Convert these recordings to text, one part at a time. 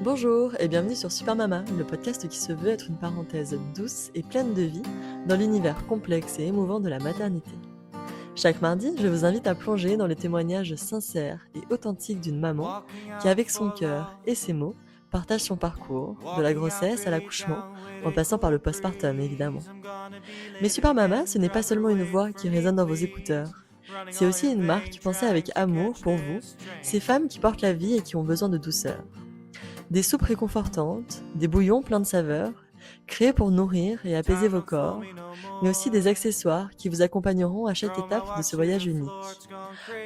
Bonjour et bienvenue sur Super Mama, le podcast qui se veut être une parenthèse douce et pleine de vie dans l'univers complexe et émouvant de la maternité. Chaque mardi, je vous invite à plonger dans les témoignages sincères et authentiques d'une maman qui, avec son cœur et ses mots, partage son parcours, de la grossesse à l'accouchement, en passant par le postpartum évidemment. Mais Super Mama, ce n'est pas seulement une voix qui résonne dans vos écouteurs. C'est aussi une marque pensée avec amour pour vous, ces femmes qui portent la vie et qui ont besoin de douceur. Des soupes réconfortantes, des bouillons pleins de saveurs, créés pour nourrir et apaiser vos corps, mais aussi des accessoires qui vous accompagneront à chaque étape de ce voyage unique.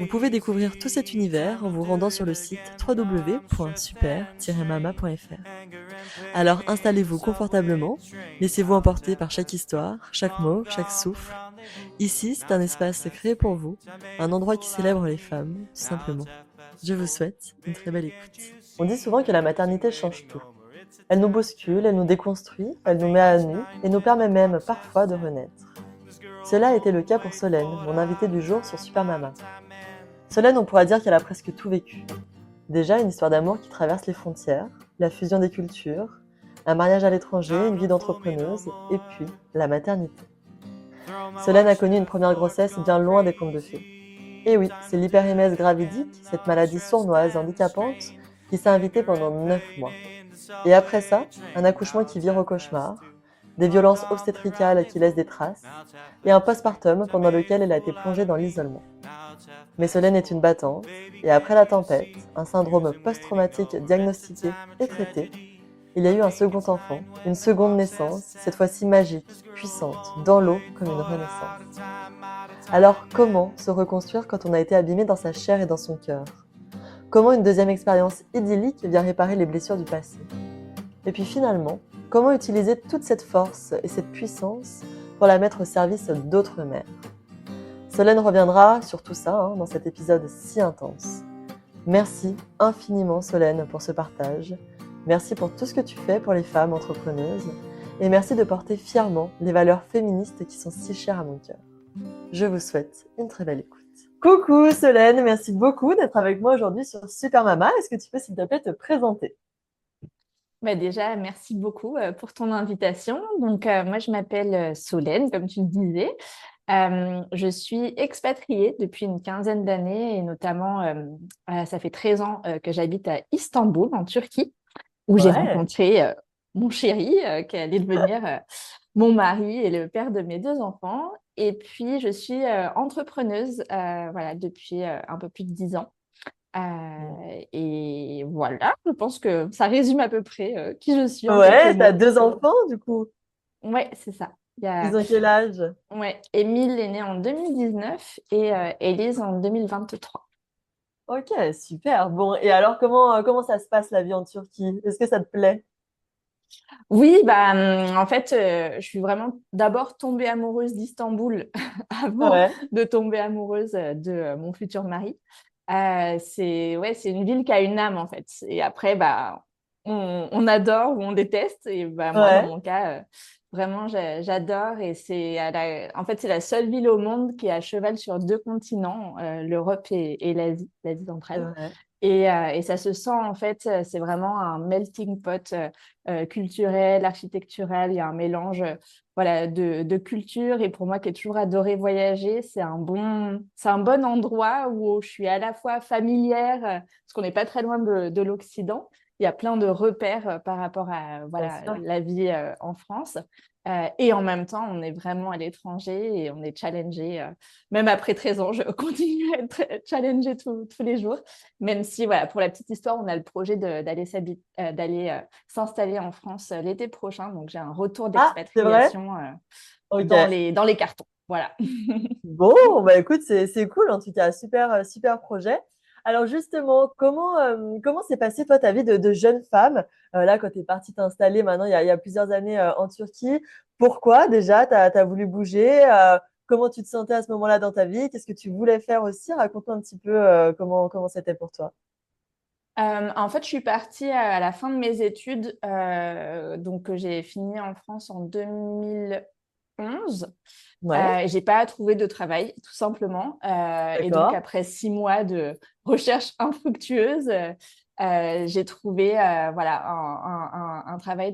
Vous pouvez découvrir tout cet univers en vous rendant sur le site www.super-mama.fr. Alors installez-vous confortablement, laissez-vous emporter par chaque histoire, chaque mot, chaque souffle. Ici, c'est un espace créé pour vous, un endroit qui célèbre les femmes, tout simplement. Je vous souhaite une très belle écoute. On dit souvent que la maternité change tout. Elle nous bouscule, elle nous déconstruit, elle nous met à nu et nous permet même parfois de renaître. Cela a été le cas pour Solène, mon invitée du jour sur Super Mama. Solène, on pourra dire qu'elle a presque tout vécu. Déjà, une histoire d'amour qui traverse les frontières, la fusion des cultures, un mariage à l'étranger, une vie d'entrepreneuse, et puis la maternité. Solène a connu une première grossesse bien loin des contes de fées. Et oui, c'est l'hyperémèse gravidique, cette maladie sournoise, handicapante, qui s'est invitée pendant 9 mois. Et après ça, un accouchement qui vire au cauchemar, des violences obstétricales qui laissent des traces, et un postpartum pendant lequel elle a été plongée dans l'isolement. Mais Solène est une battante, et après la tempête, un syndrome post-traumatique diagnostiqué et traité, il y a eu un second enfant, une seconde naissance, cette fois-ci magique, puissante, dans l'eau comme une renaissance. Alors comment se reconstruire quand on a été abîmé dans sa chair et dans son cœur ? Comment une deuxième expérience idyllique vient réparer les blessures du passé ? Et puis finalement, comment utiliser toute cette force et cette puissance pour la mettre au service d'autres mères ? Solène reviendra sur tout ça dans cet épisode si intense. Merci infiniment Solène pour ce partage. Merci pour tout ce que tu fais pour les femmes entrepreneuses. Et merci de porter fièrement les valeurs féministes qui sont si chères à mon cœur. Je vous souhaite une très belle écoute. Coucou Solène, merci beaucoup d'être avec moi aujourd'hui sur Super Mama. Est-ce que tu peux s'il te plaît te présenter ? Déjà, merci beaucoup pour ton invitation. Donc, moi, je m'appelle Solène, comme tu le disais. Je suis expatriée depuis une quinzaine d'années et notamment, ça fait 13 ans que j'habite à Istanbul, en Turquie, où j'ai rencontré mon chéri, qui allait devenir mon mari et le père de mes 2 enfants. Et puis, je suis entrepreneuse depuis un peu plus de 10 ans. Et voilà, je pense que ça résume à peu près qui je suis en quelques t'as mots. 2 enfants du coup. Ouais, c'est ça. Ils ont quel âge ? Émile est né en 2019 et Élise en 2023. Ok, super. Bon, et alors comment ça se passe la vie en Turquie ? Est-ce que ça te plaît ? Oui, en fait, je suis vraiment d'abord tombée amoureuse d'Istanbul avant Ouais. de tomber amoureuse de mon futur mari. C'est une ville qui a une âme en fait. Et après, on adore ou on déteste. Et moi, dans Ouais. mon cas, vraiment, j'adore. Et en fait, c'est la seule ville au monde qui est à cheval sur 2 continents, l'Europe et l'Asie C'est centrale. vrai. Et ça se sent, en fait, c'est vraiment un melting pot culturel, architectural. Il y a un mélange de cultures. Et pour moi, qui ai toujours adoré voyager, c'est un bon endroit où je suis à la fois familière, parce qu'on n'est pas très loin de l'Occident. Il y a plein de repères par rapport à Bien sûr. la vie en France. Et en même temps, on est vraiment à l'étranger et on est challengé. Même après 13 ans, je continue à être challengée tous les jours. Même si, pour la petite histoire, on a le projet d'aller s'installer en France l'été prochain. Donc, j'ai un retour Ah, c'est vrai ? d'expatriation Ok. dans les cartons. Voilà. Bon, bah écoute, c'est cool en tout cas, super projet. Alors justement, comment s'est passée toi ta vie de jeune femme là quand tu es partie t'installer maintenant il y a plusieurs années en Turquie? Pourquoi déjà t'as voulu bouger? Comment tu te sentais à ce moment-là dans ta vie? Qu'est-ce que tu voulais faire aussi? Raconte-moi un petit peu comment c'était pour toi. En fait, je suis partie à la fin de mes études. Donc, j'ai fini en France en 2011. Ouais, Et j'ai pas trouvé de travail, tout simplement. Et donc, d'accord. après 6 mois de recherche infructueuse, j'ai trouvé voilà, un travail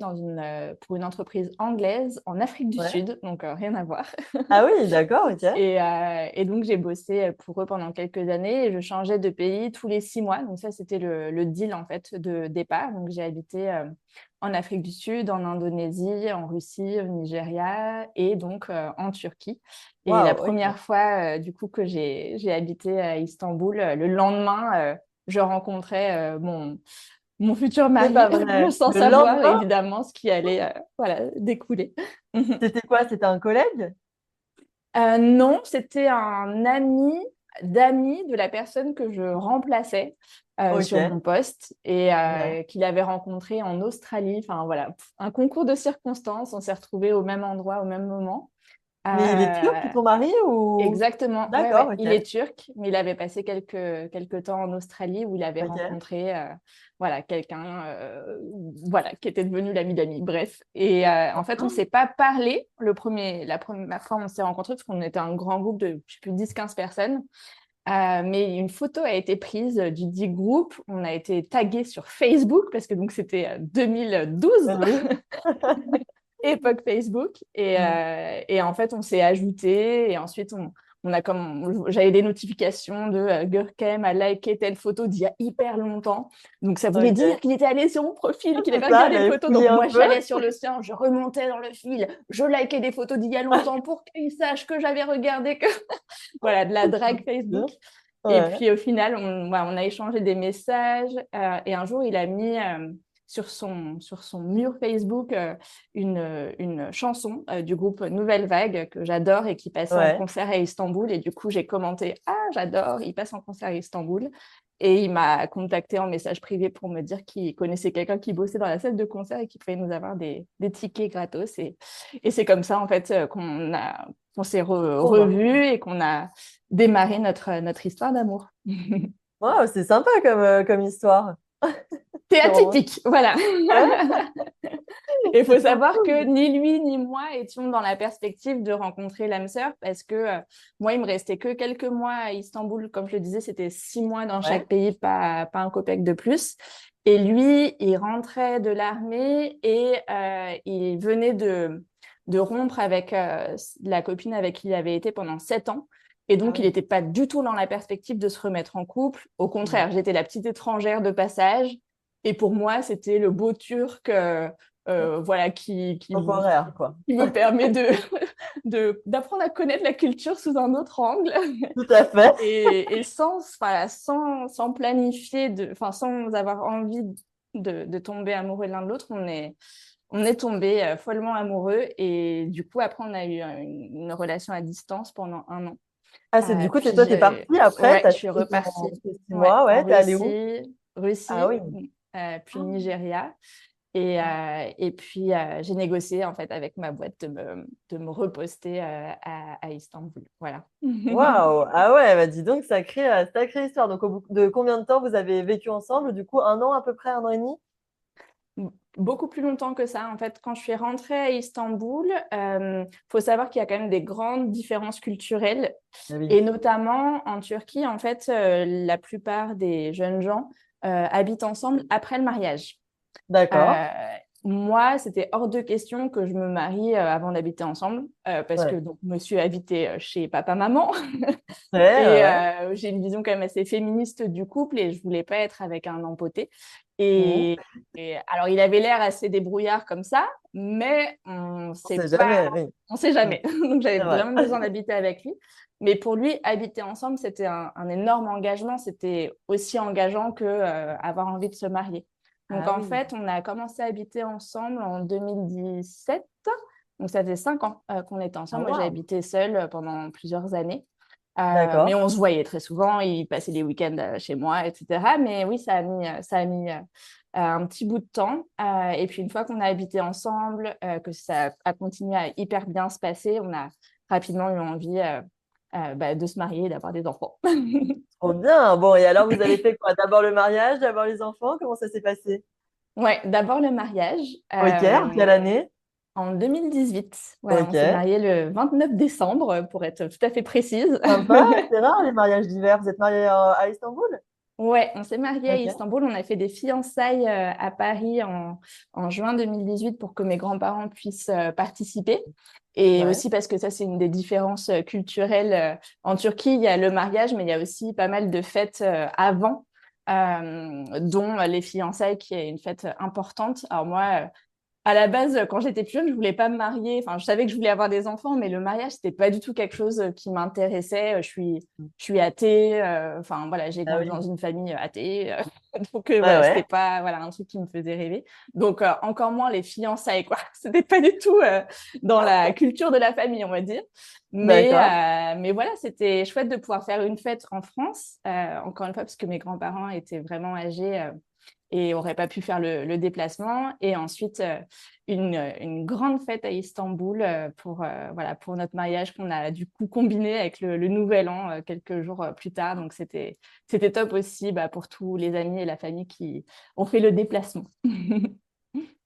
pour une entreprise anglaise en Afrique du Ouais. Sud, donc rien à voir. Ah oui, d'accord, ok. Et donc, j'ai bossé pour eux pendant quelques années et je changeais de pays tous les 6 mois. Donc, ça, c'était le deal en fait de départ. Donc, j'ai habité en Afrique du Sud, en Indonésie, en Russie, au Nigeria et donc en Turquie. Et la Waouh, ok. première fois, du coup, que j'ai habité à Istanbul, le lendemain, je rencontrais mon futur C'est mari pas vrai. sans Le savoir lendemain, évidemment ce qui allait voilà, découler. c'était quoi? C'était un collègue? Non, c'était un ami d'amis de la personne que je remplaçais sur Ok. mon poste et Ouais. qu'il avait rencontré en Australie. Enfin voilà, un concours de circonstances. On s'est retrouvés au même endroit, au même moment. Mais il est turc, Euh, ton mari, ou? Exactement, ouais, D'accord, ouais. ok. Il est turc, mais il avait passé quelques temps en Australie où il avait Ok. rencontré voilà, quelqu'un voilà, qui était devenu l'ami d'amis. Bref. Et en fait, on ne s'est pas parlé la première fois on s'est rencontrés parce qu'on était un grand groupe de, je sais plus, 10-15 personnes. Mais une photo a été prise du dit groupe. On a été tagués sur Facebook parce que donc c'était 2012 Oui. époque Facebook. Mm. Et en fait, on s'est ajouté. Et ensuite, j'avais des notifications de Görkem a liké telle photo d'il y a hyper longtemps. Donc, ça voulait dire Ok. qu'il était allé sur mon profil, qu'il C'est avait ça, regardé il une avait photo. fouillé Donc, un moi, peu. j'allais sur le sien, je remontais dans le fil, je likais des photos d'il y a longtemps pour qu'il sache que j'avais regardé que. Voilà, de la drague Facebook. Et Ouais. puis, au final, voilà, on a échangé des messages. Et un jour, il a mis sur son mur Facebook une chanson du groupe Nouvelle Vague que j'adore et qui passait en Ouais. concert à Istanbul. Et du coup, j'ai commenté, ah, j'adore, il passe en concert à Istanbul. Et il m'a contacté en message privé pour me dire qu'il connaissait quelqu'un qui bossait dans la salle de concert et qui pouvait nous avoir des tickets gratos. Et c'est comme ça, en fait, qu'on s'est Oh, bah. revus et qu'on a démarré notre histoire d'amour. Wow, c'est sympa comme histoire. C'est C'est vraiment- atypique, voilà. Ouais, Et il faut c'est trop savoir que cool. ni lui ni moi étions dans la perspective de rencontrer l'âme sœur parce que moi, il me restait que quelques mois à Istanbul. Comme je le disais, c'était 6 mois dans chaque Ouais. pays, pas un copec de plus. Et lui, il rentrait de l'armée et il venait de rompre avec la copine avec qui il avait été pendant 7 ans. Et Ah donc, il oui. n'était pas du tout dans la perspective de se remettre en couple. Au Mm. contraire, j'étais la petite étrangère de passage. Et pour moi, c'était le beau Turc voilà, Temporaire, quoi. qui me permet d'apprendre à connaître la culture sous un autre angle Tout à fait. et voilà, sans planifier, enfin, sans avoir envie de tomber amoureux l'un de l'autre, on est tombés follement amoureux et du coup, après, on a eu une relation à distance pendant 1 an. Ah, du coup, Puis, toi, t'es parti après, ouais, je t'as suis fait repartie tes six ouais, mois, en ouais, t'es allé où? Ah Russie, oui. puis Ah, Nigeria. Et puis, j'ai négocié en fait avec ma boîte de me reposter à Istanbul. Voilà. waouh! Ah ouais, bah dis donc, sacrée histoire. Donc, au bout de combien de temps vous avez vécu ensemble? Du coup, 1 an à peu près, 1 an et demi? Beaucoup plus longtemps que ça. En fait, quand je suis rentrée à Istanbul, faut savoir qu'il y a quand même des grandes différences culturelles. Ah oui. Et notamment en Turquie, en fait, la plupart des jeunes gens habitent ensemble après le mariage. D'accord. Euh, Moi, c'était hors de question que je me marie avant d'habiter ensemble, parce que Ouais. donc monsieur habitait chez papa-maman Ouais, ouais, et ouais. j'ai une vision quand même assez féministe du couple et je voulais pas être avec un empoté. Mhm. Et alors, il avait l'air assez débrouillard comme ça, mais on On sait sait pas, jamais, oui. on sait Mm. jamais. Donc, j'avais C'est vrai. vraiment besoin d'habiter avec lui. Mais pour lui, habiter ensemble, c'était un énorme engagement. C'était aussi engageant que avoir envie de se marier. Donc, Ah en oui. fait, on a commencé à habiter ensemble en 2017. Donc, ça fait 5 ans qu'on était Ah ensemble. Moi, j'ai waouh. habité seule pendant plusieurs années. Mais D'accord. on se voyait très souvent. Il passait les week-ends chez moi, etc. Mais oui, ça a mis un petit bout de temps. Et puis, une fois qu'on a habité ensemble, que ça a continué à hyper bien se passer, on a rapidement eu envie de se marier et d'avoir des enfants. Trop bien. Bon, et alors, vous avez fait quoi? D'abord le mariage, d'abord les enfants? Comment ça s'est passé? Ouais, d'abord le mariage. Ok, en quelle année? En 2018, voilà, on Ok. s'est mariés le 29 décembre, pour être tout à fait précise. Sympa, c'est rare les mariages d'hiver. Vous êtes mariés à Istanbul? Ouais, on s'est mariés à Ok. Istanbul. On a fait des fiançailles à Paris en juin 2018 pour que mes grands-parents puissent participer. Et Ouais. aussi parce que ça, c'est une des différences culturelles. En Turquie, il y a le mariage, mais il y a aussi pas mal de fêtes avant, dont les fiançailles, qui est une fête importante. Alors moi, à la base, quand j'étais plus jeune, je voulais pas me marier. Enfin, je savais que je voulais avoir des enfants, mais le mariage, c'était pas du tout quelque chose qui m'intéressait. Je suis athée. Enfin, voilà, j'ai Ah grandi dans oui. une famille athée. Donc, Ouais, voilà, c'était ouais. pas voilà, un truc qui me faisait rêver. Donc, encore moins les fiançailles, quoi. C'était pas du tout dans la culture de la famille, on va dire. D'accord. Mais voilà, c'était chouette de pouvoir faire une fête en France. Encore une fois, parce que mes grands-parents étaient vraiment âgés. Et n'aurait pas pu faire le déplacement. Et ensuite, une grande fête à Istanbul voilà, pour notre mariage qu'on a du coup combiné avec le Nouvel An quelques jours plus tard. Donc, c'était top aussi bah, pour tous les amis et la famille qui ont fait le déplacement.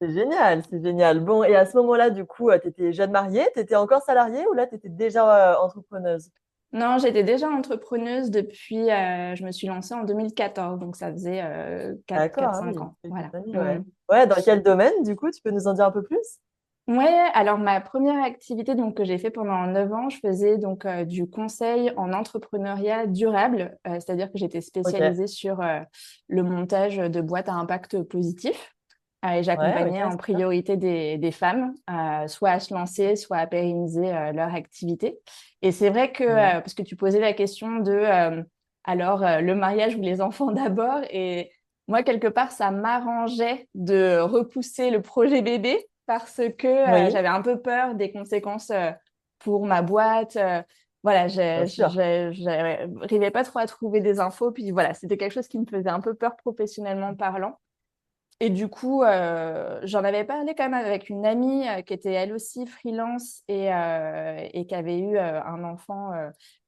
C'est génial, c'est génial. Bon, et à ce moment-là, du coup, tu étais jeune mariée, tu étais encore salariée ou là, tu étais déjà entrepreneuse? Non, j'étais déjà entrepreneuse depuis, je me suis lancée en 2014, donc ça faisait D'accord, ah 4-5 oui, ans. Voilà. quelques années, Mm. ouais. Ouais, dans quel domaine, du coup, tu peux nous en dire un peu plus? Ouais, alors ma première activité donc, que j'ai fait pendant 9 ans, je faisais donc du conseil en entrepreneuriat durable, c'est-à-dire que j'étais Ok, spécialisée sur le montage de boîtes à impact positif et ouais, j'accompagnais ok, en super. priorité des femmes, soit à se lancer, soit à pérenniser leur activité. Et c'est vrai que, Ouais. parce que tu posais la question de alors le mariage ou les enfants d'abord, et moi quelque part ça m'arrangeait de repousser le projet bébé parce que Oui, j'avais un peu peur des conséquences pour ma boîte. Voilà, bien sûr. j'arrivais pas trop à trouver des infos. Puis voilà, c'était quelque chose qui me faisait un peu peur professionnellement parlant. Et du coup, j'en avais parlé quand même avec une amie qui était elle aussi freelance et qui avait eu un enfant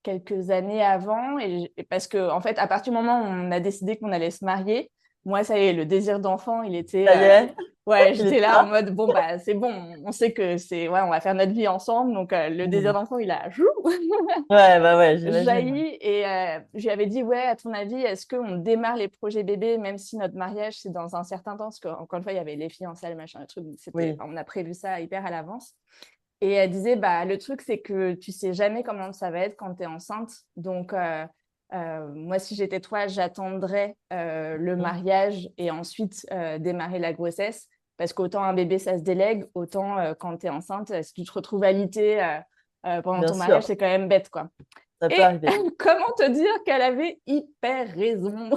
quelques années avant. Et parce que, en fait, à partir du moment où on a décidé qu'on allait se marier, moi, ça y est, le désir d'enfant, il était. Ça y est, Ouais, il j'étais était là en là? mode, bon, bah, c'est bon, on sait que c'est. Ouais, on va faire notre vie ensemble. Donc, le désir Hmm. d'enfant, il a joué Ouais, bah ouais, j'imagine. jailli et je lui avais dit, ouais, à ton avis, est-ce qu'on démarre les projets bébés, même si notre mariage, c'est dans un certain temps, parce qu'encore une fois, il y avait les fiançailles, machin, le truc, Oui, on a prévu ça hyper à l'avance. Et elle disait, bah, le truc, c'est que tu sais jamais comment ça va être quand tu es enceinte. Donc, moi, si j'étais toi, j'attendrais le hmm, mariage et ensuite démarrer la grossesse. Parce qu'autant un bébé, ça se délègue, autant quand tu es enceinte, si tu te retrouves alité pendant bien ton mariage, sûr, c'est quand même bête, quoi. ça peut Et arriver. comment te dire qu'elle avait hyper raison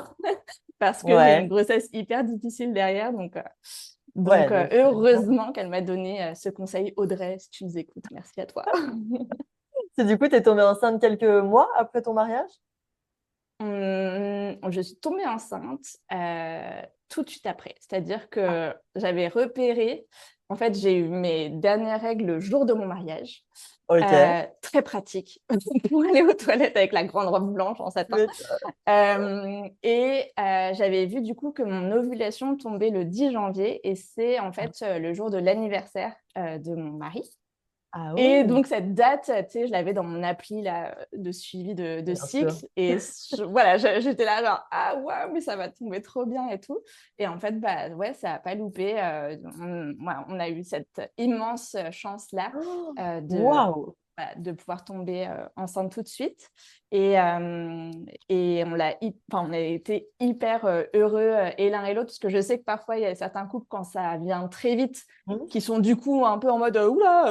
parce que j'ai une Ouais, grossesse hyper difficile derrière. ouais, donc tu m'as dit ça. Heureusement qu'elle m'a donné ce conseil. Audrey, si tu nous écoutes, merci à toi. C'est du coup, tu es tombée enceinte quelques mois après ton mariage? Je suis tombée enceinte tout de suite après. C'est-à-dire que j'avais repéré, en fait, j'ai eu mes dernières règles le jour de mon mariage. Ok. Très pratique pour aller aux toilettes avec la grande robe blanche en satin. Mais- J'avais vu du coup que mon ovulation tombait le 10 janvier et c'est en fait le jour de l'anniversaire de mon mari. Ah Et oui, donc cette date, tu sais, je l'avais dans mon appli là, de suivi de bien sûr. cycle et voilà, j'étais là genre ah ouais mais ça va tomber trop bien et tout. Et en fait bah ouais ça a pas loupé. Voilà, on a eu cette immense chance là Oh, de waouh! voilà, de pouvoir tomber enceinte tout de suite. Et enfin, on a été hyper heureux et l'un et l'autre, parce que je sais que parfois, il y a certains couples, quand ça vient très vite, Hmm. qui sont du coup un peu en mode oula,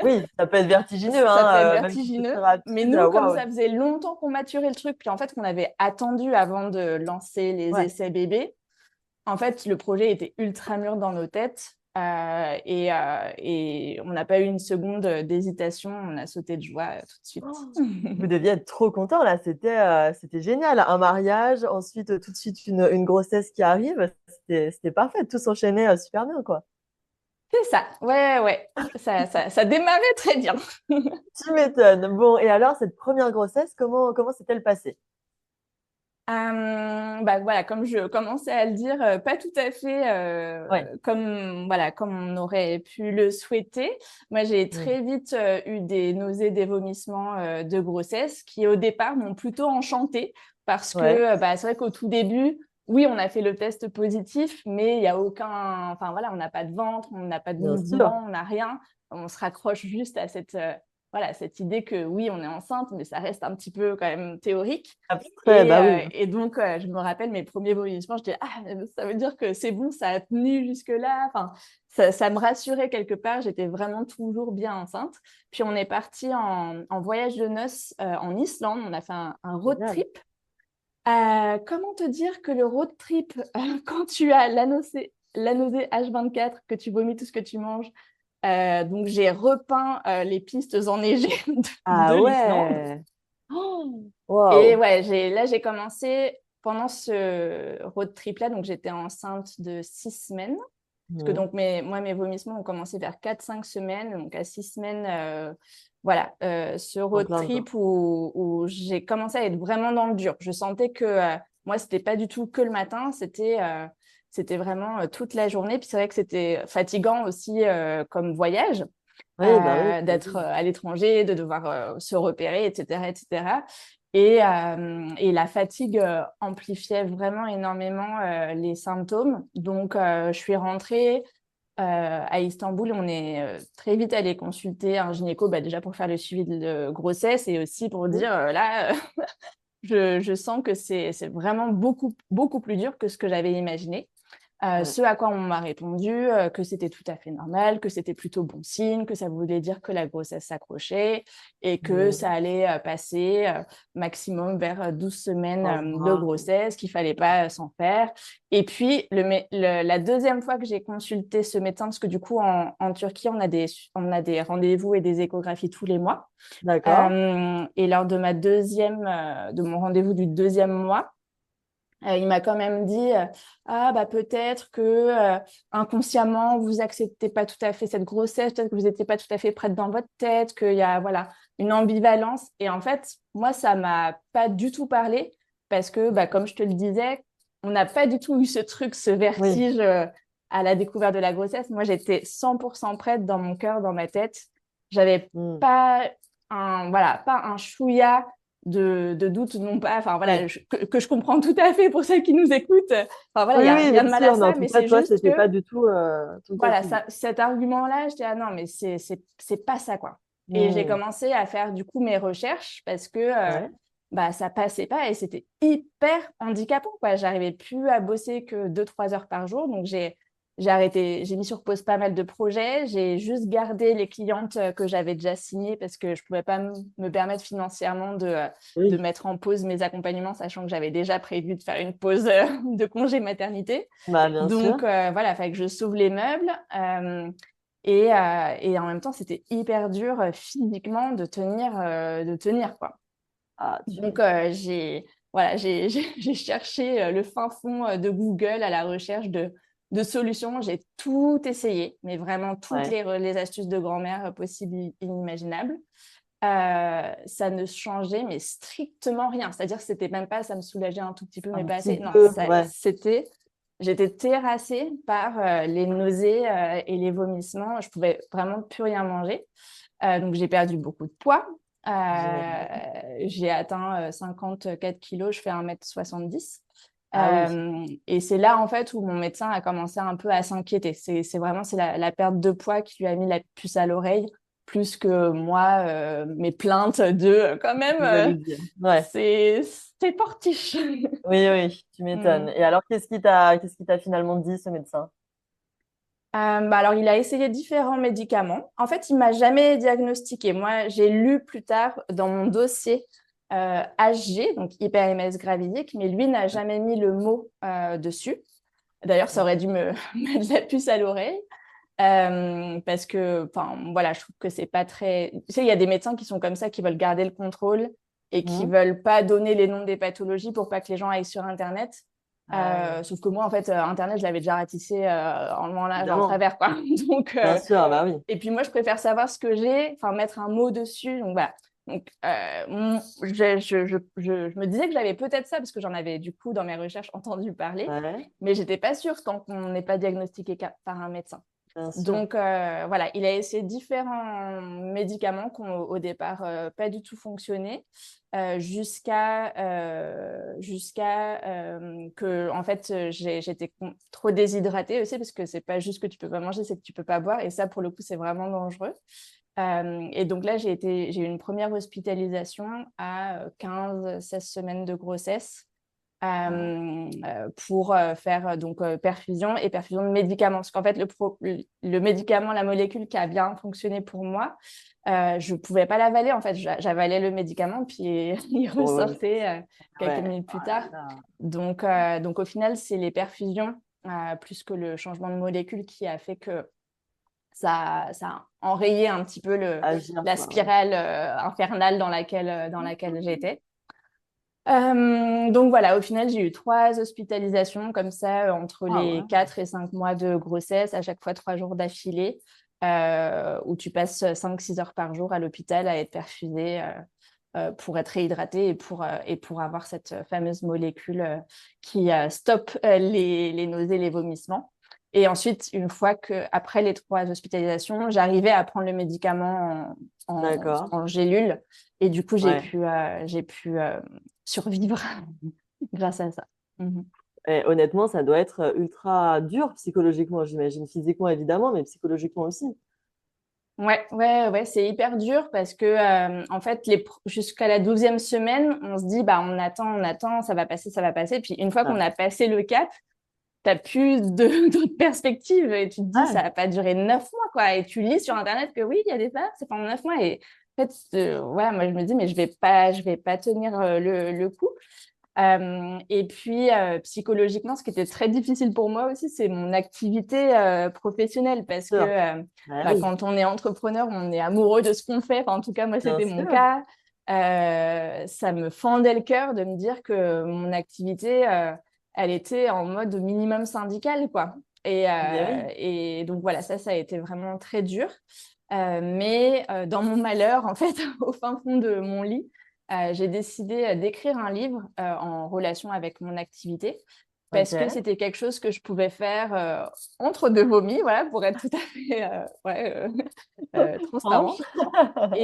Oui, ça peut être vertigineux, ça peut être hein, même si c'est vertigineux. très Mais rapide. nous, comme Waouh! ça faisait longtemps qu'on maturait le truc, puis en fait qu'on avait attendu avant de lancer les Ouais, essais bébés, en fait, le projet était ultra mûr dans nos têtes. Et on n'a pas eu une seconde d'hésitation, on a sauté de joie tout de suite. oh, vous deviez être trop content là. C'était génial. Un mariage, ensuite tout de suite une grossesse qui arrive. C'était parfait. Tout s'enchaînait super bien, quoi. C'est ça, ouais, ouais. Ça démarrait très bien. Tu m'étonnes. Bon, et alors, cette première grossesse, comment s'est-elle passée? Bah, voilà, comme je commençais à le dire, pas tout à fait Ouais. comme, voilà, comme on aurait pu le souhaiter. Moi, j'ai Hmm. très vite eu des nausées, des vomissements de grossesse qui, au départ, m'ont plutôt enchantée parce Ouais, que c'est vrai qu'au tout début, oui, on a fait le test positif, mais il n'y a aucun, enfin voilà, on n'a pas de ventre, on n'a pas de bien sûr. mouvement, on n'a rien. On se raccroche juste à voilà, cette idée que oui, on est enceinte, mais ça reste un petit peu quand même théorique. Abstrait, bah oui. Et donc, je me rappelle mes premiers vomissements, je dis, ah, ça veut dire que c'est bon, ça a tenu jusque-là. Enfin, ça me rassurait quelque part, j'étais vraiment toujours bien enceinte. Puis on est parti en voyage de noces en Islande, on a fait un road Génial. trip. Comment te dire que le road trip, quand tu as la nausée H24, que tu vomis tout ce que tu manges, donc j'ai repeint les pistes enneigées de Ah l'Islande. ouais. Oh, Et waouh. ouais, là, j'ai commencé pendant ce road trip-là, donc j'étais enceinte de 6 semaines. Parce que Mhm. donc mes vomissements ont commencé vers 4 5 semaines, donc à 6 semaines, voilà, ce En road plein dedans. trip où j'ai commencé à être vraiment dans le dur. Je sentais que moi, c'était pas du tout que le matin, c'était vraiment toute la journée. Puis c'est vrai que c'était fatigant aussi comme voyage, Oui, bah oui, d'être j'imagine. à l'étranger, de devoir se repérer, etc., etc. Et la fatigue amplifiait vraiment énormément les symptômes. Donc, je suis rentrée à Istanbul. On est très vite allé consulter un gynéco, déjà pour faire le suivi de grossesse et aussi pour Mhm. dire, là, je sens que c'est vraiment beaucoup, beaucoup plus dur que ce que j'avais imaginé. Ouais. Ce à quoi on m'a répondu que c'était tout à fait normal, que c'était plutôt bon signe, que ça voulait dire que la grossesse s'accrochait et que ça Mhm. allait passer maximum vers 12 semaines Au de revoir. grossesse, qu'il fallait pas s'en faire. Et puis, la deuxième fois que j'ai consulté ce médecin, parce que du coup, en Turquie, on a des rendez-vous et des échographies tous les mois. D'accord. Et lors de mon rendez-vous du deuxième mois, il m'a quand même dit ah peut-être que inconsciemment vous acceptez pas tout à fait cette grossesse, peut-être que vous n'étiez pas tout à fait prête dans votre tête, qu'il y a voilà une ambivalence. Et en fait, moi ça m'a pas du tout parlé parce que comme je te le disais, on n'a pas du tout eu ce truc, ce Oui. vertige à la découverte de la grossesse. Moi j'étais 100% prête dans mon cœur, dans ma tête. J'avais Mhm. pas pas un chouïa de doute non pas, enfin voilà, Oui. que je comprends tout à fait pour ceux qui nous écoutent. Enfin voilà, il Oui, n'y a oui, rien bien de mal à sûr. Mais en ça, tout mais cas, c'est toi, juste c'était que, pas du tout ton cas de voilà, figure. cet argument-là, je dis, ah non, mais c'est pas ça, quoi. Et j'ai Mhm. commencé à faire du coup mes recherches parce que Ouais. ça passait pas et c'était hyper handicapant, quoi. J'arrivais plus à bosser que 2 3 heures par jour, donc j'ai arrêté, j'ai mis sur pause pas mal de projets, j'ai juste gardé les clientes que j'avais déjà signées parce que je pouvais pas me permettre financièrement de Oui. mettre en pause mes accompagnements, sachant que j'avais déjà prévu de faire une pause de congé maternité. Bah, bien sûr. Donc voilà, il fallait que je sauve les meubles. Et en même temps, c'était hyper dur physiquement de tenir, quoi. Ah, tu Donc, m'étonnes. j'ai cherché le fin fond de Google à la recherche de solutions. J'ai tout essayé, mais vraiment toutes Ouais. les astuces de grand-mère possibles et inimaginables. Ça ne changeait, mais strictement rien. C'est-à-dire que c'était même pas, ça me soulageait un tout petit peu, mais Un pas petit assez. Non, peu, ouais. j'étais terrassée par les nausées et les vomissements. Je pouvais vraiment plus rien manger. Donc, j'ai perdu beaucoup de poids. J'imagine. J'ai atteint 54 kilos, je fais 1,70 m. Ah oui. Et c'est là, en fait, où mon médecin a commencé un peu à s'inquiéter. C'est la perte de poids qui lui a mis la puce à l'oreille, plus que moi, mes plaintes de quand même, Il va lui dire. Ouais. c'est portiche. Oui, oui, tu m'étonnes. Mm. Et alors, qu'est-ce qu'il t'a finalement dit, ce médecin? Alors, il a essayé différents médicaments. En fait, il m'a jamais diagnostiqué. Moi, j'ai lu plus tard dans mon dossier HG, donc hyper-MS gravidique, mais lui n'a jamais mis le mot dessus. D'ailleurs, ça aurait dû me mettre la puce à l'oreille. Parce que, enfin, voilà, je trouve que c'est pas très. Tu sais, il y a des médecins qui sont comme ça, qui veulent garder le contrôle et qui Mhm. veulent pas donner les noms des pathologies pour pas que les gens aillent sur Internet. Ah oui, Sauf que moi, en fait, Internet, je l'avais déjà ratissé en long, en large, en évidemment. travers, quoi. Donc, Bien sûr, bah oui. et puis moi, je préfère savoir ce que j'ai, enfin, mettre un mot dessus. Donc, voilà. Donc, je me disais que j'avais peut-être ça parce que j'en avais du coup dans mes recherches entendu parler, Ouais. mais j'étais pas sûre tant qu'on n'est pas diagnostiqué par un médecin. bien sûr. Donc, voilà, il a essayé différents médicaments qui ont au départ pas du tout fonctionné, jusqu'à que, en fait, j'étais trop déshydratée aussi, parce que c'est pas juste que tu peux pas manger, c'est que tu peux pas boire. Et ça, pour le coup, c'est vraiment dangereux. Et donc là, j'ai eu une première hospitalisation à 15-16 semaines de grossesse pour faire perfusion et perfusion de médicaments. Parce qu'en fait, le médicament, la molécule qui a bien fonctionné pour moi, je ne pouvais pas l'avaler. En fait, j'avalais le médicament, puis il Ouais, ressortait quelques ouais. minutes Oh plus là tard. là. Donc au final, c'est les perfusions plus que le changement de molécule qui a fait que ça a enrayé un petit peu Agir, la quoi. Ouais. spirale infernale dans laquelle j'étais. Donc voilà, au final, j'ai eu 3 hospitalisations comme ça entre Ah les ouais. 4 et 5 mois de grossesse, à chaque fois 3 jours d'affilée, où tu passes 5-6 heures par jour à l'hôpital à être perfusée pour être réhydratée et pour avoir cette fameuse molécule qui stoppe les nausées, les vomissements. Et ensuite, une fois que, après les 3 hospitalisations, j'arrivais à prendre le médicament D'accord. en gélule. Et du coup, Ouais. j'ai pu survivre grâce à ça. Mhm. Et honnêtement, ça doit être ultra dur psychologiquement, j'imagine. Physiquement, évidemment, mais psychologiquement aussi. Ouais, ouais, ouais, c'est hyper dur parce que, en fait, jusqu'à la 12e semaine, on se dit, bah, on attend, ça va passer, ça va passer. Puis une fois qu'on Ah. a passé le cap, t'as plus d'autres perspectives et tu te dis, ça Ouais, va pas durer 9 mois, quoi. Et tu lis sur Internet que oui, il y a des femmes, c'est pendant 9 mois. Et en fait, ouais, moi, je me dis, mais je vais pas tenir le coup. Et puis, psychologiquement, ce qui était très difficile pour moi aussi, c'est mon activité professionnelle parce que sûr. Ah oui, quand on est entrepreneur, on est amoureux de ce qu'on fait. Enfin, en tout cas, moi, bien c'était mon sûr. cas. Ça me fendait le cœur de me dire que mon activité, elle était en mode minimum syndical, quoi. Mais oui. Et donc, voilà, ça a été vraiment très dur. Mais dans mon malheur, en fait, au fin fond de mon lit, j'ai décidé d'écrire un livre en relation avec mon activité parce que Ok. c'était quelque chose que je pouvais faire entre deux vomis, voilà, pour être tout à fait transparente, Franche.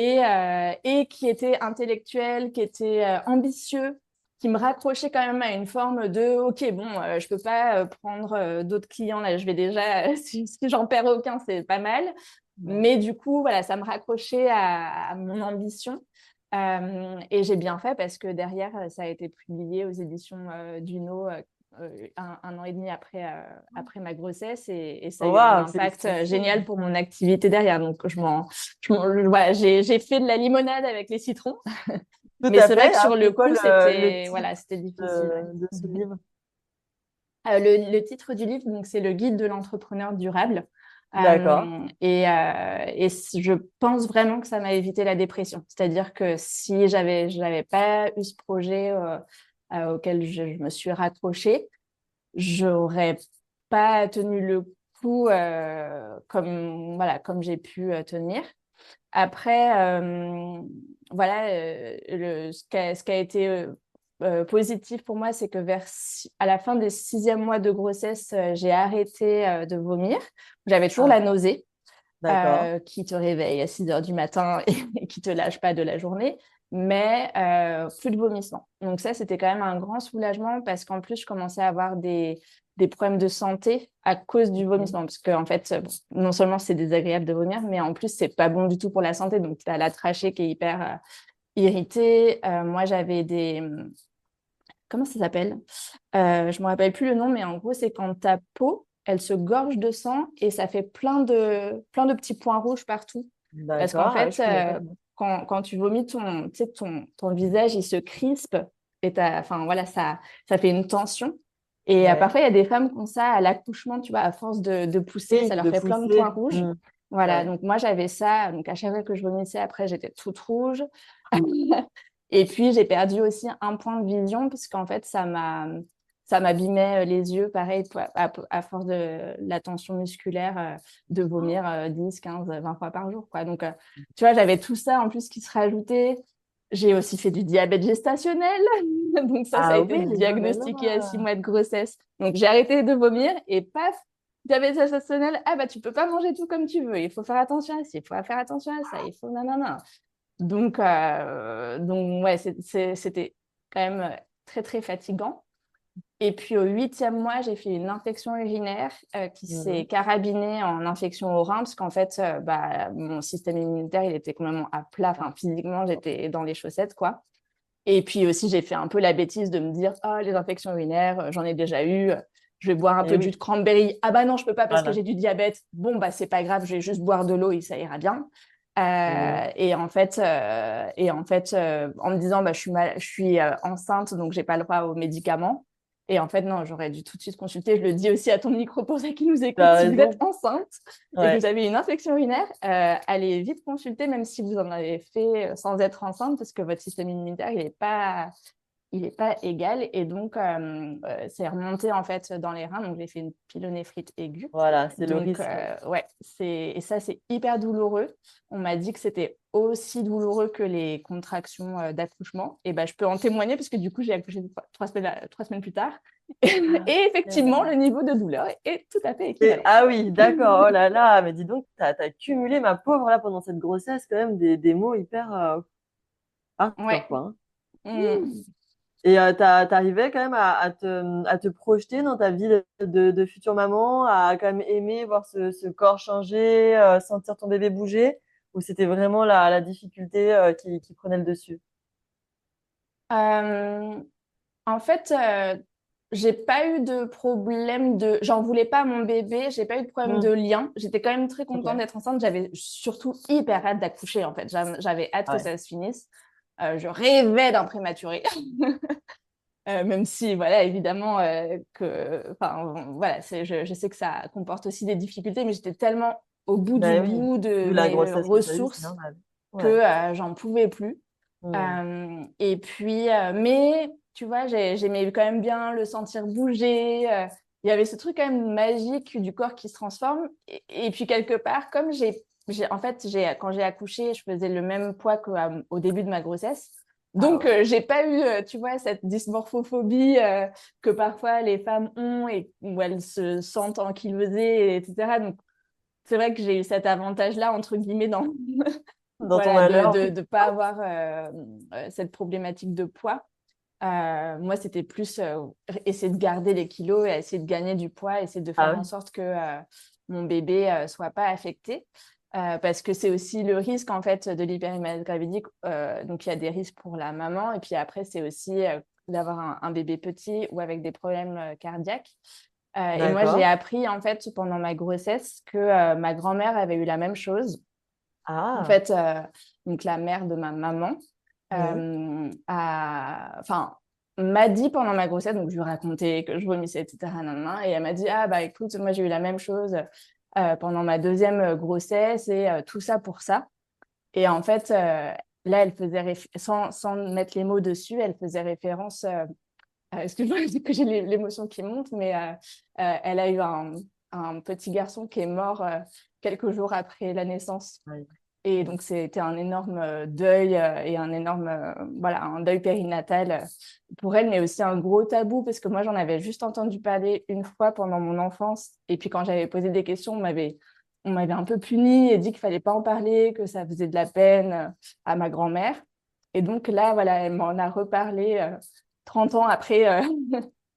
et qui était intellectuel, qui était ambitieux, qui me raccrochait quand même à une forme de OK, bon, je peux pas prendre d'autres clients là, je vais déjà, si j'en perds aucun, c'est pas mal. Non. Mais du coup, voilà, ça me raccrochait à mon ambition. Et j'ai bien fait parce que derrière, ça a été publié aux éditions Duno un an et demi après ma grossesse et ça a eu un Waouh, impact félicitations. génial pour mon activité derrière. Donc, voilà, j'ai fait de la limonade avec les citrons. Tout Mais à c'est vrai fait. que Ah, sur le c'est quoi coup, le voilà, titre c'était difficile. Ouais. de ce livre? Le titre du livre, donc, c'est Le guide de l'entrepreneur durable. D'accord. Je pense vraiment que ça m'a évité la dépression. C'est-à-dire que si j'avais pas eu ce projet auquel je me suis raccrochée, j'aurais pas tenu le coup comme j'ai pu tenir. Après, voilà, ce qui a été positif pour moi, c'est que à la fin des 6e mois de grossesse, j'ai arrêté de vomir. J'avais toujours Ah, la nausée d'accord. qui te réveille à 6 heures du matin et qui te lâche pas de la journée, mais plus de vomissements. Donc ça, c'était quand même un grand soulagement parce qu'en plus, je commençais à avoir des problèmes de santé à cause du Mhm. vomissement. Parce qu'en fait, bon, non seulement c'est désagréable de vomir, mais en plus, c'est pas bon du tout pour la santé. Donc, tu as la trachée qui est hyper irritée. Moi, j'avais des... Comment ça s'appelle Je me rappelle plus le nom, mais en gros, c'est quand ta peau, elle se gorge de sang et ça fait plein de petits points rouges partout. Parce qu'en D'accord. Ah, fait, je connais pas. quand tu vomis, tu sais, ton visage, il se crispe et enfin, voilà, ça fait une tension. Et Ouais. parfois, il y a des femmes qui ont ça à l'accouchement, tu vois, à force de pousser, Oui, ça leur de fait plein de points pousser. rouges. Mm. Voilà, Ouais. donc moi, j'avais ça. Donc, à chaque fois que je vomissais, après, j'étais toute rouge. Et puis, j'ai perdu aussi un point de vision parce qu'en fait, ça m'abîmait les yeux, pareil, à force de la tension musculaire, de vomir 10, 15, 20 fois par jour, quoi. Donc, tu vois, j'avais tout ça en plus qui se rajoutait. J'ai aussi fait du diabète gestationnel. Donc, ça a Ah été oui, oh là diagnostiqué à 6 là. mois de grossesse. Donc, j'ai arrêté de vomir et paf, diabète gestationnel, ah bah tu peux pas manger tout comme tu veux, il faut faire attention à ci, il faut faire attention à ça, il faut nanana. Donc ouais, c'était quand même très très fatigant. Et puis au 8e mois, j'ai fait une infection urinaire qui s'est Mhm. carabinée en infection au rein, parce qu'en fait, bah, mon système immunitaire, il était complètement à plat. Enfin, physiquement, j'étais dans les chaussettes, quoi. Et puis aussi, j'ai fait un peu la bêtise de me dire, ah, les infections urinaires, j'en ai déjà eu. Je vais boire un Eh peu de jus oui, de cranberry. Ah bah non, je peux pas parce que voilà. j'ai du diabète. Bon, bah c'est pas grave, je vais juste boire de l'eau et ça ira bien. Mhm. En me disant, bah, je suis enceinte, donc j'ai pas le droit aux médicaments. Et en fait, non, j'aurais dû tout de suite consulter. Je le dis aussi à ton micro pour ceux qui nous Tu écoutent. as Si vous êtes raison. enceinte et que vous Ouais. avez une infection urinaire, allez vite consulter, même si vous en avez fait sans être enceinte, parce que votre système immunitaire, il est pas égal. Et donc, c'est remonté en fait dans les reins. Donc, j'ai fait une pyélonéphrite aiguë. Voilà, c'est le Donc, risque. ouais, et ça, c'est hyper douloureux. On m'a dit que c'était aussi douloureux que les contractions d'accouchement. Et ben, je peux en témoigner parce que du coup, j'ai accouché 3 semaines plus tard. Ah, Et eh effectivement, le ben. niveau de douleur est tout à fait équivalent. Ah oui, d'accord. Oh là là, mais dis donc, t'as cumulé, ma pauvre, là, pendant cette grossesse, quand même, des mots hyper hardcore, Ouais. quoi. Hein. Mm. Et t'arrivais quand même à te projeter dans ta vie de future maman, à quand même aimer voir ce corps changer, sentir ton bébé bouger, ou c'était vraiment la difficulté qui prenait le dessus? Euh, En fait, j'ai pas eu de problème de. J'en voulais pas à mon bébé, j'ai pas eu de problème de Hmm, lien. J'étais quand même très contente ok. d'être enceinte. J'avais surtout hyper hâte d'accoucher, en fait. J'avais hâte que Ouais. ça se finisse. Je rêvais d'un prématuré. Même si, voilà, évidemment, enfin, voilà, je sais que ça comporte aussi des difficultés, mais j'étais tellement au bout du Ben oui, bout de vu la mes grossesse que tu as eue, c'est ressources normal. que Ouais. j'en pouvais plus. Hmm. Et puis, mais tu vois, j'aimais quand même bien le sentir bouger. Il y avait ce truc quand même magique du corps qui se transforme. Et puis, quelque part, comme en fait, quand j'ai accouché, je faisais le même poids qu'au début de ma grossesse. Ah Donc, ouais. j'ai pas eu, tu vois, cette dysmorphophobie que parfois les femmes ont et où elles se sentent ankylosées, etc. Donc, c'est vrai que j'ai eu cet avantage-là, entre guillemets, dans, Dans ton voilà, malheur. de pas avoir cette problématique de poids. Moi, c'était plus essayer de garder les kilos et essayer de gagner du poids, essayer de Ah faire en oui. sorte que mon bébé soit pas affecté. Parce que c'est aussi le risque en fait de l'hypérimélie gravidique. Donc, il y a des risques pour la maman et puis après, c'est aussi d'avoir un bébé petit ou avec des problèmes cardiaques. Et moi, j'ai D'accord. appris en fait pendant ma grossesse que ma grand-mère avait eu la même chose. En Ah. fait, donc la mère de ma maman Mhm. enfin, m'a dit pendant ma grossesse, donc je lui racontais que je vomissais, etc. Nanana, et elle m'a dit, ah bah écoute, moi j'ai eu la même chose pendant ma deuxième grossesse et tout ça pour ça. Et en fait, là, elle faisait, sans mettre les mots dessus, elle faisait référence, excuse-moi que j'ai l'émotion qui monte, mais elle a eu un petit garçon qui est mort quelques jours après la naissance. Ouais. Et Mhm. donc, c'était un énorme deuil et un énorme, voilà, un deuil périnatal pour elle, mais aussi un gros tabou parce que moi, j'en avais juste entendu parler une fois pendant mon enfance. Et puis, quand j'avais posé des questions, on m'avait un peu punie et dit qu'il fallait pas en parler, que ça faisait de la peine à ma grand-mère. Et donc, là, voilà, elle m'en a reparlé 30 ans après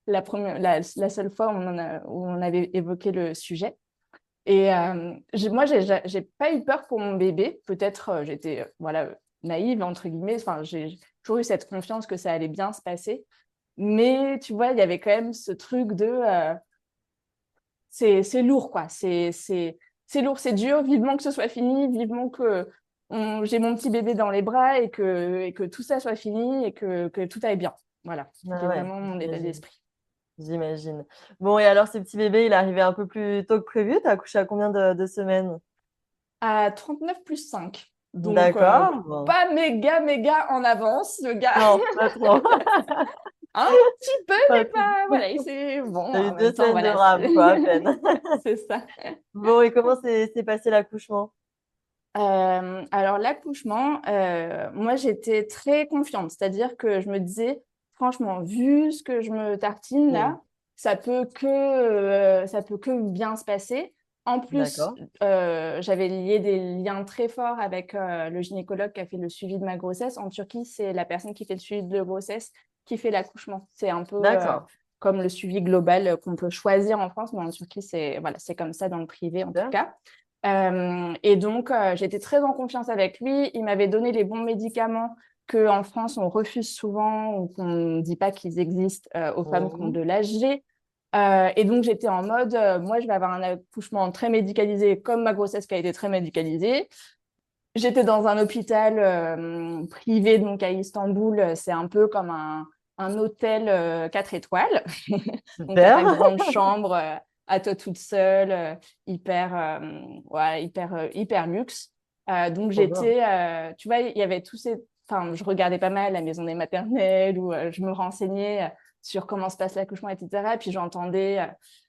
la seule fois où on avait évoqué le sujet. Et moi, j'ai pas eu peur pour mon bébé. Peut-être j'étais voilà, naïve, entre guillemets. Enfin, j'ai toujours eu cette confiance que ça allait bien se passer. Mais tu vois, il y avait quand même ce truc de c'est lourd, quoi. C'est lourd, c'est dur. Vivement que ce soit fini, vivement que j'ai mon petit bébé dans les bras et que tout ça soit fini et que tout aille bien. Voilà, Ah c'était ouais, vraiment mon état j'imagine. d'esprit. J'imagine. Bon, et alors, ce petit bébé, il est arrivé un peu plus tôt que prévu. T'as accouché à combien de semaines? À 39 + 5. Donc, D'accord. Bon. pas méga, méga en avance, le gars. Non, pas trop. Un petit peu, Pas mais trop. pas. Voilà, c'est bon. T'as eu En deux même temps, semaines de voilà. rame, quoi, à peine. C'est ça. Bon, et comment s'est passé l'accouchement? Alors, l'accouchement, moi, j'étais très confiante. C'est-à-dire que je me disais, franchement, vu ce que je me tartine Hmm. là, ça peut que bien se passer. En plus, D'accord. j'avais lié des liens très forts avec le gynécologue qui a fait le suivi de ma grossesse. En Turquie, c'est la personne qui fait le suivi de grossesse qui fait l'accouchement. C'est un peu D'accord. comme le suivi global qu'on peut choisir en France, mais en Turquie, c'est comme ça dans le privé en tout Super. cas. Et donc, j'étais très en confiance avec lui. Il m'avait donné les bons médicaments qu'en France, on refuse souvent ou qu'on ne dit pas qu'ils existent aux femmes qui ont Mhm. de l'âge. Et donc, j'étais en mode, moi, je vais avoir un accouchement très médicalisé, comme ma grossesse qui a été très médicalisée. J'étais dans un hôpital privé, donc à Istanbul. C'est un peu comme un hôtel 4 étoiles. Donc, tu as ta Super. grande chambre à toi toute seule, hyper, ouais, hyper luxe. Donc, Trop bien. tu vois, il y avait tous ces. Enfin, je regardais pas mal la maison des maternelles où je me renseignais sur comment se passe l'accouchement, etc. Et puis, j'entendais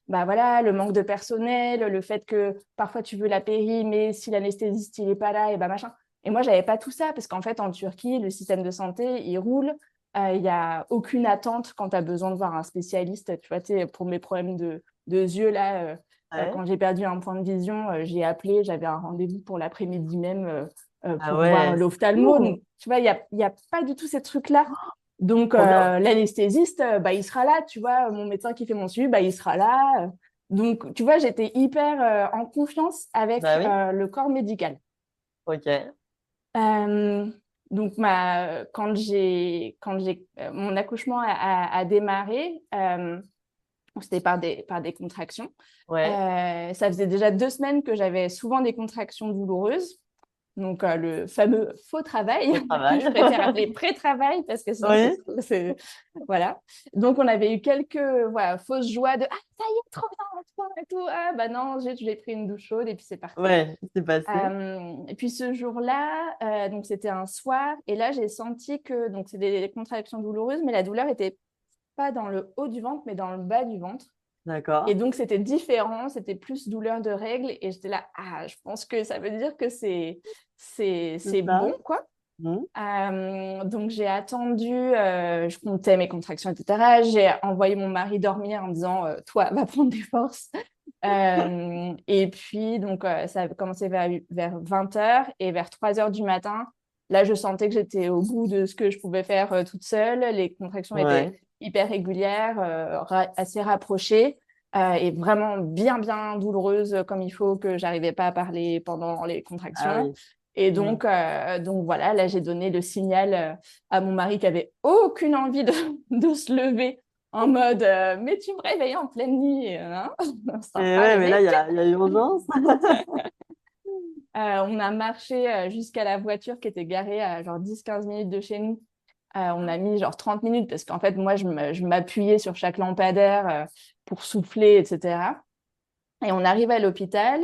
bah voilà, le manque de personnel, le fait que parfois tu veux la péri, mais si l'anesthésiste il est pas là, et bah machin. Et moi, j'avais pas tout ça parce qu'en fait, en Turquie, le système de santé, il roule. Il y a aucune attente quand tu as besoin de voir un spécialiste. Tu vois, pour mes problèmes de yeux, là, Ouais. quand j'ai perdu un point de vision, j'ai appelé, j'avais un rendez-vous pour l'après-midi même Ah pour voir ouais. l'ophtalmo. Ouh, Donc, tu vois, il y a pas du tout ces trucs-là. Donc, trop bien. l'anesthésiste, bah, il sera là, tu vois, mon médecin qui fait mon suivi, bah, il sera là. Donc, tu vois, j'étais hyper en confiance avec Bah oui. le corps médical. Ok. Euh, donc, mon accouchement a démarré, c'était par des contractions. Ouais. Ça faisait déjà 2 semaines que j'avais souvent des contractions douloureuses. Donc, le fameux faux travail, Au que travail. je préfère appeler pré-travail parce que sinon, Oui. voilà. Donc, on avait eu quelques voilà, fausses joies de «Ah, ça y est, trop bien, enfin, et tout. Ah, bah non, j'ai pris une douche chaude et puis c'est parti.» Ouais, c'est passé. Et puis ce jour-là, donc c'était un soir, et là j'ai senti que donc c'est des contractions douloureuses, mais la douleur était pas dans le haut du ventre, mais dans le bas du ventre. Et D'accord. donc c'était différent, c'était plus douleur de règles, et j'étais là, ah, je pense que ça veut dire que C'est c'est ça. bon, quoi. Mhm. Donc j'ai attendu, je comptais mes contractions, etc. J'ai envoyé mon mari dormir en disant, toi, va prendre des forces. Et puis, donc, ça a commencé vers 20 heures, et vers 3 heures du matin, là, je sentais que j'étais au bout de ce que je pouvais faire toute seule. Les contractions étaient Ouais. hyper régulières, assez rapprochées, et vraiment bien douloureuses, comme il faut, que j'arrivais pas à parler pendant les Ah contractions. oui. Et Mhm. donc voilà, là, j'ai donné le signal à mon mari qui avait aucune envie de se lever, en mode mais tu me réveilles en pleine nuit, hein. Et Sympa ouais, le mais là, mec. il y a urgence. On a marché jusqu'à la voiture qui était garée à genre 10-15 minutes de chez nous. On a mis genre 30 minutes parce qu'en fait, moi, je m'appuyais sur chaque lampadaire pour souffler, etc. Et on arrive à l'hôpital.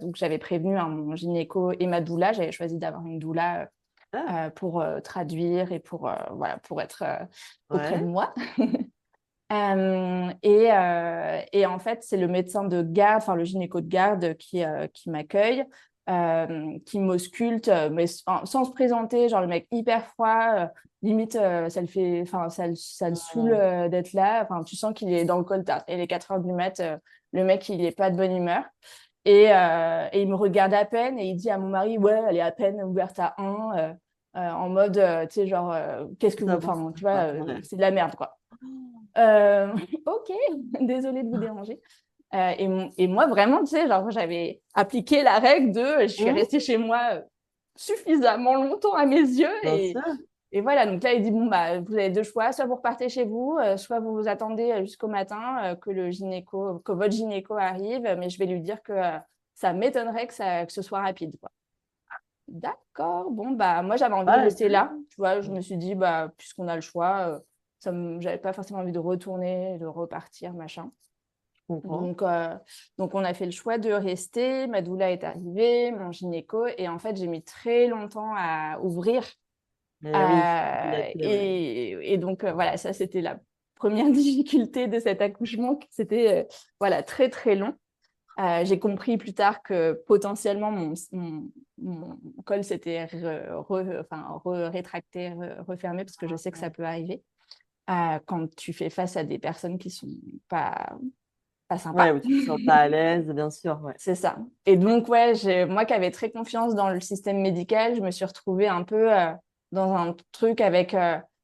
Donc, j'avais prévenu mon gynéco et ma doula. J'avais choisi d'avoir une doula Ah, pour traduire et voilà, pour être auprès de ouais. moi. Et en fait, c'est le médecin de garde, enfin le gynéco de garde qui m'accueille, qui m'ausculte, mais sans se présenter, genre le mec hyper froid, limite ça le fait, enfin ça le saoule Mhm. d'être là. Enfin, tu sens qu'il est dans le coltard. Et les 4 heures du mat, le mec il est pas de bonne humeur. Et il me regarde à peine et il dit à mon mari, ouais, elle est à peine ouverte à un, en mode, tu sais, genre, qu'est-ce que Ça vous, pour enfin, ça, tu vois, quoi. Ouais. c'est de la merde, quoi. Euh, ok, désolée de vous déranger. Et moi, vraiment, tu sais, genre, j'avais appliqué la règle de je suis Mhm. restée chez moi suffisamment longtemps à mes yeux. Bien sûr. Et voilà, donc là, il dit, bon, bah, vous avez deux choix, soit vous repartez chez vous, soit vous vous attendez jusqu'au matin que votre gynéco arrive, mais je vais lui dire que ça m'étonnerait que ce soit rapide, quoi. D'accord, bon, bah, moi, j'avais envie de Ouais, rester là, tu vois, je je me suis dit, bah, puisqu'on a le choix, j'avais pas forcément envie de retourner, de repartir, machin. comprends. Donc, on a fait le choix de rester. Ma doula est arrivée, mon gynéco, et en fait, j'ai mis très longtemps à ouvrir. Mais oui, faut dilater, ouais. Et donc, voilà, ça, c'était la première difficulté de cet accouchement, que c'était voilà, très, très long. J'ai compris plus tard que potentiellement mon col s'était enfin, rétracté, refermé, parce que je sais que ça peut arriver. quand tu fais face à des personnes qui sont pas, pas Ouais, sympas. où tu te sens pas à l'aise, bien sûr, ouais. C'est ça. Et donc, ouais, moi qui avais très confiance dans le système médical, je me suis retrouvée un peu dans un truc avec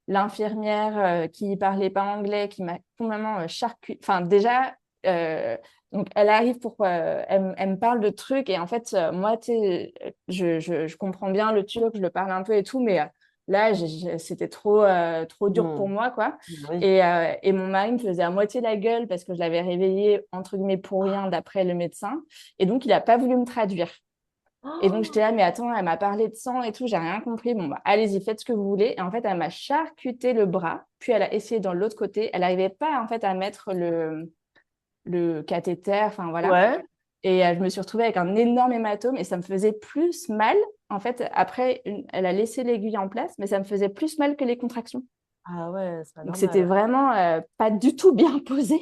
l'infirmière qui parlait pas anglais, qui m'a complètement charcuté. Enfin, déjà, euh, donc elle arrive elle me parle de trucs et en fait, moi, tu sais, je comprends bien le turc, je le parle un peu et tout, mais là, c'était trop dur pour Hmm. moi, quoi. Oui. Et mon mari me faisait à moitié la gueule parce que je l'avais réveillé, entre guillemets, pour rien, d'après le médecin. Et donc, il n'a pas voulu me traduire. Et donc, j'étais Oh, là, mais attends, elle m'a parlé de sang et tout, j'ai rien compris. Bon, bah, allez-y, faites ce que vous voulez. Et en fait, elle m'a charcuté le bras, puis elle a essayé dans l'autre côté. Elle n'arrivait pas, en fait, à mettre le cathéter, enfin, voilà. ouais. Et je me suis retrouvée avec un énorme hématome et ça me faisait plus mal. En fait, après, elle a laissé l'aiguille en place, mais ça me faisait plus mal que les contractions. Ah ouais, c'est pas Donc, c'était normal. vraiment pas du tout bien posé.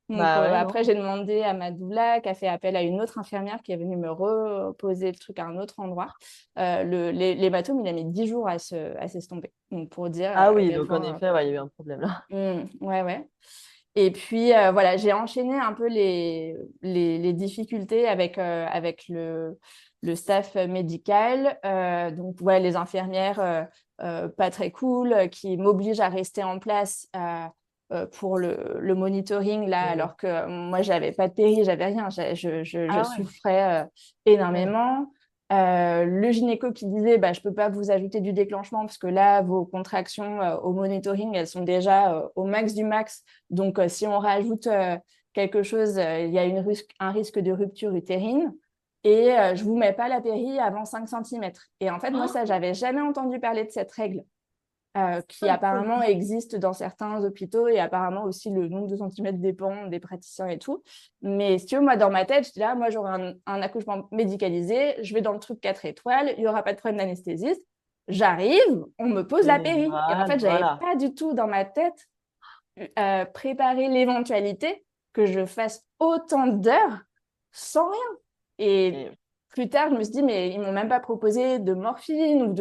Donc, Bah ouais, après, non. j'ai demandé à ma doula qui a fait appel à une autre infirmière qui est venue me reposer le truc à un autre endroit. L'hématome, il a mis 10 jours à s'estomper. Donc, pour dire Ah à oui, quel donc en point. effet, ouais, il y a eu un problème là. Ouais, ouais. Et puis, voilà, j'ai enchaîné un peu les difficultés avec le staff médical. Donc, ouais, les infirmières, pas très cool, qui m'obligent à rester en place pour le monitoring, là, Hmm. alors que moi, j'avais pas de péri, j'avais rien. Je Ah ouais, souffrais ouais. énormément. Le gynéco qui disait bah, je peux pas vous ajouter du déclenchement parce que là vos contractions au monitoring elles sont déjà au max du max, donc si on rajoute quelque chose il y a un risque de rupture utérine et je vous mets pas la péri avant 5 centimètres. Et en fait moi ça Oh, j'avais jamais entendu parler de cette règle qui apparemment incroyable. existe dans certains hôpitaux et apparemment aussi le nombre de centimètres dépend des praticiens et tout. Mais si tu veux, moi, dans ma tête, j'étais là, moi, j'aurai un accouchement médicalisé, je vais dans le truc 4 étoiles, il n'y aura pas de problème d'anesthésiste. J'arrive, on me pose la péri. Et en fait, Pénéval, j'avais voilà. pas du tout dans ma tête préparé l'éventualité que je fasse autant d'heures sans rien. Et Et plus tard, je me suis dit, mais ils m'ont même pas proposé de morphine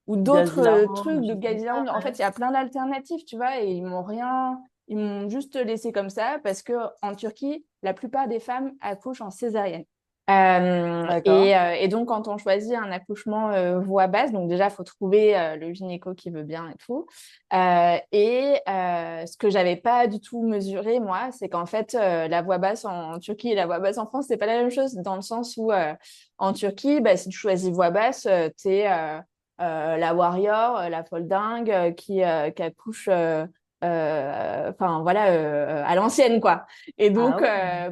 ou d'autres Dasilaro, trucs des de choses comme ça, gaziane. En ouais. fait, il y a plein d'alternatives, tu vois, et ils m'ont juste laissé comme ça parce que en Turquie, la plupart des femmes accouchent en césarienne. D'accord. Et donc, quand on choisit un accouchement voie basse, donc déjà, il faut trouver le gynéco qui veut bien et tout. Ce que j'avais pas du tout mesuré, moi, c'est qu'en fait, la voie basse en Turquie et la voie basse en France, c'est pas la même chose, dans le sens où en Turquie, bah, si tu choisis voie basse, tu es la warrior, la folle dingue qui accouche. Enfin voilà à l'ancienne quoi. Et Ah donc ouais.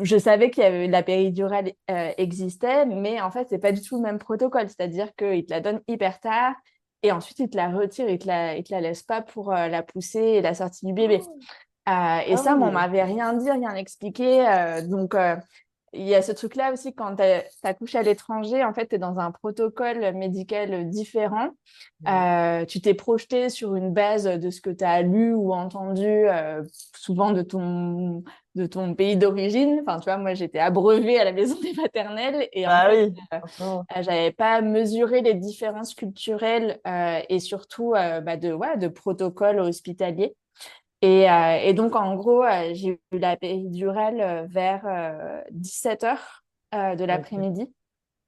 je savais qu'il y avait la péridurale existait, mais en fait c'est pas du tout le même protocole, c'est-à-dire qu'ils te la donnent hyper tard et ensuite ils te la retirent, ils te la laissent pas pour la poussée et la sortie du bébé. Oh, Et ah ça, on oui, donc. m'avait rien dit, rien expliqué. Donc, il y a ce truc-là aussi, quand tu accouches à l'étranger, en fait, tu es dans un protocole médical différent. Hmm. Tu t'es projeté sur une base de ce que tu as lu ou entendu, souvent de ton pays d'origine. Enfin, tu vois, moi, j'étais abreuvée à la maison des maternelles et en Bah fait, oui, forcément. j'avais pas mesuré les différences culturelles et surtout ouais, de protocole hospitalier. Et donc, en gros, j'ai eu la péridurale vers 17 h de Ok. l'après-midi.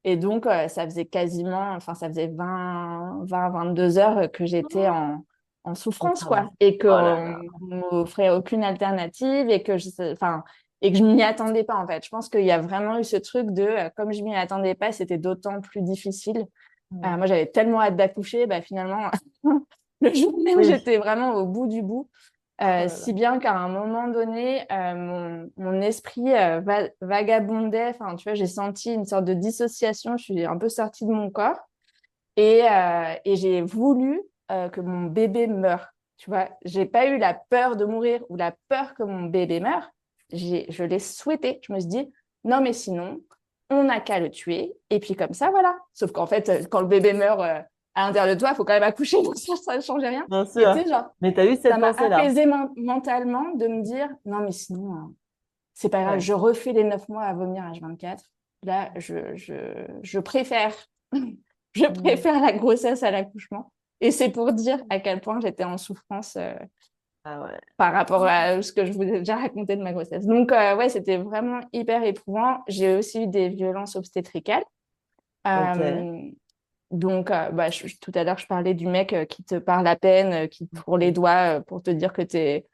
Et donc, ça faisait quasiment, enfin, ça faisait 22 heures que j'étais Oh, en en souffrance, quoi. travail. Et Oh là qu'on là. m'offrait aucune alternative et enfin, et que je m'y attendais pas, en fait. Je pense qu'il y a vraiment eu ce truc de, comme je m'y attendais pas, c'était d'autant plus difficile. Hmm. Moi, j'avais tellement hâte d'accoucher, bah, finalement, le jour même, Oui. j'étais vraiment au bout du bout. Oh là là. Si bien qu'à un moment donné, mon esprit vagabondait. Enfin, tu vois, j'ai senti une sorte de dissociation. Je suis un peu sortie de mon corps et j'ai voulu que mon bébé meure. Tu vois, j'ai pas eu la peur de mourir ou la peur que mon bébé meure. Je l'ai souhaité. Je me suis dit, non, mais sinon, on n'a qu'à le tuer. Et puis comme ça, voilà. Sauf qu'en fait, quand le bébé meurt à l'intérieur de toi, il faut quand même accoucher. Donc ça ne change rien. Bien Mais tu sûr. sais, genre, Mais t'as eu ça cette m'a pensée-là. apaisé mentalement de me dire, non, mais sinon, c'est pas grave, Ouais. je refais les 9 mois à vomir H24. Là, je préfère, je Hmm. préfère la grossesse à l'accouchement. Et c'est pour dire à quel point j'étais en souffrance. Ah ouais. par rapport à ce que je vous ai déjà raconté de ma grossesse. Donc, ouais, c'était vraiment hyper éprouvant. J'ai aussi eu des violences obstétricales. Ok. Euh, donc, bah, tout à l'heure, je parlais du mec qui te parle à peine, qui te fourre les doigts pour te dire que t'es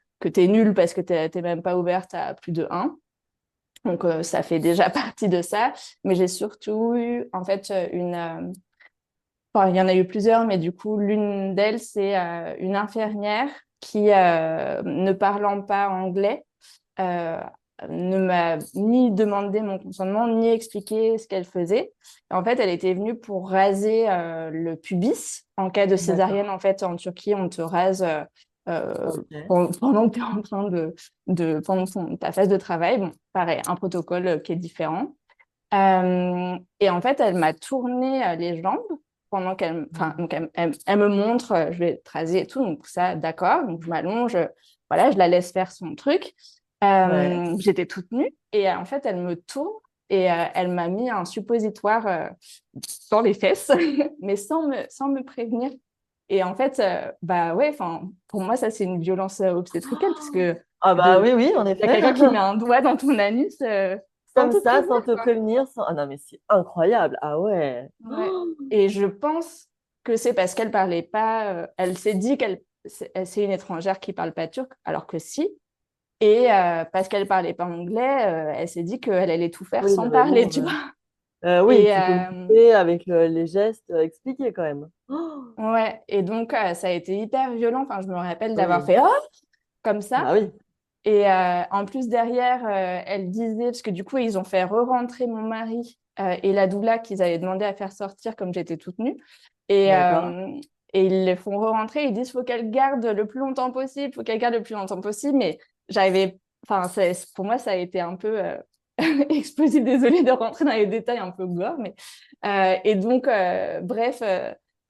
nul parce que t'es même pas ouverte à plus de un. Donc, ça fait déjà partie de ça. Mais j'ai surtout eu, en fait, enfin, il y en a eu plusieurs, mais du coup, l'une d'elles, c'est une infirmière qui, ne parlant pas anglais, euh, ne m'a ni demandé mon consentement, ni expliqué ce qu'elle faisait. En fait, elle était venue pour raser le pubis. En cas de césarienne, D'accord. en fait, en Turquie, on te rase Ok. pendant que tu es en train pendant ta phase de travail. Bon, pareil, un protocole qui est différent. Et en fait, elle m'a tourné les jambes pendant qu'elle, enfin, donc elle me montre, je vais te raser et tout, donc ça, d'accord. Donc je m'allonge, voilà, je la laisse faire son truc. Ouais. J'étais toute nue et en fait, elle me tourne et elle m'a mis un suppositoire dans les fesses, mais sans me prévenir. Et en fait, bah ouais, enfin, pour moi, ça, c'est une violence obstétricale parce que Ah bah il oui, oui, en y a effet. quelqu'un qui met un doigt dans ton anus sans Comme te ça, prévenir, sans te quoi. prévenir, sans... Ah non, mais c'est incroyable. Ah ouais. Ouais. Et je pense que c'est parce qu'elle parlait pas. Elle s'est dit c'est une étrangère qui parle pas turc, alors que si. Et parce qu'elle parlait pas anglais, elle s'est dit qu'elle allait tout faire Oui, non, sans mais parler, bon. tu vois. Oui, Et tu communiquais avec les gestes expliqués quand même. ouais. Et donc ça a été hyper violent. Enfin, je me rappelle d'avoir Oui. fait comme ça. Bah oui. Et en plus, derrière, elle disait, parce que du coup, ils ont fait re-rentrer mon mari et la doula qu'ils avaient demandé à faire sortir comme j'étais toute nue. Et, D'accord. euh, et ils les font re-rentrer. Ils disent, faut qu'elle garde le plus longtemps possible, faut qu'elle garde le plus longtemps possible. Mais j'arrivais, enfin, pour moi, ça a été un peu explosif. Désolée de rentrer dans les détails un peu gore. Mais, et donc, bref,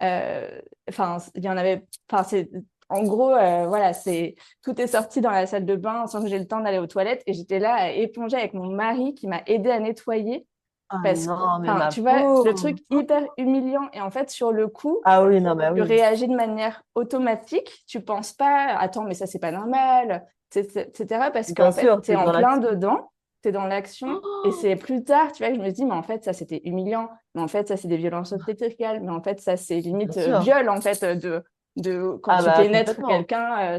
enfin, il y en avait, enfin, c'est, en gros, voilà, tout est sorti dans la salle de bain sans que j'ai le temps d'aller aux toilettes. Et j'étais là à éponger avec mon mari qui m'a aidé à nettoyer. Ah Parce que, non, mais enfin, ma tu vois, le pauvre. truc hyper humiliant. Et en fait, sur le coup, Ah oui, non, bah tu oui. réagis de manière automatique. Tu penses pas, attends, mais ça, c'est pas normal, etc. Parce Bien qu'en fait, sûr, tu es t'es en dans plein l'action. dedans, tu es dans l'action. Et c'est plus tard, tu vois, que je me dis, mais en fait, ça, c'était humiliant. Mais en fait, ça, c'est des violences obstétricales. Mais en fait, ça, c'est Bien limite sûr. viol, en fait, quand Ah tu bah pénètres complètement. quelqu'un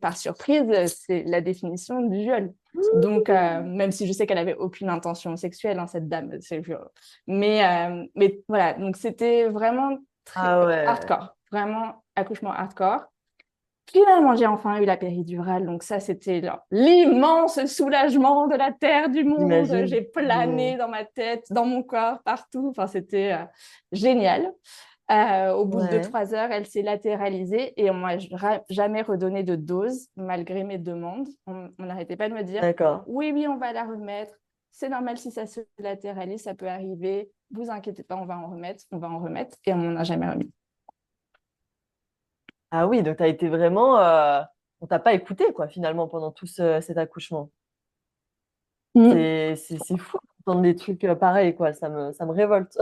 par surprise, c'est la définition du viol. Donc, même si je sais qu'elle avait aucune intention sexuelle, hein, cette dame, c'est viol. Mais voilà, donc c'était vraiment très Ah ouais. hardcore, vraiment accouchement hardcore. Finalement, j'ai enfin eu la péridurale, donc ça, c'était l'immense soulagement de la terre, du monde. J'imagine. J'ai plané dans ma tête, dans mon corps, partout. Enfin, c'était génial. Au bout de deux, Ouais. trois heures, elle s'est latéralisée et on m'a jamais redonné de dose, malgré mes demandes. On n'arrêtait pas de me dire, D'accord. oui, oui, on va la remettre. C'est normal si ça se latéralise, ça peut arriver. Vous inquiétez pas, on va en remettre, on va en remettre. Et on m'en a jamais remis. Ah oui, donc t'as été vraiment... On t'a pas écouté, quoi, finalement, pendant tout cet accouchement. Mm. C'est fou d'entendre des trucs pareils, quoi. Ça me révolte.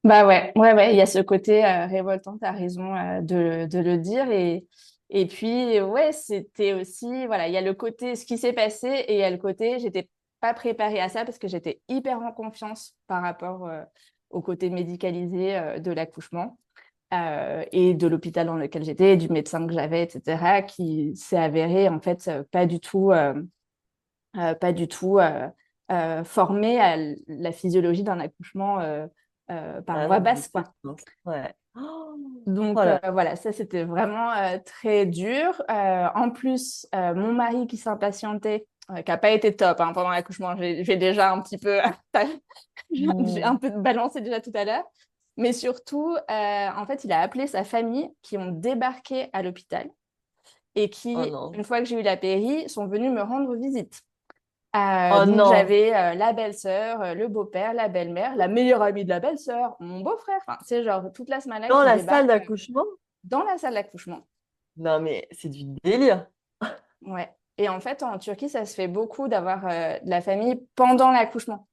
Bah ouais, ouais, ouais, il y a ce côté révoltant, tu as raison de le dire. Et puis, ouais, c'était aussi, voilà, il y a le côté, ce qui s'est passé, et il y a le côté, j'étais pas préparée à ça parce que j'étais hyper en confiance par rapport au côté médicalisé de l'accouchement et de l'hôpital dans lequel j'étais, du médecin que j'avais, etc., qui s'est avéré, en fait, pas du tout formé à la physiologie d'un accouchement par Ah voie non, mais basse, c'est quoi. sûr. Ouais. Oh, oh Donc là. voilà, ça c'était vraiment très dur. En plus, mon mari qui s'impatientait, qui n'a pas été top hein, pendant l'accouchement, j'ai déjà un petit peu, j'ai Hmm. un peu balancé déjà tout à l'heure. Mais surtout, en fait, il a appelé sa famille qui ont débarqué à l'hôpital et Oh qui, non. une fois que j'ai eu la péri, sont venus me rendre visite. Oh Donc non. j'avais la belle-sœur, le beau-père, la belle-mère, la meilleure amie de la belle-sœur, mon beau-frère. Enfin, c'est genre toute la smala Dans qui la salle débarque d'accouchement? dans la salle d'accouchement. Non, mais c'est du délire. Ouais. Et en fait, en Turquie, ça se fait beaucoup d'avoir de la famille pendant l'accouchement.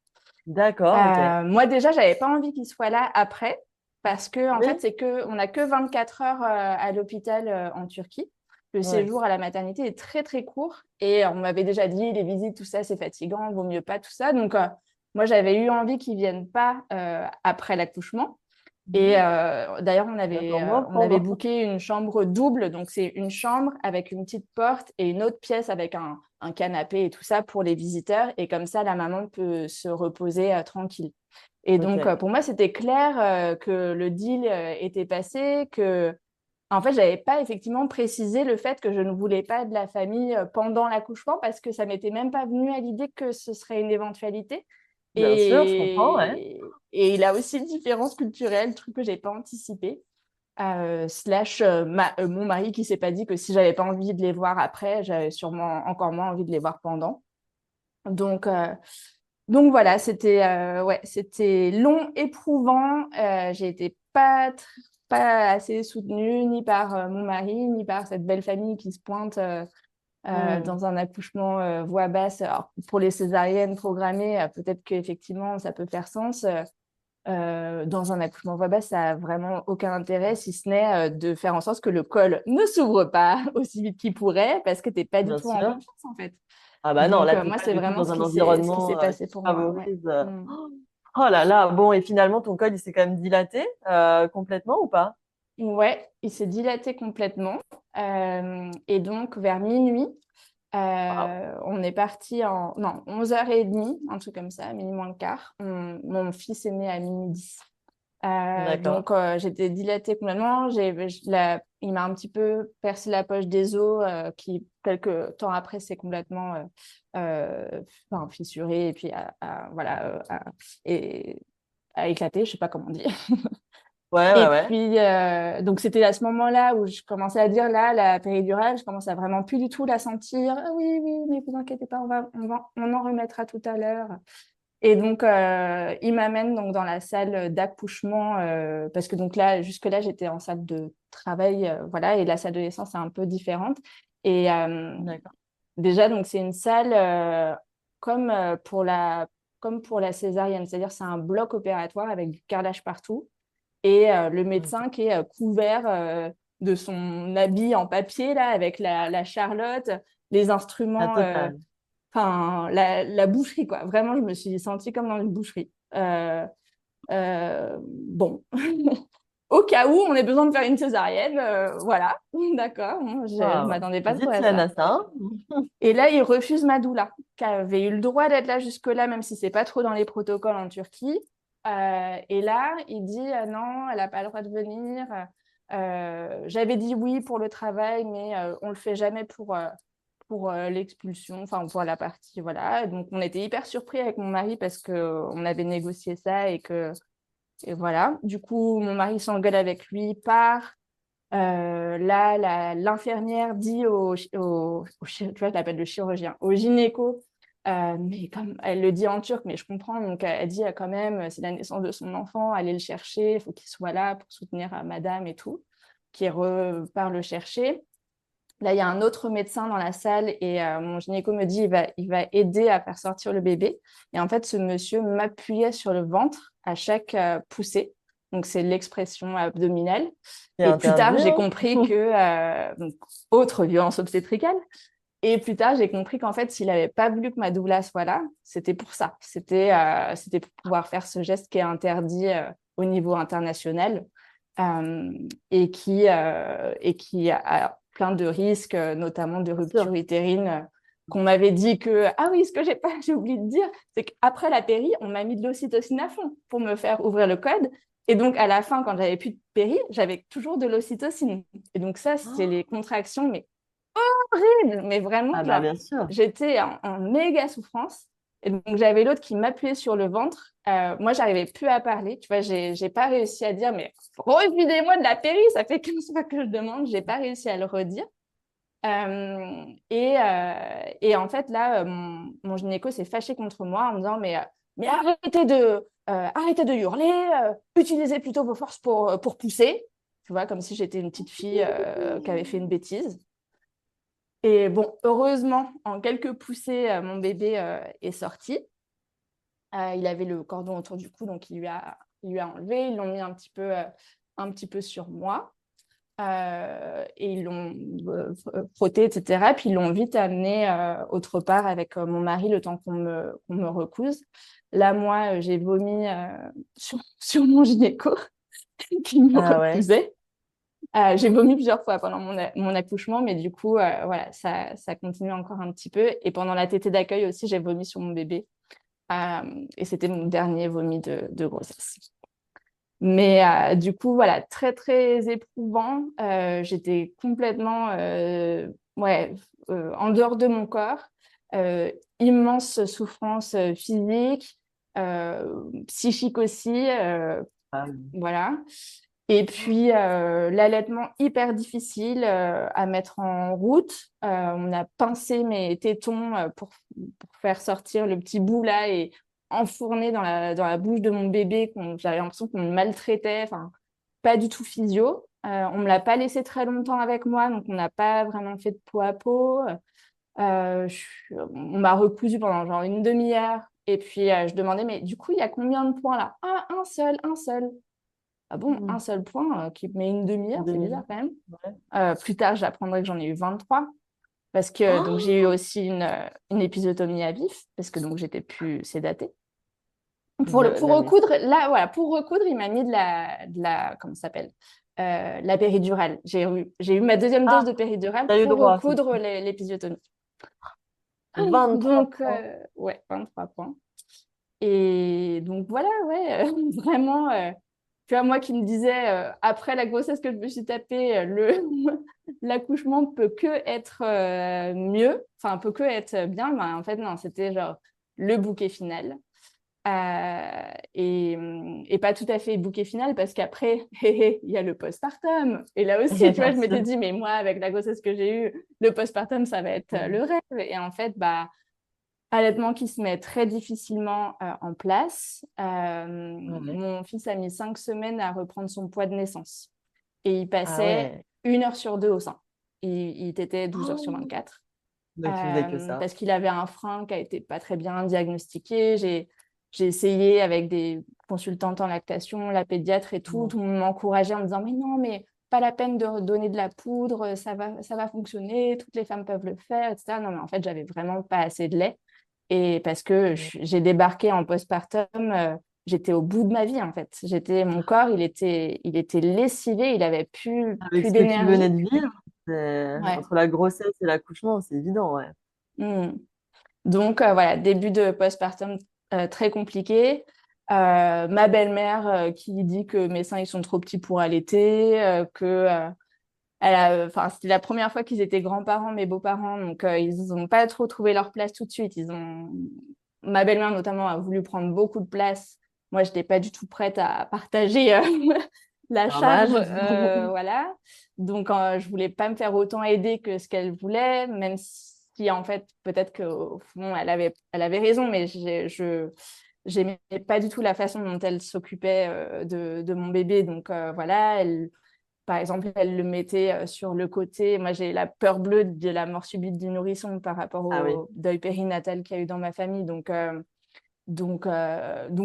D'accord, ok. Moi déjà, j'avais pas envie qu'il soit là après parce que en fait, Oui. c'est que on a que 24 heures à l'hôpital en Turquie. Le Ouais. séjour à la maternité est très, très court. Et on m'avait déjà dit, les visites, tout ça, c'est fatigant, vaut mieux pas tout ça. Donc, moi, j'avais eu envie qu'ils viennent pas après l'accouchement. Et Mhm. d'ailleurs, C'est encore moins on avait prendre. booké une chambre double. Donc, c'est une chambre avec une petite porte et une autre pièce avec un canapé et tout ça pour les visiteurs. Et comme ça, la maman peut se reposer tranquille. Et donc, Ok. pour moi, c'était clair que le deal était passé, que en fait, j'avais pas effectivement précisé le fait que je ne voulais pas de la famille pendant l'accouchement parce que ça m'était même pas venu à l'idée que ce serait une éventualité. Bien sûr, je comprends, ouais. Et il a aussi une différence culturelle, truc que j'ai pas anticipé. Slash mon mari qui s'est pas dit que si j'avais pas envie de les voir après, j'avais sûrement encore moins envie de les voir pendant. Donc, euh, donc voilà, c'était long, éprouvant. J'ai été pas assez soutenue ni par mon mari, ni par cette belle famille qui se pointe Hmm. dans un accouchement voix basse. Alors, pour les césariennes programmées, peut-être qu'effectivement, ça peut faire sens. Dans un accouchement voix basse, ça n'a vraiment aucun intérêt, si ce n'est de faire en sorte que le col ne s'ouvre pas aussi vite qu'il pourrait, parce que tu n'es pas du Bien tout en sûr. confiance, en fait. Ah bah non, Donc, là, t'es moi, pas c'est du tout vraiment dans un ce qui s'est environnement passé qui pour moi. Ouais. favorise. Mm. Oh là là, bon, et finalement, ton col, il s'est quand même dilaté complètement ou pas? Ouais, il s'est dilaté complètement. Et donc, vers minuit, Waouh, on est parti en... Non, 11h30, un truc comme ça, minuit moins le quart. Mon fils est né à minuit 10. d'accord. J'étais dilatée complètement. Il m'a un petit peu percé la poche des os, qui, quelques temps après, s'est complètement fissuré et puis et a éclaté, je sais pas comment on dit. Ouais, Et ouais, ouais. puis, donc c'était à ce moment-là où je commençais à dire, là, la péridurale, je commence à vraiment plus du tout la sentir. Ah oui, oui, mais vous inquiétez pas, on en remettra tout à l'heure. Et donc, il m'amène donc dans la salle d'accouchement, parce que donc là, jusque-là, j'étais en salle de travail, voilà, et la salle de naissance est un peu différente. Et D'accord. déjà, donc c'est une salle comme, comme pour la césarienne, c'est-à-dire c'est un bloc opératoire avec du carrelage partout et le Ok. médecin qui est couvert de son habit en papier, là, avec la charlotte, les La instruments, totale. enfin, la boucherie, quoi. Vraiment, je me suis sentie comme dans une boucherie. Bon, au cas où on ait besoin de faire une césarienne, voilà, d'accord, bon, je ne Waouh. m'attendais pas Vas-y, trop à tiens ça. à ça. Et là, il refuse ma doula, qui avait eu le droit d'être là jusque-là, même si c'est pas trop dans les protocoles en Turquie. Et là, il dit non, elle n'a pas le droit de venir. J'avais dit oui pour le travail, mais on le fait jamais pour l'expulsion, enfin pour la partie, voilà. Donc on était hyper surpris avec mon mari parce que on avait négocié ça et voilà. Du coup, mon mari s'engueule avec lui, part. Là, l'infirmière dit tu vois, je l'appelle le chirurgien, au gynéco, mais comme elle le dit en turc, mais je comprends, donc elle dit quand même, c'est la naissance de son enfant, allez le chercher, il faut qu'il soit là pour soutenir madame et tout, qui repart le chercher. Là, il y a un autre médecin dans la salle et mon gynéco me dit il va aider à faire sortir le bébé. Et en fait, ce monsieur m'appuyait sur le ventre à chaque poussée. Donc, c'est l'expression abdominale. C'est Et plus interdit, tard, j'ai hein? compris que, donc, autre violence obstétricale. Et plus tard, j'ai compris qu'en fait, s'il n'avait pas voulu que ma doula soit là, c'était pour ça. C'était pour pouvoir faire ce geste qui est interdit au niveau international euh, et qui a plein de risques, notamment de Bien sûr. rupture utérine. Qu'on m'avait dit que ah oui, ce que j'ai oublié de dire, c'est qu'après la péri, on m'a mis de l'ocytocine à fond pour me faire ouvrir le code. Et donc à la fin, quand j'avais plus de péri, j'avais toujours de l'ocytocine. Et donc ça, c'est les contractions, mais horrible, mais vraiment, Ah bah genre, bien sûr. j'étais en méga souffrance. Et donc, j'avais l'autre qui m'appuyait sur le ventre. Moi, j'arrivais plus à parler. Tu vois, j'ai pas réussi à dire, mais refusez-moi de la péri, ça fait 15 fois que je demande. J'ai pas réussi à le redire. Et en fait, là, mon gynéco s'est fâché contre moi en me disant, mais arrêtez de hurler, utilisez plutôt vos forces pour pousser. Tu vois, comme si j'étais une petite fille qui avait fait une bêtise. Et bon, heureusement, en quelques poussées, mon bébé est sorti. Il avait le cordon autour du cou, donc il lui a enlevé. Ils l'ont mis un petit peu sur moi. et ils l'ont frotté, etc. Puis ils l'ont vite amené autre part avec mon mari le temps qu'on me recouse. Là, moi, j'ai vomi sur mon gynéco qui me Ah ouais. recousait. J'ai vomi plusieurs fois pendant mon accouchement, mais du coup, voilà, ça continue encore un petit peu. Et pendant la tétée d'accueil aussi, j'ai vomi sur mon bébé. Et c'était mon dernier vomi de grossesse. Mais du coup, voilà, très, très éprouvant. J'étais complètement ouais, en dehors de mon corps. Immense souffrance physique, psychique aussi. Ah oui. Voilà. Et puis, l'allaitement hyper difficile à mettre en route. On a pincé mes tétons pour faire sortir le petit bout là et enfourner dans la bouche de mon bébé. J'avais l'impression qu'on me maltraitait. Enfin, pas du tout physio. On me l'a pas laissé très longtemps avec moi, donc on n'a pas vraiment fait de peau à peau. On m'a recousu pendant genre une demi-heure. Et puis, je demandais, mais du coup, il y a combien de points là? Ah, un seul, un seul. Ah bon, un Hmm. seul point qui met une demi-heure, Une c'est bizarre demi. quand même. Ouais. Plus tard, j'apprendrai que j'en ai eu 23 parce que donc j'ai eu Oh, aussi une épisiotomie à vif parce que donc j'étais plus sédatée. Pour non, mais recoudre, là, voilà, pour recoudre, il m'a mis comment ça s'appelle? La péridurale. J'ai eu ma deuxième dose ah, de péridurale t'as eu pour droit. recoudre l'épisiotomie. 23 Donc, points. ouais, 23 points. Et donc voilà, ouais, vraiment, tu vois, moi qui me disais, après la grossesse que je me suis tapée, l'accouchement peut que être mieux, enfin, peut que être bien, mais en fait, non, c'était genre le bouquet final. Et pas tout à fait bouquet final parce qu'après, il y a le postpartum. Et là aussi, Et tu vois, bien je m'étais sûr. dit, mais moi, avec la grossesse que j'ai eue, le postpartum, ça va être Ouais. le rêve. Et en fait, bah, allaitement qui se met très difficilement en place. Ouais. Mon fils a mis 5 semaines à reprendre son poids de naissance. Et il Ah passait ouais. 1 heure sur 2 au sein. Il était 12 heures sur Oh, 24. donc il faisait que ça. Parce qu'il avait un frein qui a été pas très bien diagnostiqué. J'ai essayé avec des consultantes en lactation, la pédiatre et tout. Ouais. Tout le monde m'encourageait en me disant, mais non, mais pas la peine de donner de la poudre, ça va fonctionner, toutes les femmes peuvent le faire, etc. Non, mais en fait, j'avais vraiment pas assez de lait. Et parce que j'ai débarqué en postpartum, j'étais au bout de ma vie, en fait. Mon corps, il était lessivé, il avait Avec plus ce que tu venais d'énergie. de vivre, Ouais. entre la grossesse et l'accouchement, c'est évident, ouais. Mm. Donc, voilà, début de postpartum très compliqué. Ma belle-mère qui dit que mes seins ils sont trop petits pour allaiter, enfin, c'était la première fois qu'ils étaient grands-parents, mes beaux-parents, donc ils n'ont pas trop trouvé leur place tout de suite. Ma belle-mère notamment a voulu prendre beaucoup de place. Moi, je n'étais pas du tout prête à partager la charge, Normal. voilà. Donc, je voulais pas me faire autant aider que ce qu'elle voulait, même si en fait, peut-être qu'au fond, elle avait raison, mais je n'aimais pas du tout la façon dont elle s'occupait de mon bébé. Donc, voilà, par exemple, elle le mettait sur le côté. Moi, j'ai la peur bleue de la mort subite du nourrisson par rapport Ah oui. au deuil périnatal qu'il y a eu dans ma famille. Donc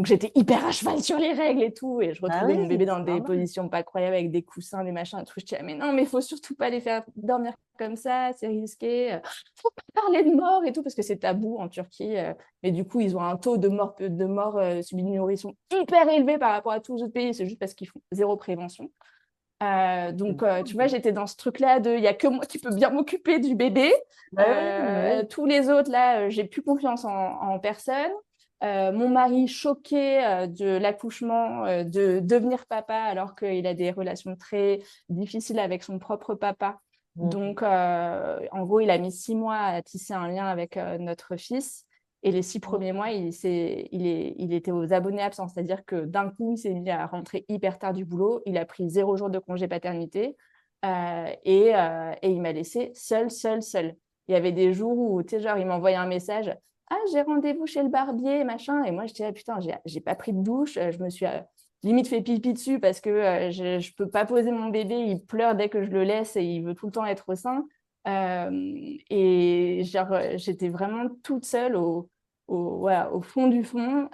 j'étais hyper à cheval sur les règles et tout. Et je Ah retrouvais oui, mon bébé dans c'est des normal. positions pas croyables avec des coussins, des machins et tout. Je disais, mais non, mais il faut surtout pas les faire dormir comme ça, c'est risqué. Faut pas parler de mort et tout, parce que c'est tabou en Turquie. Mais du coup, ils ont un taux de mort subite du nourrisson hyper élevé par rapport à tous les autres pays. C'est juste parce qu'ils font zéro prévention. C'est Donc, tu vois, dingue. j'étais dans ce truc-là de, il y a que moi qui peux bien m'occuper du bébé. Bah oui, bah oui. Tous les autres, là, j'ai plus confiance en personne. Mon mari choqué de l'accouchement, de devenir papa, alors qu'il a des relations très difficiles avec son propre papa. Mhm. Donc, en gros, il a mis 6 mois à tisser un lien avec notre fils. Et les 6 premiers mois, il était aux abonnés absents. C'est-à-dire que d'un coup, il s'est mis à rentrer hyper tard du boulot. Il a pris 0 jour de congé paternité et il m'a laissé seule, seule, seule. Il y avait des jours où, tu sais, genre, il m'envoyait un message. Ah, j'ai rendez-vous chez le barbier, machin. Et moi, je disais, ah, putain, j'ai pas pris de douche. Je me suis limite fait pipi dessus parce que je peux pas poser mon bébé. Il pleure dès que je le laisse et il veut tout le temps être au sein. Euh, et genre, j'étais vraiment toute seule voilà, au fond du fond.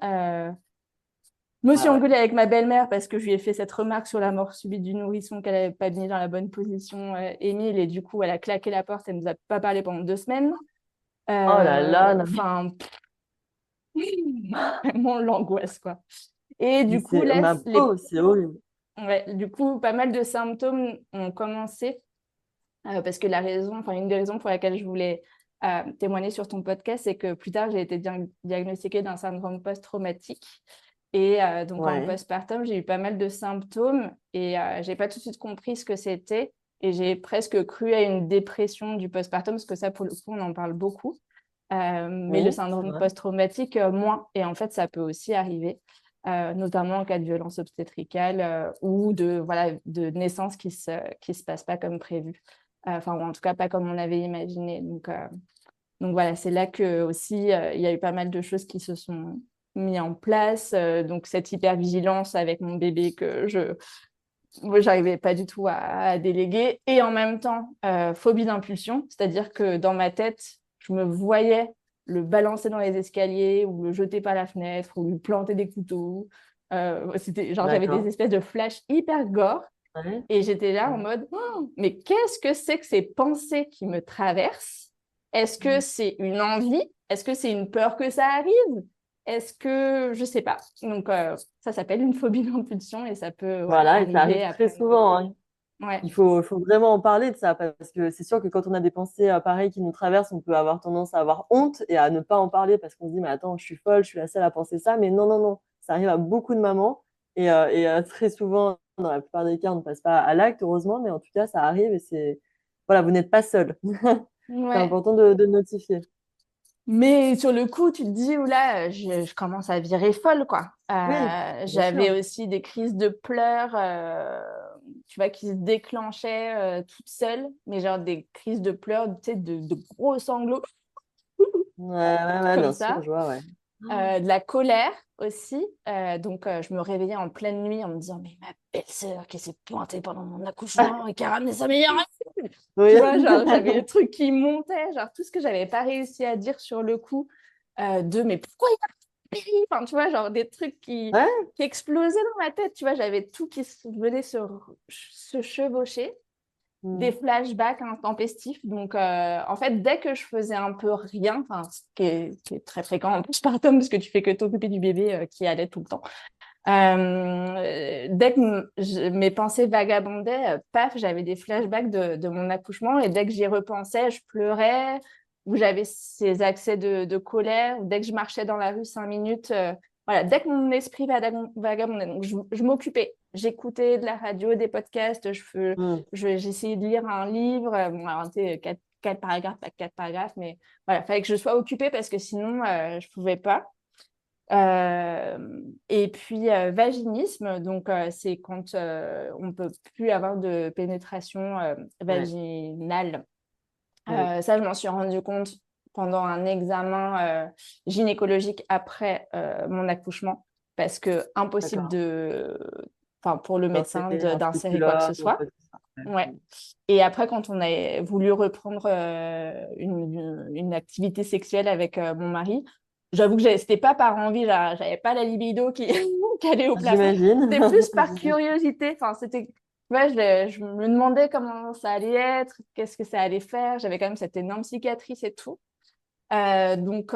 Je me suis Ah ouais. engueulée avec ma belle-mère parce que je lui ai fait cette remarque sur la mort subite du nourrisson qu'elle n'avait pas mis dans la bonne position, Émile, et du coup, elle a claqué la porte, elle ne nous a pas parlé pendant 2 semaines. Oh là là, non, Enfin, vraiment l'angoisse, quoi. Et mais du coup, c'est là, ma peau, c'est horrible. ouais, du coup, pas mal de symptômes ont commencé parce que enfin, une des raisons pour laquelle je voulais témoigner sur ton podcast, c'est que plus tard, j'ai été diagnostiquée d'un syndrome post-traumatique. Et donc, en Ouais. postpartum, j'ai eu pas mal de symptômes et j'ai pas tout de suite compris ce que c'était. Et j'ai presque cru à une dépression du postpartum, parce que ça, pour le coup, on en parle beaucoup. Mais le Oui, c'est syndrome vrai. post-traumatique, moins. Et en fait, ça peut aussi arriver, notamment en cas de violence obstétricale ou voilà, de naissance qui se passe pas comme prévu. Enfin, ou en tout cas, pas comme on avait imaginé. Donc voilà, c'est là que aussi il y a eu pas mal de choses qui se sont mis en place. Donc cette hypervigilance avec mon bébé que moi, j'arrivais pas du tout à déléguer. Et en même temps, phobie d'impulsion, c'est-à-dire que dans ma tête, je me voyais le balancer dans les escaliers ou le jeter par la fenêtre ou lui planter des couteaux. C'était genre j'avais des D'accord. espèces de flashs hyper gore Ouais. et j'étais là en Ouais. mode, oh, mais qu'est-ce que c'est que ces pensées qui me traversent? Est-ce que c'est une envie? Est-ce que c'est une peur que ça arrive? Est-ce que je sais pas. Donc ça s'appelle une phobie d'impulsion et ça peut ouais, Voilà, et ça arrive arriver très après. souvent, hein. Ouais, Il faut vraiment en parler de ça parce que c'est sûr que quand on a des pensées pareilles qui nous traversent, on peut avoir tendance à avoir honte et à ne pas en parler parce qu'on se dit, mais attends, je suis folle, je suis la seule à penser ça. Mais non, non, non, ça arrive à beaucoup de mamans et très souvent, dans la plupart des cas, on ne passe pas à l'acte, heureusement, mais en tout cas, ça arrive et voilà, vous n'êtes pas seul. C'est ouais. important de le notifier. Mais sur le coup, tu te dis, oula, je commence à virer folle, quoi. Oui, bien J'avais sûr. aussi des crises de pleurs, tu vois, qui se déclenchaient toutes seules, mais genre des crises de pleurs, tu sais, de gros sanglots Ouais, ouais, ouais, comme bien sûr, ça. je vois, ouais. De la colère aussi. Donc, je me réveillais en pleine nuit en me disant, mais ma belle-sœur qui s'est pointée pendant mon accouchement et qui a ramené sa meilleure amie. Tu Oui. vois, genre, j'avais le truc qui montait, genre, tout ce que j'avais pas réussi à dire sur le coup, mais pourquoi il a péri? Enfin, tu vois, genre, des trucs Ouais. qui explosaient dans ma tête. Tu vois, j'avais tout qui venait se chevaucher des Mm. flashbacks intempestifs. Donc, en fait, dès que je faisais un peu rien, enfin, ce qui est très fréquent en postpartum, parce que tu fais que t'occuper du bébé qui allait tout le temps. Dès que mes pensées vagabondaient, paf, j'avais des flashbacks de mon accouchement. Et dès que j'y repensais, je pleurais, ou j'avais ces accès de colère, ou dès que je marchais dans la rue 5 minutes, voilà, dès que mon esprit vagabondait. Donc, je m'occupais. J'écoutais de la radio, des podcasts, Mm. j'essayais de lire un livre. Bon, alors, tu sais, quatre paragraphes, pas quatre paragraphes, mais voilà, il fallait que je sois occupée parce que sinon, je ne pouvais pas. Et puis, vaginisme, donc c'est quand on ne peut plus avoir de pénétration Ouais, vaginale. oui, Ça, je m'en suis rendu compte pendant un examen gynécologique après mon accouchement, parce que impossible d'accord. enfin, pour le médecin D'insérer un d'insérer quoi que ce spéculum ou soit. quoi que ce soit. Ouais. Ouais. Et après, quand on a voulu reprendre une activité sexuelle avec mon mari, j'avoue que c'était pas par envie, j'avais pas la libido qui allait au plafond. J'imagine. C'était plus par J'imagine. curiosité. Enfin, ouais, je me demandais comment ça allait être, qu'est-ce que ça allait faire. J'avais quand même cette énorme cicatrice et tout. Donc,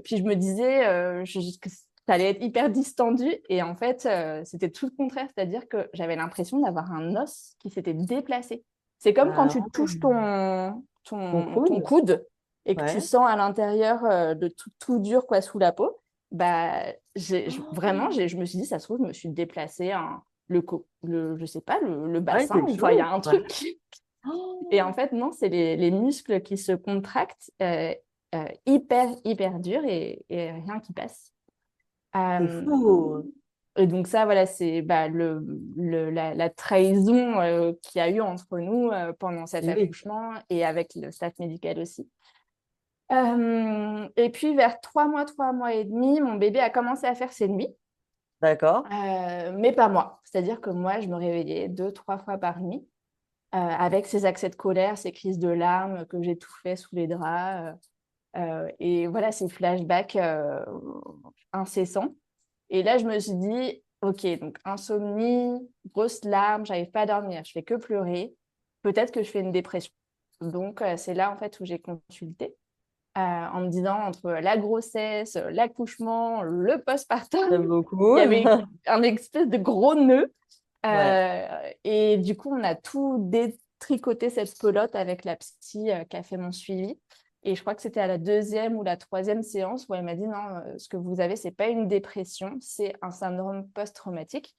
puis je me disais que ça allait être hyper distendu. Et en fait, c'était tout le contraire. C'est-à-dire que j'avais l'impression d'avoir un os qui s'était déplacé. C'est comme quand Ah, tu touches ton ton coude? coude et que tu Ouais. sens à l'intérieur de tout dur quoi, sous la peau. Bah, vraiment, Oh, je me suis dit, ça se trouve, je me suis déplacé je sais pas, le ouais, bassin. quelque Enfin, il y chose. a un Ouais. truc. Et en Oh, fait, non, c'est les muscles qui se contractent hyper, hyper dur et rien qui passe. c'est Euh, fou. et donc ça, voilà, c'est bah, la trahison qu'il y a eu entre nous pendant cet Et oui, accouchement et avec le staff médical aussi. Et puis vers 3 mois et demi, mon bébé a commencé à faire ses nuits, d'accord. mais pas moi. C'est-à-dire que moi, je me réveillais 2, 3 fois par nuit avec ces accès de colère, ces crises de larmes que j'étouffais sous les draps. Et voilà, ces flashbacks incessants. Et là, je me suis dit, OK, donc insomnie, grosses larmes, j'arrive pas à dormir, je fais que pleurer. Peut-être que je fais une dépression. Donc, c'est là, en fait, où j'ai consulté en me disant, entre la grossesse, l'accouchement, le postpartum, J'aime beaucoup. il y avait un espèce de gros nœud. Ouais. Et du coup, on a tout détricoté cette pelote avec la psy qui a fait mon suivi. Et je crois que c'était à la deuxième ou la troisième séance où elle m'a dit non, ce que vous avez, c'est pas une dépression, c'est un syndrome post-traumatique.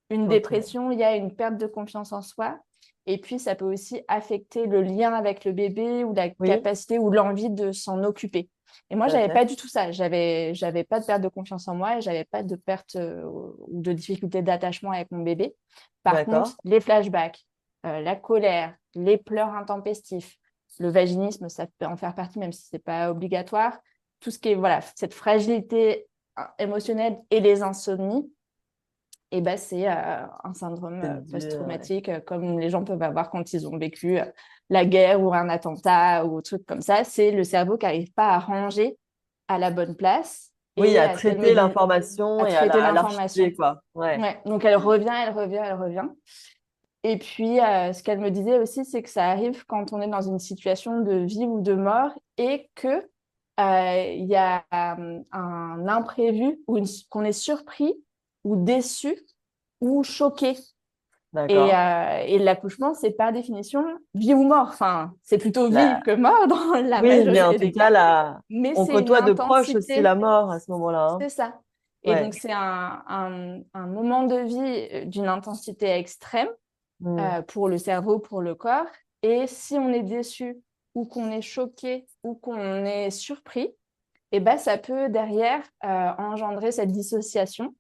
Une Ok. dépression, il y a une perte de confiance en soi. Et puis, ça peut aussi affecter le lien avec le bébé ou la Oui, capacité ou l'envie de s'en occuper. Et moi, tout à j'avais fait. pas du tout ça. J'avais pas de perte de confiance en moi et j'avais pas de perte ou de difficulté d'attachement avec mon bébé. Par contre, D'accord. les flashbacks, la colère, les pleurs intempestifs, le vaginisme, ça peut en faire partie, même si c'est pas obligatoire. Tout ce qui est, voilà, cette fragilité émotionnelle et les insomnies, et ben, c'est un syndrome C'est dû, ouais. post-traumatique, comme les gens peuvent avoir quand ils ont vécu la guerre ou un attentat ou un truc comme ça. C'est le cerveau qui n'arrive pas à ranger à la bonne place. Oui, Et à ce qu'elle me traiter dit, l'information à et traiter à l'archiver, l'information. quoi. Ouais. Ouais. Donc, elle revient, elle revient, elle revient. Et puis, ce qu'elle me disait aussi, c'est que ça arrive quand on est dans une situation de vie ou de mort et que il y a un imprévu ou qu'on est surpris ou déçu ou choqué. D'accord. Et l'accouchement, c'est par définition vie ou mort. Enfin, c'est plutôt vie La- que mort dans la Oui, mais en majorité tout des cas, cas, là, mais on c'est une côtoie de proche aussi intensité, la mort à ce moment-là, hein. c'est ça. Et donc, Ouais. c'est un moment de vie d'une intensité extrême Mm. pour le cerveau, pour le corps. Et si on est déçu ou qu'on est choqué ou qu'on est surpris, et ben, ça peut derrière engendrer cette dissociation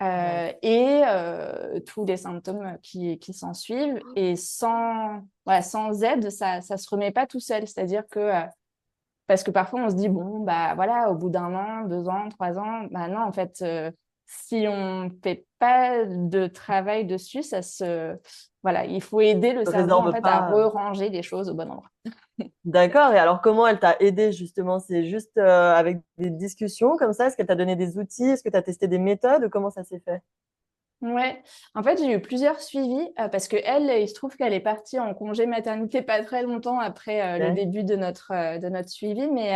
Ouais. et tous les symptômes qui s'en suivent. Et sans, voilà, sans aide, ça ne se remet pas tout seul. C'est-à-dire que, parce que parfois on se dit, bon, bah voilà, au bout d'un an, 2 ans, 3 ans, bah non, en fait, si on ne fait pas de travail dessus, voilà, il faut aider le Ne cerveau en résorbe fait à pas. re-ranger les choses au bon endroit. D'accord. Et alors, comment elle t'a aidé justement? C'est juste avec des discussions comme ça? Est-ce qu'elle t'a donné des outils? Est-ce que tu as testé des méthodes? Comment ça s'est fait? Ouais, en fait, j'ai eu plusieurs suivis parce que elle, il se trouve qu'elle est partie en congé maternité pas très longtemps après le Ok. début de notre suivi. Mais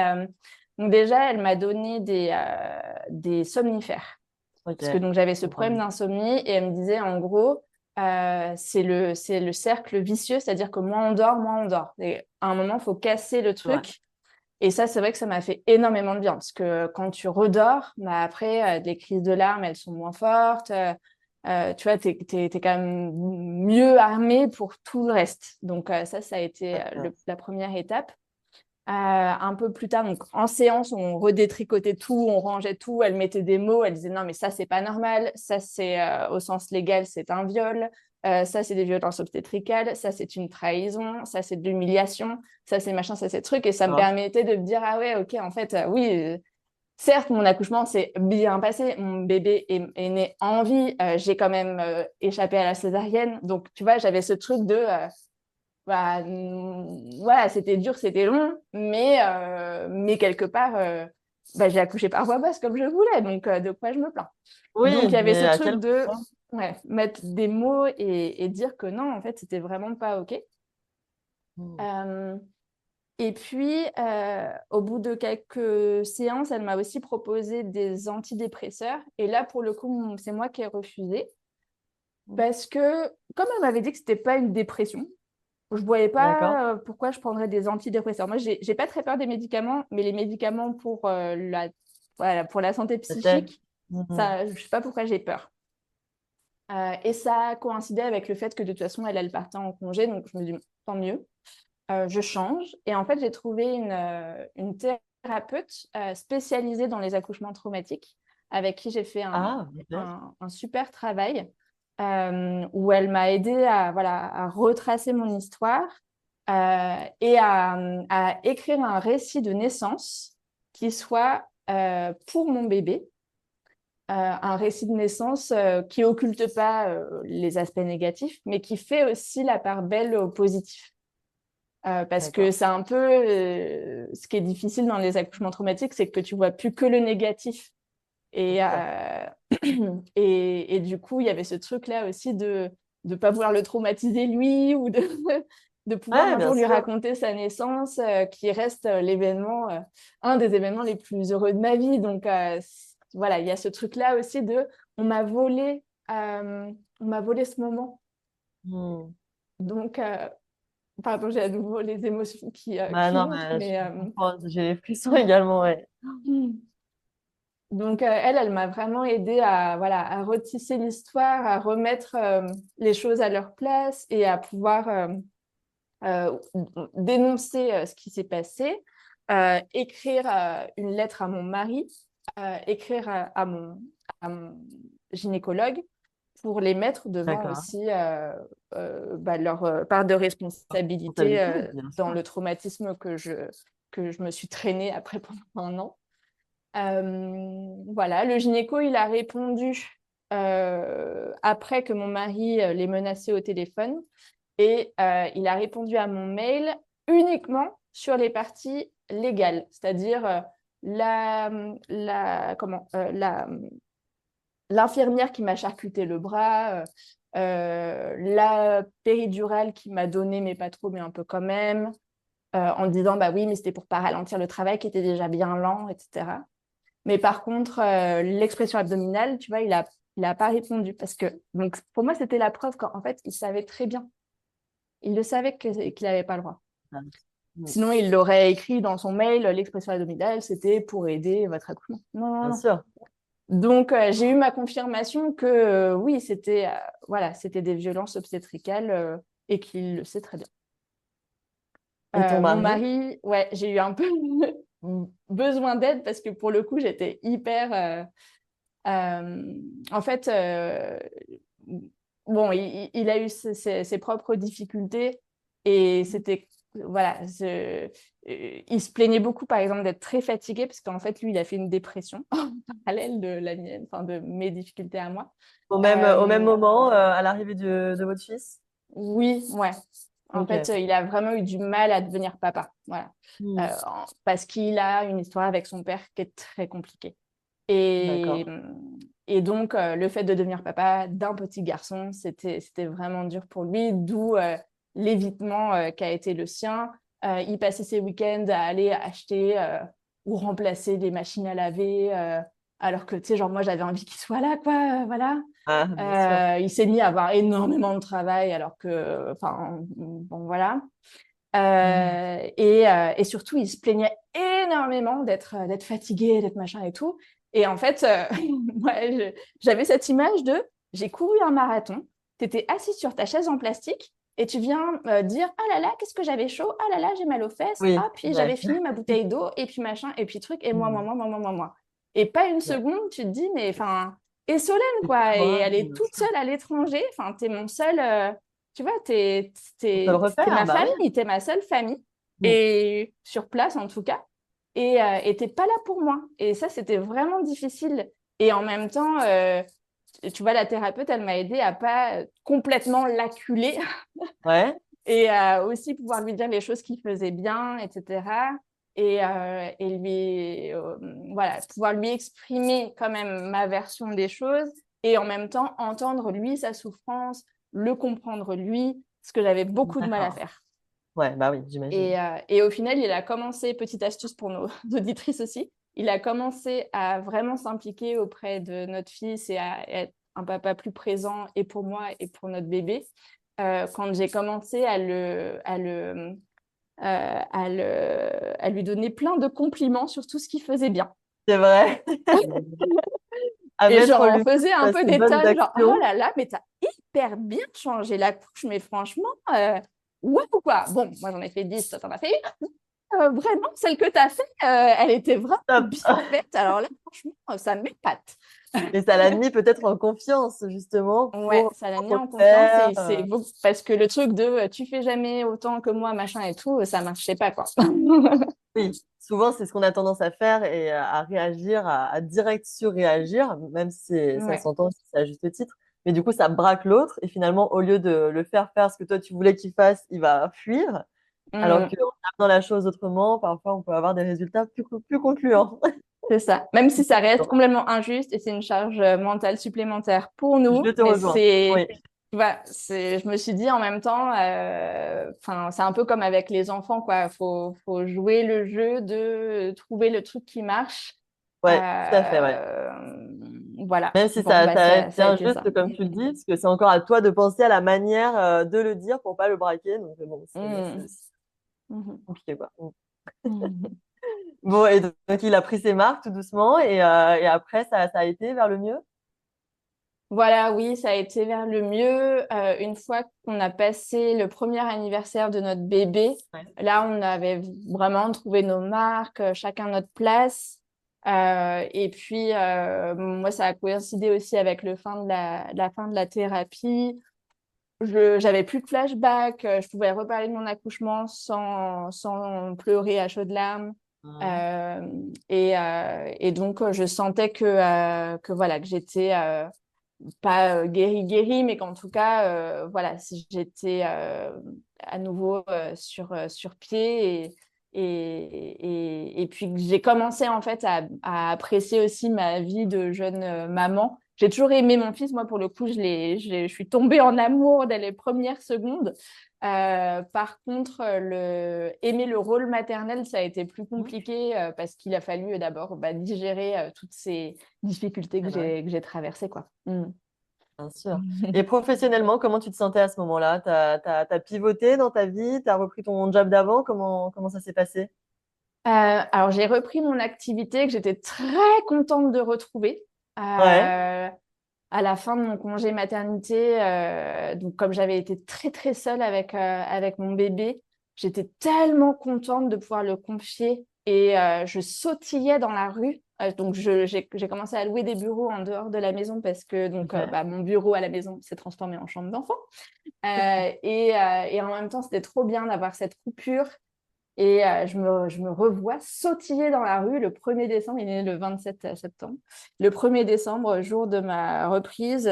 donc déjà, elle m'a donné des somnifères Ok. parce que donc j'avais ce problème Entendu. d'insomnie et elle me disait en gros, c'est le cercle vicieux, c'est-à-dire que moins on dort, moins on dort. Et à un moment, il faut casser le Ouais. truc. Et ça, c'est vrai que ça m'a fait énormément de bien parce que quand tu redors, bah après, les crises de larmes, elles sont moins fortes. Tu vois, t'es quand même mieux armé pour tout le reste. Donc, ça a été D'accord. la première étape. Un peu plus tard, donc en séance, on redétricotait tout, on rangeait tout. Elle mettait des mots, elle disait non, mais ça, c'est pas normal. Ça, c'est au sens légal, c'est un viol. Ça, c'est des violences obstétricales. Ça, c'est une trahison. Ça, c'est de l'humiliation. Ça, c'est machin, ça, c'est truc. Et ça me D'accord. permettait de me dire ah ouais, ok, en fait, oui. Certes, mon accouchement s'est bien passé, mon bébé est né en vie, j'ai quand même échappé à la césarienne. Donc, tu vois, j'avais ce truc de, bah, voilà, c'était dur, c'était long, mais quelque part, bah, j'ai accouché par voie basse comme je voulais, donc de quoi je me plains. Donc, Oui, il y avait mais ce à truc quel de point? ouais, mettre des mots et dire que non, en fait, c'était vraiment pas OK. Hmm. Euh, et puis, au bout de quelques séances, elle m'a aussi proposé des antidépresseurs. Et là, pour le coup, c'est moi qui ai refusé. Parce que, comme elle m'avait dit que c'était pas une dépression, je voyais D'accord. pas pourquoi je prendrais des antidépresseurs. Moi, j'ai pas très peur des médicaments, mais les médicaments pour, voilà, pour la santé Peut-être. psychique, Mhm. ça, je sais pas pourquoi j'ai peur. Et ça a coïncidé avec le fait que de toute façon, elle partait en congé. Donc, je me dis, tant mieux. Je change. Et en fait, j'ai trouvé une thérapeute spécialisée dans les accouchements traumatiques avec qui j'ai fait Ah, ok. un super travail où elle m'a aidé à, voilà, à retracer mon histoire et à écrire un récit de naissance qui soit pour mon bébé. Un récit de naissance qui occulte pas les aspects négatifs, mais qui fait aussi la part belle au positif. Parce que D'accord. c'est un peu ce qui est difficile dans les accouchements traumatiques, c'est que tu vois plus que le négatif. Et Bien sûr. Et du coup, il y avait ce truc-là aussi de ne pas vouloir le traumatiser lui ou de, de pouvoir Ouais, un bien jour lui sûr. raconter sa naissance, qui reste l'événement, un des événements les plus heureux de ma vie. Donc voilà, il y a ce truc-là aussi de on m'a volé, on m'a volé ce moment. Hmm. Donc, pardon, j'ai à nouveau les émotions Bah qui non, montent, mais je mais comprends, j'ai les frissons également, ouais. donc elle m'a vraiment aidée à, voilà, à retisser l'histoire, à remettre les choses à leur place et à pouvoir euh, dénoncer ce qui s'est passé, écrire une lettre à mon mari, écrire à mon gynécologue pour les mettre devant D'accord. aussi leur part de responsabilité Responsabilité, bien dans sûr. le traumatisme que je me suis traînée après pendant un an. Voilà, le gynéco, il a répondu après que mon mari l'ait menacé au téléphone et il a répondu à mon mail uniquement sur les parties légales, c'est-à-dire l'infirmière qui m'a charcuté le bras, la péridurale qui m'a donné, mais pas trop, mais un peu quand même, en disant bah oui, mais c'était pour pas ralentir le travail qui était déjà bien lent, etc. Mais par contre, l'expression abdominale, tu vois, il a pas répondu parce que donc pour moi c'était la preuve qu'en fait il savait très bien, il le savait qu'il n'avait pas le droit. Ah, hmm. Sinon, il l'aurait écrit dans son mail, l'expression abdominale, c'était pour aider votre accouchement. Non, non, Bien non. sûr. Donc, j'ai eu ma confirmation que oui, c'était voilà, c'était des violences obstétricales et qu'il le sait très bien. Et ton Mon mari? mari, ouais, j'ai eu un peu besoin d'aide parce que pour le coup, j'étais hyper. En fait, bon, il a eu ses propres difficultés et c'était, voilà, il se plaignait beaucoup, par exemple, d'être très fatigué parce qu'en fait, lui, il a fait une dépression parallèle de la mienne, enfin, de mes difficultés à moi. Au même Euh, moment, à l'arrivée de votre fils? oui, ouais. En fait, Ok. il a vraiment eu du mal à devenir papa, voilà. Hmm. Parce qu'il a une histoire avec son père qui est très compliquée. Et, D'accord. et donc, le fait de devenir papa d'un petit garçon, c'était vraiment dur pour lui, d'où l'évitement qu'a été le sien. Il passait ses week-ends à aller acheter ou remplacer des machines à laver, alors que, tu sais, genre, moi, j'avais envie qu'il soit là, quoi, voilà. Ah, bien sûr. Il s'est mis à avoir énormément de travail, alors que, enfin, bon, voilà. Mhm. Et surtout, il se plaignait énormément d'être fatigué, d'être machin et tout. Et en fait, ouais, j'avais cette image de j'ai couru un marathon, tu étais assis sur ta chaise en plastique et tu viens dire ah là là, qu'est-ce que j'avais chaud, ah là là, j'ai mal aux fesses, Oui, ah puis ouais. j'avais fini ma bouteille d'eau et puis machin et puis truc et moi, moi, Hmm. moi, moi, moi, moi, moi. Et pas une Ouais. seconde, tu te dis, mais enfin, et Solène, Et quoi, et toi, elle est bien toute sûr. seule à l'étranger, enfin, t'es mon seul. Tu vois, On peut le t'es refaire, ma bah oui. famille, t'es ma seule famille, Hmm. et sur place en tout cas, et t'es pas là pour moi. Et ça, c'était vraiment difficile. Et en même temps, tu vois, la thérapeute, elle m'a aidée à pas complètement l'acculer Ouais. et à aussi pouvoir lui dire les choses qu'il faisait bien, etc. Et lui, voilà, pouvoir lui exprimer quand même ma version des choses et en même temps entendre lui sa souffrance, le comprendre lui, ce que j'avais beaucoup de mal à D'accord. faire. Ouais, bah oui, j'imagine. Et au final, il a commencé, petite astuce pour nos auditrices aussi, il a commencé à vraiment s'impliquer auprès de notre fils et à être un papa plus présent et pour moi et pour notre bébé. Quand j'ai commencé à lui donner plein de compliments sur tout ce qu'il faisait bien. C'est vrai. À Et mettre genre, en on lumière faisait un peu ses des bonnes tonnes, genre, oh actions. là là, mais t'as hyper bien changé la couche, mais franchement, ouais ou quoi? Bon, moi j'en ai fait 10, toi t'en as fait une. Vraiment, celle que t'as fait, elle était vraiment Top. bien faite. Alors là, franchement, ça m'épate. Et ça l'a mis peut-être en confiance, justement, Ouais, pour ça l'a mis en confiance refaire. et c'est beau parce que le truc de tu fais jamais autant que moi, machin et tout, ça marchait pas, quoi. Oui, souvent, c'est ce qu'on a tendance à faire et à réagir, à direct surréagir, même si ça Ouais. s'entend, si c'est à juste titre. Mais du coup, ça braque l'autre et finalement, au lieu de le faire faire ce que toi, tu voulais qu'il fasse, il va fuir. Alors Mm. qu'en amenant la chose autrement, parfois, on peut avoir des résultats plus concluants. C'est ça. Même si ça reste complètement injuste et c'est une charge mentale supplémentaire pour Je nous, te mais rejoins. Oui, je me suis dit en même temps, enfin, c'est un peu comme avec les enfants, quoi. Faut jouer le jeu de trouver le truc qui marche. ouais, tout à fait, ouais. Euh, voilà. Même si Bon, bah, ça reste ça a bien été ça. juste, comme tu le dis, parce que c'est encore à toi de penser à la manière de le dire pour pas le braquer. Donc, bon, c'est Mm. aussi Mhm. compliqué, quoi. Mm. Mhm. Bon, et donc, il a pris ses marques tout doucement, et après, ça a été vers le mieux? Voilà, oui, ça a été vers le mieux. Une fois qu'on a passé le premier anniversaire de notre bébé, Ouais. là, on avait vraiment trouvé nos marques, chacun notre place. Et puis, moi, ça a coïncidé aussi avec la fin de la thérapie. J'avais plus de flashbacks, je pouvais reparler de mon accouchement sans pleurer à chaudes larmes. Mhm. Et donc, je sentais que voilà, que j'étais pas guérie, mais qu'en tout cas, voilà, si j'étais à nouveau sur pied et puis que j'ai commencé en fait à apprécier aussi ma vie de jeune maman. J'ai toujours aimé mon fils, moi pour le coup, je suis tombée en amour dès les premières secondes. Par contre, aimer le rôle maternel, ça a été plus compliqué parce qu'il a fallu d'abord digérer toutes ces difficultés C'est vrai, que j'ai traversées, quoi. Mm. bien sûr. Et professionnellement, comment tu te sentais à ce moment-là? T'as pivoté dans ta vie? T'as repris ton job d'avant? Comment ça s'est passé? Alors, j'ai repris mon activité que j'étais très contente de retrouver. Ouais, Euh, à la fin de mon congé maternité, donc comme j'avais été très très seule avec mon bébé, j'étais tellement contente de pouvoir le confier et je sautillais dans la rue. Donc j'ai commencé à louer des bureaux en dehors de la maison parce que ok. mon bureau à la maison s'est transformé en chambre d'enfant. Et en même temps, c'était trop bien d'avoir cette coupure et je me revois sautiller dans la rue le 1er décembre, il est né le 27 septembre. Le 1er décembre, jour de ma reprise,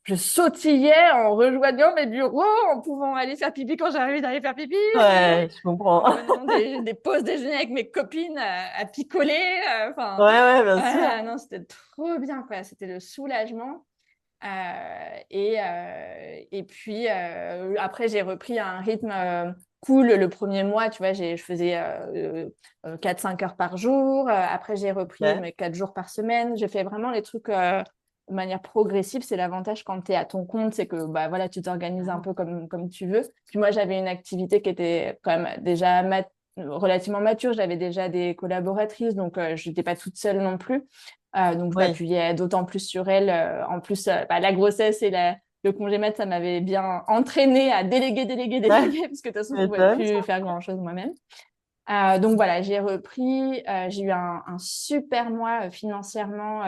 je sautillais en rejoignant mes bureaux, en pouvant aller faire pipi quand j'arrivais d'aller faire pipi, Ouais, je comprends. en menant des pauses déjeuner avec mes copines à picoler. Enfin, Ouais, bien sûr. non, c'était trop bien, quoi. C'était le soulagement. Et puis après, j'ai repris un rythme cool le premier mois. Tu vois, je faisais 4-5 heures par jour. Après, j'ai repris Ok. mes 4 jours par semaine. J'ai fait vraiment les trucs de manière progressive. C'est l'avantage quand tu es à ton compte, c'est que bah, voilà, tu t'organises un peu comme tu veux. Puis moi, j'avais une activité qui était quand même déjà relativement mature. J'avais déjà des collaboratrices, donc je n'étais pas toute seule non plus. Donc, je Oui, m'appuyais d'autant plus sur elle. En plus, la grossesse et le congé mat, ça m'avait bien entraînée à ouais, déléguer, parce que de toute façon, tu je ne pouvais m'étonnes. plus faire grand-chose moi-même. Donc, voilà, j'ai repris. J'ai eu un super mois financièrement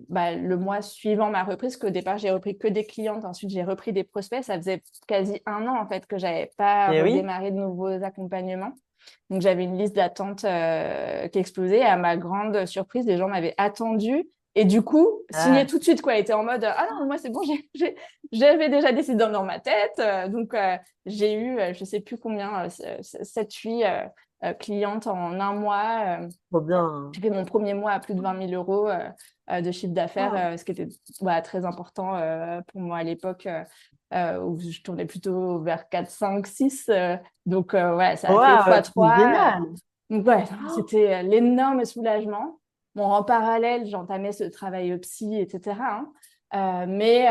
le mois suivant ma reprise, qu'au départ, j'ai repris que des clientes. Ensuite, j'ai repris des prospects. Ça faisait quasi un an, en fait, que je n'avais pas Et oui. redémarré de nouveaux accompagnements. Donc, j'avais une liste d'attente qui explosait. Et à ma grande surprise, les gens m'avaient attendu. Et du coup, signé Ah, tout de suite, quoi. Était en mode, ah non, moi, c'est bon, j'avais déjà décidé dans ma tête. J'ai eu, je sais plus combien, 7-8 clientes en un mois. trop bien. J'ai fait mon premier mois à plus de 20 000 euros de chiffre d'affaires, Ah, ce qui était très important pour moi à l'époque, où je tournais plutôt vers 4, 5, 6. Ouais, ça a fait waouh, x c'est 3. génial. Donc, ouais, Oh, c'était l'énorme soulagement. Bon, en parallèle, j'entamais ce travail psy, etc., hein. Mais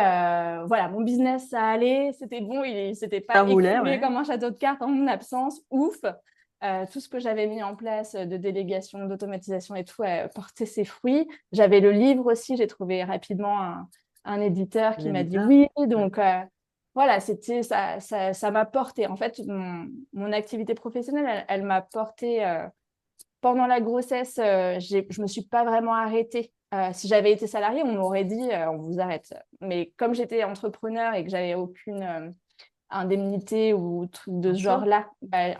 voilà, mon business, ça allait, c'était bon, il ne s'était pas ça roulait, écroulé ouais. comme un château de cartes en mon absence. Ouf! Tout ce que j'avais mis en place de délégation, d'automatisation et tout portait ses fruits. J'avais le livre aussi, j'ai trouvé rapidement un éditeur Un qui m'a dit éditeur. oui. Ouais. Donc voilà, ça m'a porté. En fait, mon activité professionnelle, elle m'a porté pendant la grossesse. Je me suis pas vraiment arrêtée. Si j'avais été salariée, on m'aurait dit on vous arrête. Mais comme j'étais entrepreneur et que j'avais aucune indemnité ou truc de Bien ce sûr. genre-là,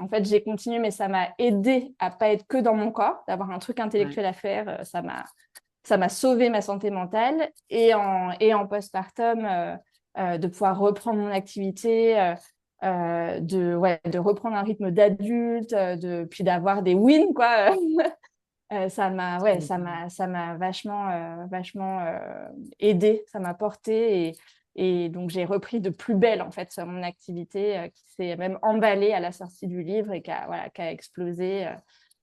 en fait, j'ai continué, mais ça m'a aidé à pas être que dans mon corps, d'avoir un truc Ouais. intellectuel à faire. Ça m'a sauvé ma santé mentale et en postpartum, de pouvoir reprendre mon activité, de reprendre un rythme d'adulte, puis d'avoir des wins, quoi. Ouais, ça m'a vachement aidé, ça m'a porté et donc j'ai repris de plus belle en fait mon activité qui s'est même emballée à la sortie du livre et voilà, qui a explosé.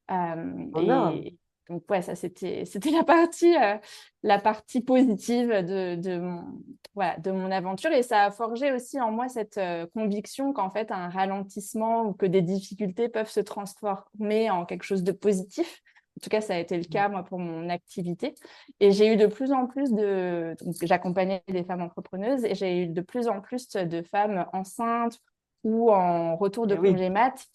Trop bien. Et donc ouais, ça c'était la partie positive voilà, de mon aventure et ça a forgé aussi en moi cette conviction qu'en fait un ralentissement ou que des difficultés peuvent se transformer en quelque chose de positif. En tout cas, ça a été le cas, moi, pour mon activité. Et j'ai eu de plus en plus donc, j'accompagnais des femmes entrepreneuses et j'ai eu de plus en plus de femmes enceintes ou en retour de Et oui, congé mat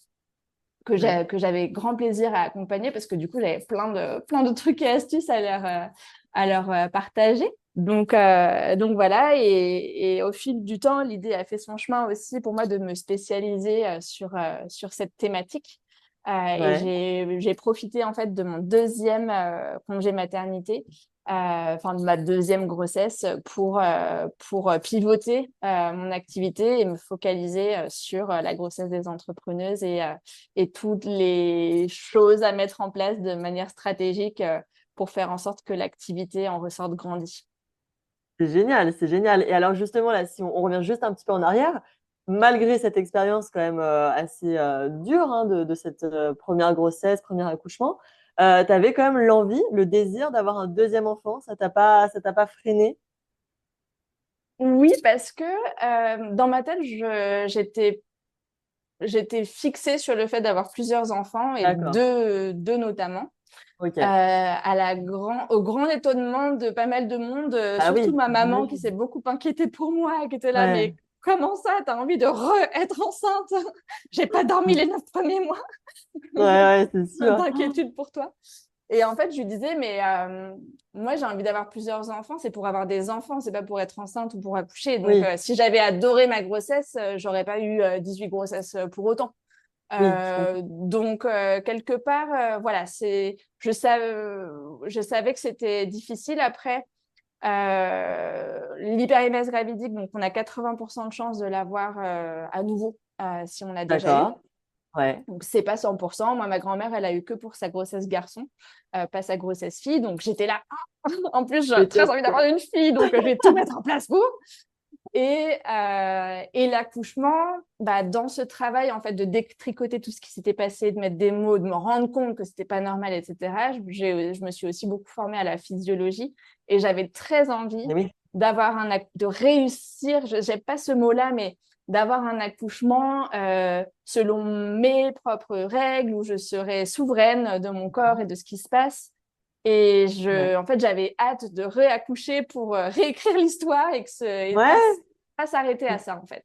ouais. que j'avais grand plaisir à accompagner parce que du coup, j'avais plein de trucs et astuces à leur partager. Donc voilà, et au fil du temps, l'idée a fait son chemin aussi pour moi de me spécialiser sur cette thématique. Et Ouais. j'ai profité en fait de mon deuxième congé maternité, enfin de ma deuxième grossesse pour pivoter mon activité et me focaliser sur la grossesse des entrepreneuses et toutes les choses à mettre en place de manière stratégique pour faire en sorte que l'activité en ressorte grandie. C'est génial, c'est génial. Et alors justement, là, si on revient juste un petit peu en arrière, malgré cette expérience quand même assez dure hein, de cette première grossesse, premier accouchement, tu avais quand même l'envie, le désir d'avoir un deuxième enfant. Ça t'a pas freiné? Oui, parce que dans ma tête, j'étais fixée sur le fait d'avoir plusieurs enfants et D'accord. deux notamment. Ok. Au grand étonnement de pas mal de monde, Ah surtout oui, ma maman qui s'est j'imagine. beaucoup inquiétée pour moi, qui était là, Ouais. mais comment ça, t'as envie de être enceinte? J'ai pas dormi les 9 premiers mois Ouais, ouais, c'est sûr. d'inquiétude pour toi. Et en fait, je lui disais, mais moi, j'ai envie d'avoir plusieurs enfants, c'est pour avoir des enfants, c'est pas pour être enceinte ou pour accoucher. Donc, Oui, si j'avais adoré ma grossesse, j'aurais pas eu 18 grossesses pour autant. oui, je comprends. Quelque part, voilà, je savais que c'était difficile. Après, l'hyperémèse gravidique, donc on a 80% de chances de l'avoir à nouveau si on l'a déjà eu. D'accord. Ouais. Donc, c'est pas 100%. Moi, ma grand-mère, elle a eu que pour sa grossesse garçon, pas sa grossesse fille. Donc, j'étais là. En plus, j'ai très Peut-être. envie d'avoir une fille, donc je vais tout mettre en place pour. Et l'accouchement, bah, dans ce travail en fait de détricoter tout ce qui s'était passé, de mettre des mots, de me rendre compte que c'était pas normal, etc. Je me suis aussi beaucoup formée à la physiologie et j'avais très envie Oui. de réussir. Je n'aime pas ce mot-là, mais d'avoir un accouchement selon mes propres règles où je serais souveraine de mon corps et de ce qui se passe. Et Ouais. en fait, j'avais hâte de réaccoucher pour réécrire l'histoire et Ouais. pas s'arrêter à ça, en fait.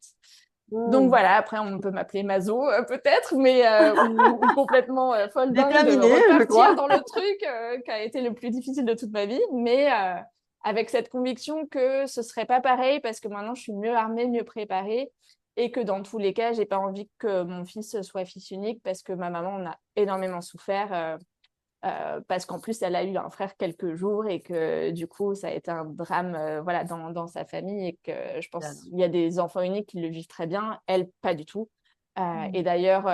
Donc Hmm. voilà, après, on peut m'appeler Mazo, peut-être, mais ou complètement folle dingue de Déterminé, je repartir crois. dans le truc qui a été le plus difficile de toute ma vie, mais avec cette conviction que ce serait pas pareil parce que maintenant, je suis mieux armée, mieux préparée et que dans tous les cas, j'ai pas envie que mon fils soit fils unique parce que ma maman en a énormément souffert. Parce qu'en plus, elle a eu un frère quelques jours et que du coup, ça a été un drame voilà, dans sa famille et que je pense qu'il y a des enfants uniques qui le vivent très bien, elle, pas du tout. Et d'ailleurs,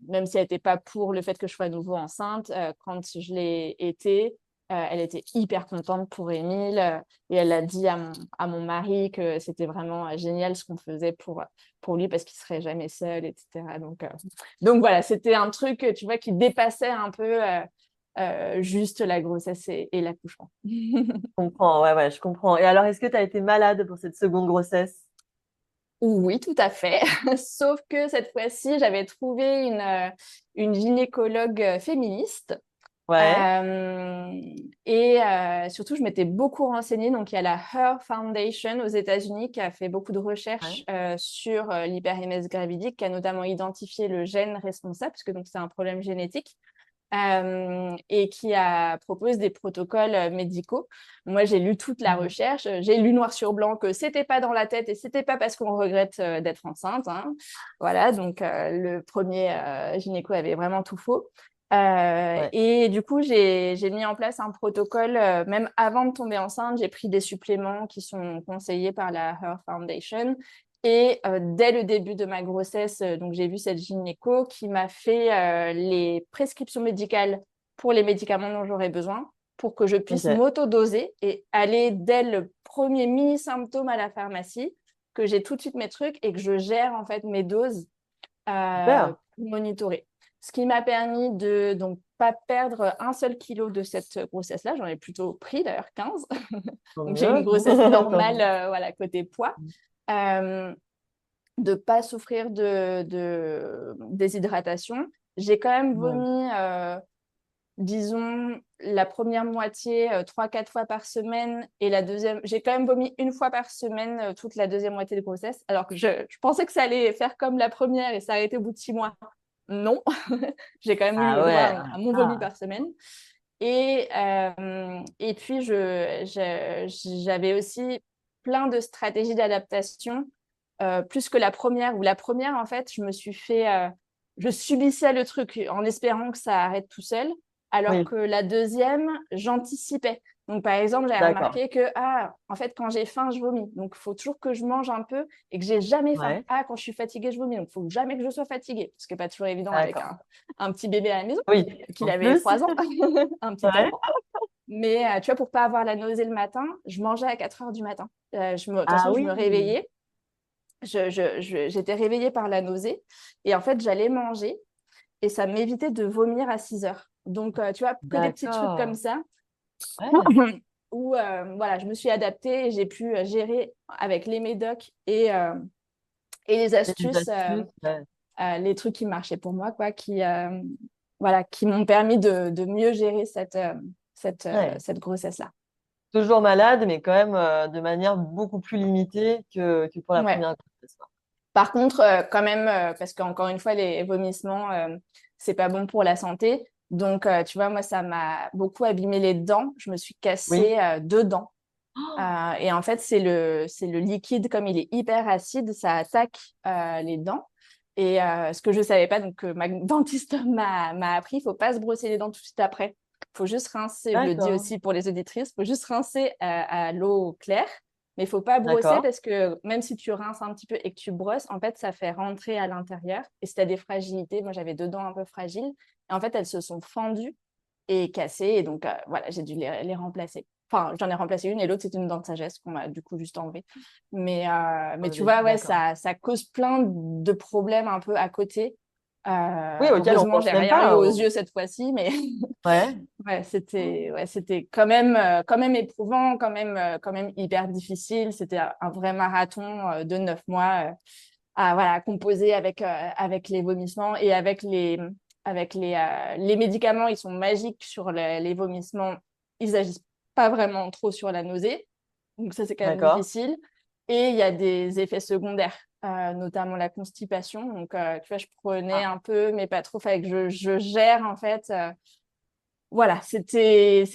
même si elle n'était pas pour le fait que je sois à nouveau enceinte, quand je l'ai été, elle était hyper contente pour Émile et elle a dit à mon mari que c'était vraiment génial ce qu'on faisait pour lui parce qu'il ne serait jamais seul, etc. Donc voilà, c'était un truc, tu vois, qui dépassait un peu juste la grossesse et l'accouchement. Je comprends, ouais, ouais, je comprends. Et alors, est-ce que tu as été malade pour cette seconde grossesse? Oui, tout à fait. Sauf que cette fois-ci, j'avais trouvé une gynécologue féministe. Ouais, Euh, Surtout, je m'étais beaucoup renseignée. Donc, il y a la Her Foundation aux États-Unis qui a fait beaucoup de recherches ouais. sur l'hyperémèse gravidique, qui a notamment identifié le gène responsable, puisque donc c'est un problème génétique. Et qui propose des protocoles médicaux. Moi, j'ai lu toute la Mhm. recherche. J'ai lu noir sur blanc que c'était pas dans la tête et c'était pas parce qu'on regrette d'être enceinte, hein. Voilà, donc le premier gynéco avait vraiment tout faux. Ouais. Et du coup, j'ai mis en place un protocole, même avant de tomber enceinte, j'ai pris des suppléments qui sont conseillés par la Her Foundation. Et dès le début de ma grossesse, donc j'ai vu cette gynéco qui m'a fait les prescriptions médicales pour les médicaments dont j'aurais besoin pour que je puisse Ok. m'auto-doser et aller dès le premier mini-symptôme à la pharmacie, que j'ai tout de suite mes trucs et que je gère en fait mes doses Super. pour monitorer. Ce qui m'a permis de donc pas perdre un seul kilo de cette grossesse-là. J'en ai plutôt pris d'ailleurs 15. Tant Donc j'ai une mieux. grossesse Tant normale, mieux. voilà, côté poids. Euh, de pas souffrir de déshydratation. J'ai quand même Ouais. vomi, disons, la première moitié 3-4 fois par semaine et la deuxième, j'ai quand même vomi une fois par semaine toute la deuxième moitié de grossesse, alors que je pensais que ça allait faire comme la première et s'arrêter au bout de 6 mois. Non, j'ai quand même eu Ah le droit ouais. à mon vomi Ah. par semaine. Et puis, j'avais aussi plein de stratégies d'adaptation, plus que la première, où la première, en fait, je subissais le truc en espérant que ça arrête tout seul, alors Oui, que la deuxième, j'anticipais. Donc, par exemple, j'avais d'accord. remarqué que, en fait, quand j'ai faim, je vomis. Donc, il faut toujours que je mange un peu et que j'ai jamais faim. Ouais, Quand je suis fatiguée, je vomis. Donc, il faut jamais que je sois fatiguée, ce qui n'est pas toujours évident avec d'accord. un petit bébé à la maison, Oui, qu'il en avait plus. 3 ans, un petit Ouais. enfant. Mais tu vois, pour pas avoir la nausée le matin, je mangeais à 4 heures du matin. De toute Ah façon, je me oui. réveillais. J'étais réveillée par la nausée. Et en fait, j'allais manger et ça m'évitait de vomir à 6 heures. Donc, tu vois, que des petits trucs comme D'accord. ça Ouais. où voilà, je me suis adaptée et j'ai pu gérer avec les médocs et les Et des astuces, astuces. Ouais. les trucs qui marchaient pour moi, quoi, voilà, qui m'ont permis de mieux gérer Ouais. cette grossesse-là. Toujours malade, mais quand même de manière beaucoup plus limitée que pour la Ouais. première grossesse, quoi. Par contre, quand même, parce qu'encore une fois, les vomissements, c'est pas bon pour la santé. Donc, tu vois, moi, ça m'a beaucoup abîmé les dents. Je me suis Oui. cassé 2 dents. Et en fait, c'est le liquide, comme il est hyper acide, ça attaque les dents. Et ce que je savais pas, donc ma dentiste m'a appris, il faut pas se brosser les dents tout de suite après. Il faut juste rincer, je le dis D'accord. aussi pour les auditrices, il faut juste rincer à l'eau claire, mais il faut pas brosser D'accord. parce que même si tu rinces un petit peu et que tu brosses, en fait, ça fait rentrer à l'intérieur. Et si tu as des fragilités, moi j'avais 2 dents un peu fragiles, et en fait, elles se sont fendues et cassées, et donc voilà, j'ai dû les remplacer. Enfin, j'en ai remplacé une et l'autre, c'était une dent de sagesse qu'on m'a du coup juste enlevée. Mais tu Enlevé. vois, ouais, D'accord. ça cause plein de problèmes un peu à côté. Oui, auquel on Heureusement, pense j'ai même rien eu pas. aux yeux cette fois-ci, mais Ouais. ouais, c'était quand même éprouvant, quand même hyper difficile. C'était un vrai marathon de 9 mois à voilà, composer avec les vomissements et avec les médicaments. Ils sont magiques sur les vomissements. Ils agissent pas vraiment trop sur la nausée. Donc ça, c'est quand même D'accord. difficile. Et il y a des effets secondaires, notamment la constipation. Donc, tu vois, je prenais Ah. un peu, mais pas trop. Fallait que je gère, en fait. Voilà, c'était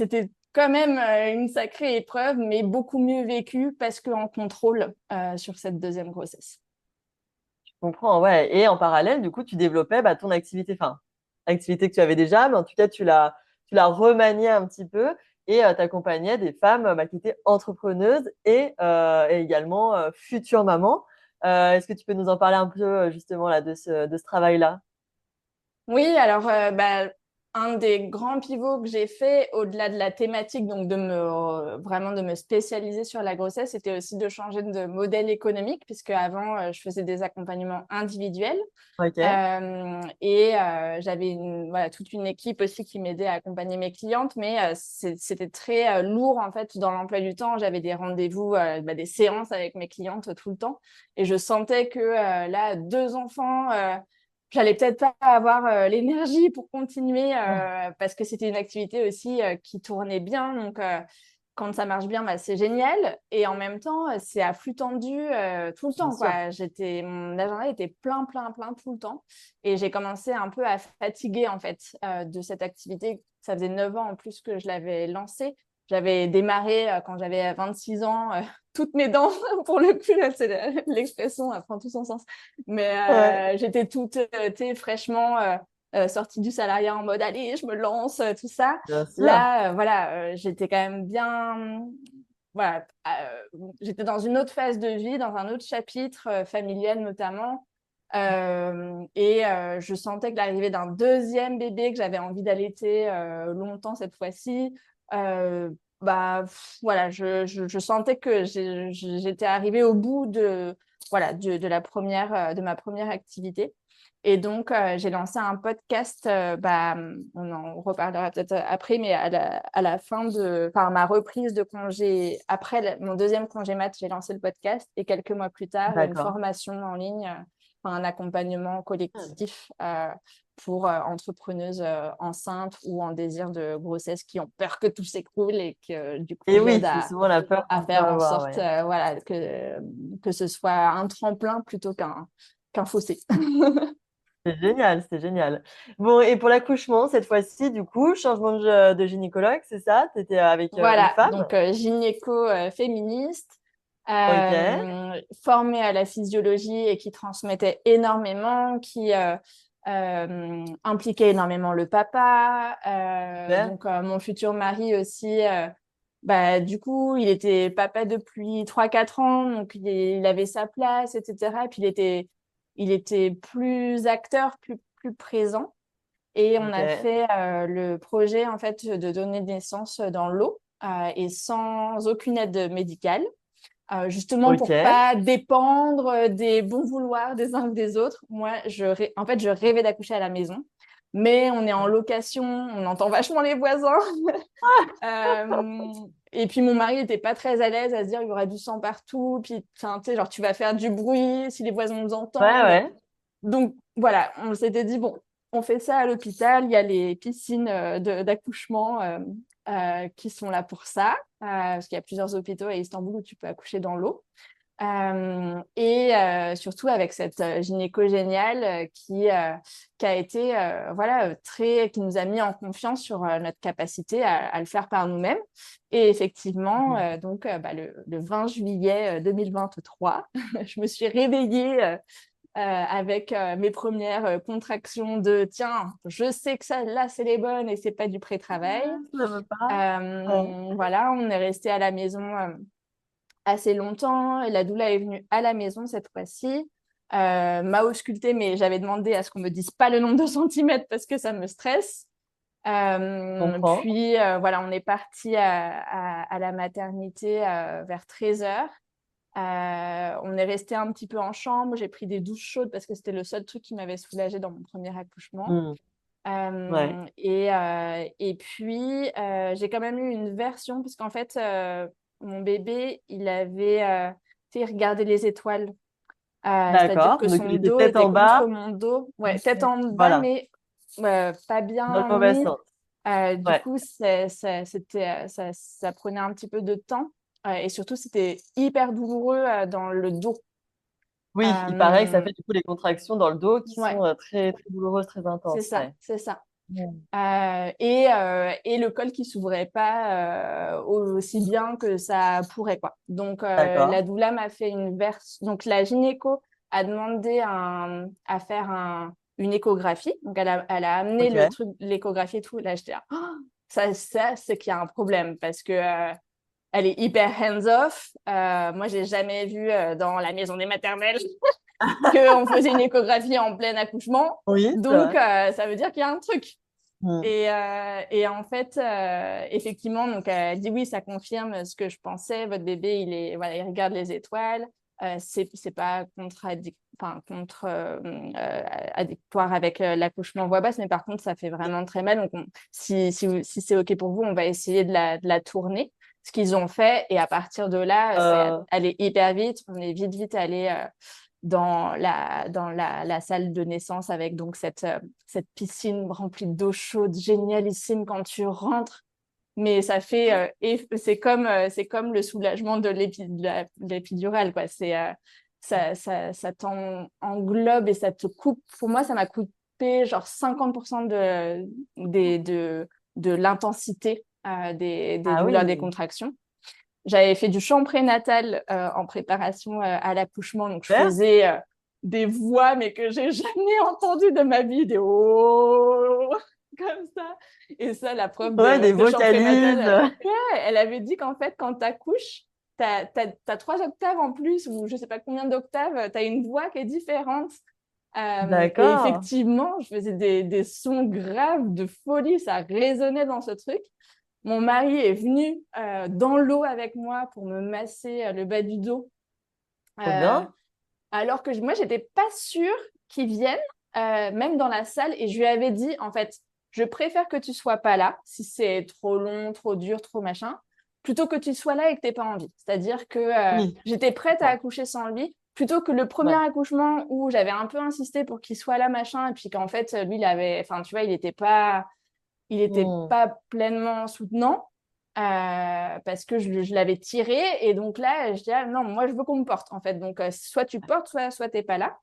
quand même une sacrée épreuve, mais beaucoup mieux vécue parce qu'en contrôle sur cette deuxième grossesse. Je comprends, ouais. Et en parallèle, du coup, tu développais bah, ton activité, enfin, activité que tu avais déjà, mais en tout cas, tu l'as remaniée un petit peu et tu accompagnais des femmes bah, qui étaient entrepreneuses et également futures mamans. Est-ce que tu peux nous en parler un peu justement là, de ce travail-là? Oui, alors un des grands pivots que j'ai fait au-delà de la thématique, donc vraiment de me spécialiser sur la grossesse, c'était aussi de changer de modèle économique, puisque avant je faisais des accompagnements individuels Ok, et j'avais voilà, toute une équipe aussi qui m'aidait à accompagner mes clientes, mais c'était très lourd en fait dans l'emploi du temps. J'avais des rendez-vous, des séances avec mes clientes tout le temps, et je sentais que là, 2 enfants. J'allais peut-être pas avoir l'énergie pour continuer parce que c'était une activité aussi qui tournait bien. Donc, quand ça marche bien, bah, c'est génial. Et en même temps, c'est à flux tendu tout le bien temps, sûr. quoi. Mon agenda était plein, plein, plein tout le temps. Et j'ai commencé un peu à fatiguer, en fait, de cette activité. Ça faisait 9 ans en plus que je l'avais lancée. J'avais démarré quand j'avais 26 ans, toutes mes dents, pour le coup, là, l'expression, elle prend tout son sens. Ouais, Mais j'étais toute fraîchement sortie du salariat en mode allez, je me lance, tout ça. bien sûr. Là, voilà, j'étais quand même bien. Voilà, j'étais dans une autre phase de vie, dans un autre chapitre familial notamment. Je sentais que l'arrivée d'un deuxième bébé que j'avais envie d'allaiter longtemps cette fois-ci, voilà, je sentais que j'étais arrivée au bout voilà, de ma première activité. Et donc, j'ai lancé un podcast, on en reparlera peut-être après, mais à la fin enfin, ma reprise de congé, après mon deuxième congé mat, j'ai lancé le podcast et quelques mois plus tard, une D'accord. formation en ligne, enfin, un accompagnement collectif pour entrepreneuses enceintes ou en désir de grossesse qui ont peur que tout s'écroule et que du coup, Et j'aide oui, c'est souvent la peur à qu'on peut faire en avoir, sorte ouais. voilà, que ce soit un tremplin plutôt qu'un fossé. C'est génial, c'est génial. Bon, et pour l'accouchement, cette fois-ci, du coup, changement de gynécologue, c'est ça? Tu étais avec une Voilà, femme? donc gynéco féministe, Ok, formée à la physiologie et qui transmettait énormément, qui impliquait énormément le papa. super. Mon futur mari aussi, du coup, il était papa depuis 3 4 ans, donc il avait sa place, etc. Et puis il était plus acteur, plus présent. Et on a Ok, fait le projet en fait de donner naissance dans l'eau et sans aucune aide médicale, justement ok. pour pas dépendre des bons vouloirs des uns ou des autres. Moi, en fait, je rêvais d'accoucher à la maison, mais on est en location, on entend vachement les voisins. Et puis mon mari n'était pas très à l'aise à se dire il y aura du sang partout, puis enfin, tu sais, genre tu vas faire du bruit si les voisins nous Ouais, entendent. ouais. Donc voilà, on s'était dit, bon, on fait ça à l'hôpital, il y a les piscines d'accouchement qui sont là pour ça, parce qu'il y a plusieurs hôpitaux à Istanbul où tu peux accoucher dans l'eau. Surtout avec cette gynéco géniale qui a été voilà, qui nous a mis en confiance sur notre capacité à le faire par nous-mêmes. Et effectivement, Mhm. le 20 juillet 2023, je me suis réveillée avec mes premières contractions de tiens, je sais que ça là c'est les bonnes et c'est pas du pré-travail. Ah, ça veut pas. Ouais. Voilà, on est resté à la maison assez longtemps. Et la doula est venue à la maison cette fois-ci, m'a auscultée, mais j'avais demandé à ce qu'on me dise pas le nombre de centimètres parce que ça me stresse. Je comprends. Voilà, on est parti à la maternité vers 13h. On est resté un petit peu en chambre. J'ai pris des douches chaudes parce que c'était le seul truc qui m'avait soulagée dans mon premier accouchement. Hmm. Ouais. Et puis, j'ai quand même eu une version, puisqu'en fait, mon bébé, il avait tu sais, regardé les étoiles. C'est-à-dire D'accord. que Donc, il son était dos tête était en contre bas. mon dos. Ouais, tête en bas, Voilà. mais pas Dans le bien mauvais mis. sens. Du Ouais. coup, ça prenait un petit peu de temps. Et surtout, c'était hyper douloureux dans le dos. Oui, il paraît que ça Euh, fait du coup les contractions dans le dos qui ouais, sont très, très douloureuses, très c'est intenses. ça, Ouais. c'est ça. Hmm. Et le col qui s'ouvrait pas aussi bien que ça pourrait, quoi. Donc, D'accord. la doula m'a fait donc la gynéco a demandé à faire une échographie. Donc, elle a amené le Ok. truc, l'échographie et tout. Là, j'étais là, oh, ça c'est qu'il y a un problème parce que elle est hyper hands-off. Moi, j'ai jamais vu dans la maison des maternelles qu'on faisait une échographie en plein accouchement. Oui, c'est Donc, vrai. ça veut dire qu'il y a un truc. Hmm. Et en fait, effectivement, donc elle a dit oui, ça confirme ce que je pensais. Votre bébé, voilà, il regarde les étoiles. C'est pas addictoire avec l'accouchement voix basse, mais par contre, ça fait vraiment très mal. Donc, si c'est OK pour vous, on va essayer de la tourner. Ce qu'ils ont fait. Et à partir de là, ça Euh, allait hyper vite. On est vite allé dans la salle de naissance avec donc cette piscine remplie d'eau chaude, génialissime quand tu rentres. Mais ça fait, c'est comme le soulagement de l'épidurale, quoi. Ça t'englobe et ça te coupe. Pour moi, ça m'a coupé genre 50% de l'intensité des Ah douleurs des oui. contractions. J'avais fait du chant prénatal en préparation à l'accouchement, donc je Super. faisais des voix, mais que j'ai jamais entendues de ma vie, des oh comme ça. Et ça, la prof Ouais, des de chant prénatal, vocalises. ouais, elle avait dit qu'en fait, quand tu accouches, t'as 3 octaves en plus, ou je sais pas combien d'octaves, tu as une voix qui est différente. Et D'accord. effectivement, je faisais des sons graves de folie, ça résonnait dans ce truc. Mon mari est venu dans l'eau avec moi pour me masser le bas du dos. Trop Euh, bien. alors que moi, j'étais pas sûre qu'il vienne, même dans la salle. Et je lui avais dit, en fait, je préfère que tu sois pas là, si c'est trop long, trop dur, trop machin, plutôt que tu sois là et que t'aies pas envie. C'est-à-dire que Oui. j'étais prête à D'accord. accoucher sans lui, plutôt que le premier Ouais. accouchement où j'avais un peu insisté pour qu'il soit là, machin, et puis qu'en fait, lui, il avait, enfin, tu vois, il était Hmm. pas pleinement soutenant. Parce que je l'avais tiré et donc là je dis ah, non moi je veux qu'on me porte en fait donc soit tu portes soit t'es pas là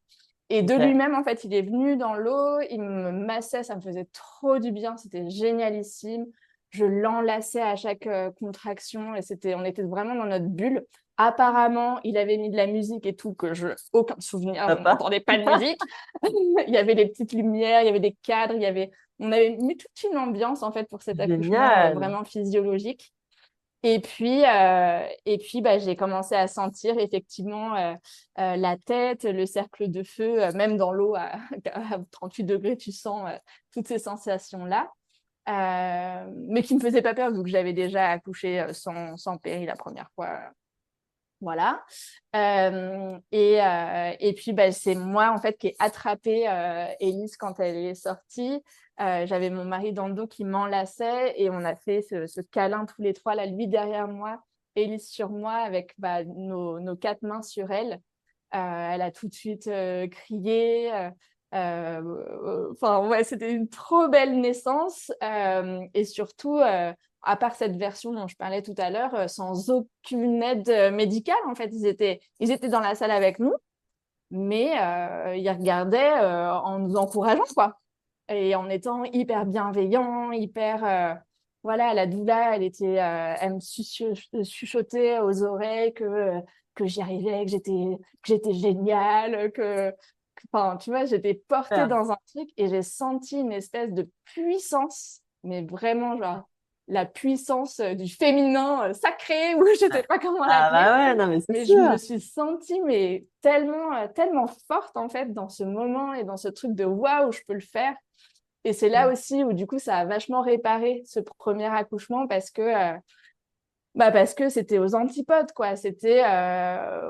et de Ok. lui-même en fait il est venu dans l'eau il me massait ça me faisait trop du bien c'était génialissime je l'enlaçais à chaque contraction et c'était on était vraiment dans notre bulle apparemment il avait mis de la musique et tout que je aucun souvenir on Papa. n'entendait pas de musique il y avait des petites lumières il y avait des cadres il y avait on avait mis toute une ambiance en fait pour cet accouchement Génial. vraiment physiologique. Et puis bah, j'ai commencé à sentir effectivement la tête, le cercle de feu, même dans l'eau à 38 degrés, tu sens toutes ces sensations-là. Mais qui ne me faisaient pas peur vu que j'avais déjà accouché sans péri la première fois. Voilà. Et puis, bah, c'est moi, en fait, qui ai attrapé Élise quand elle est sortie. J'avais mon mari dans le dos qui m'enlaçait et on a fait ce câlin tous les trois, là, lui derrière moi, Élise sur moi, avec bah, nos quatre mains sur elle. Elle a tout de suite crié. Enfin, ouais, c'était une trop belle naissance. Et surtout, à part cette version dont je parlais tout à l'heure, sans aucune aide médicale, en fait. Ils étaient dans la salle avec nous, mais ils regardaient en nous encourageant, quoi. Et en étant hyper bienveillants, hyper... voilà, la doula, elle me chuchotait aux oreilles que j'y arrivais, que j'étais géniale, enfin, tu vois, j'étais portée Super. dans un truc et j'ai senti une espèce de puissance, mais vraiment, genre, la puissance du féminin sacré, ou je sais pas comment Ah l'appeler, bah ouais, non mais c'est mais je me sûr. suis sentie mais tellement forte en fait dans ce moment et dans ce truc de waouh, je peux le faire. Et c'est là aussi où du coup ça a vachement réparé ce premier accouchement parce que c'était aux antipodes quoi. C'était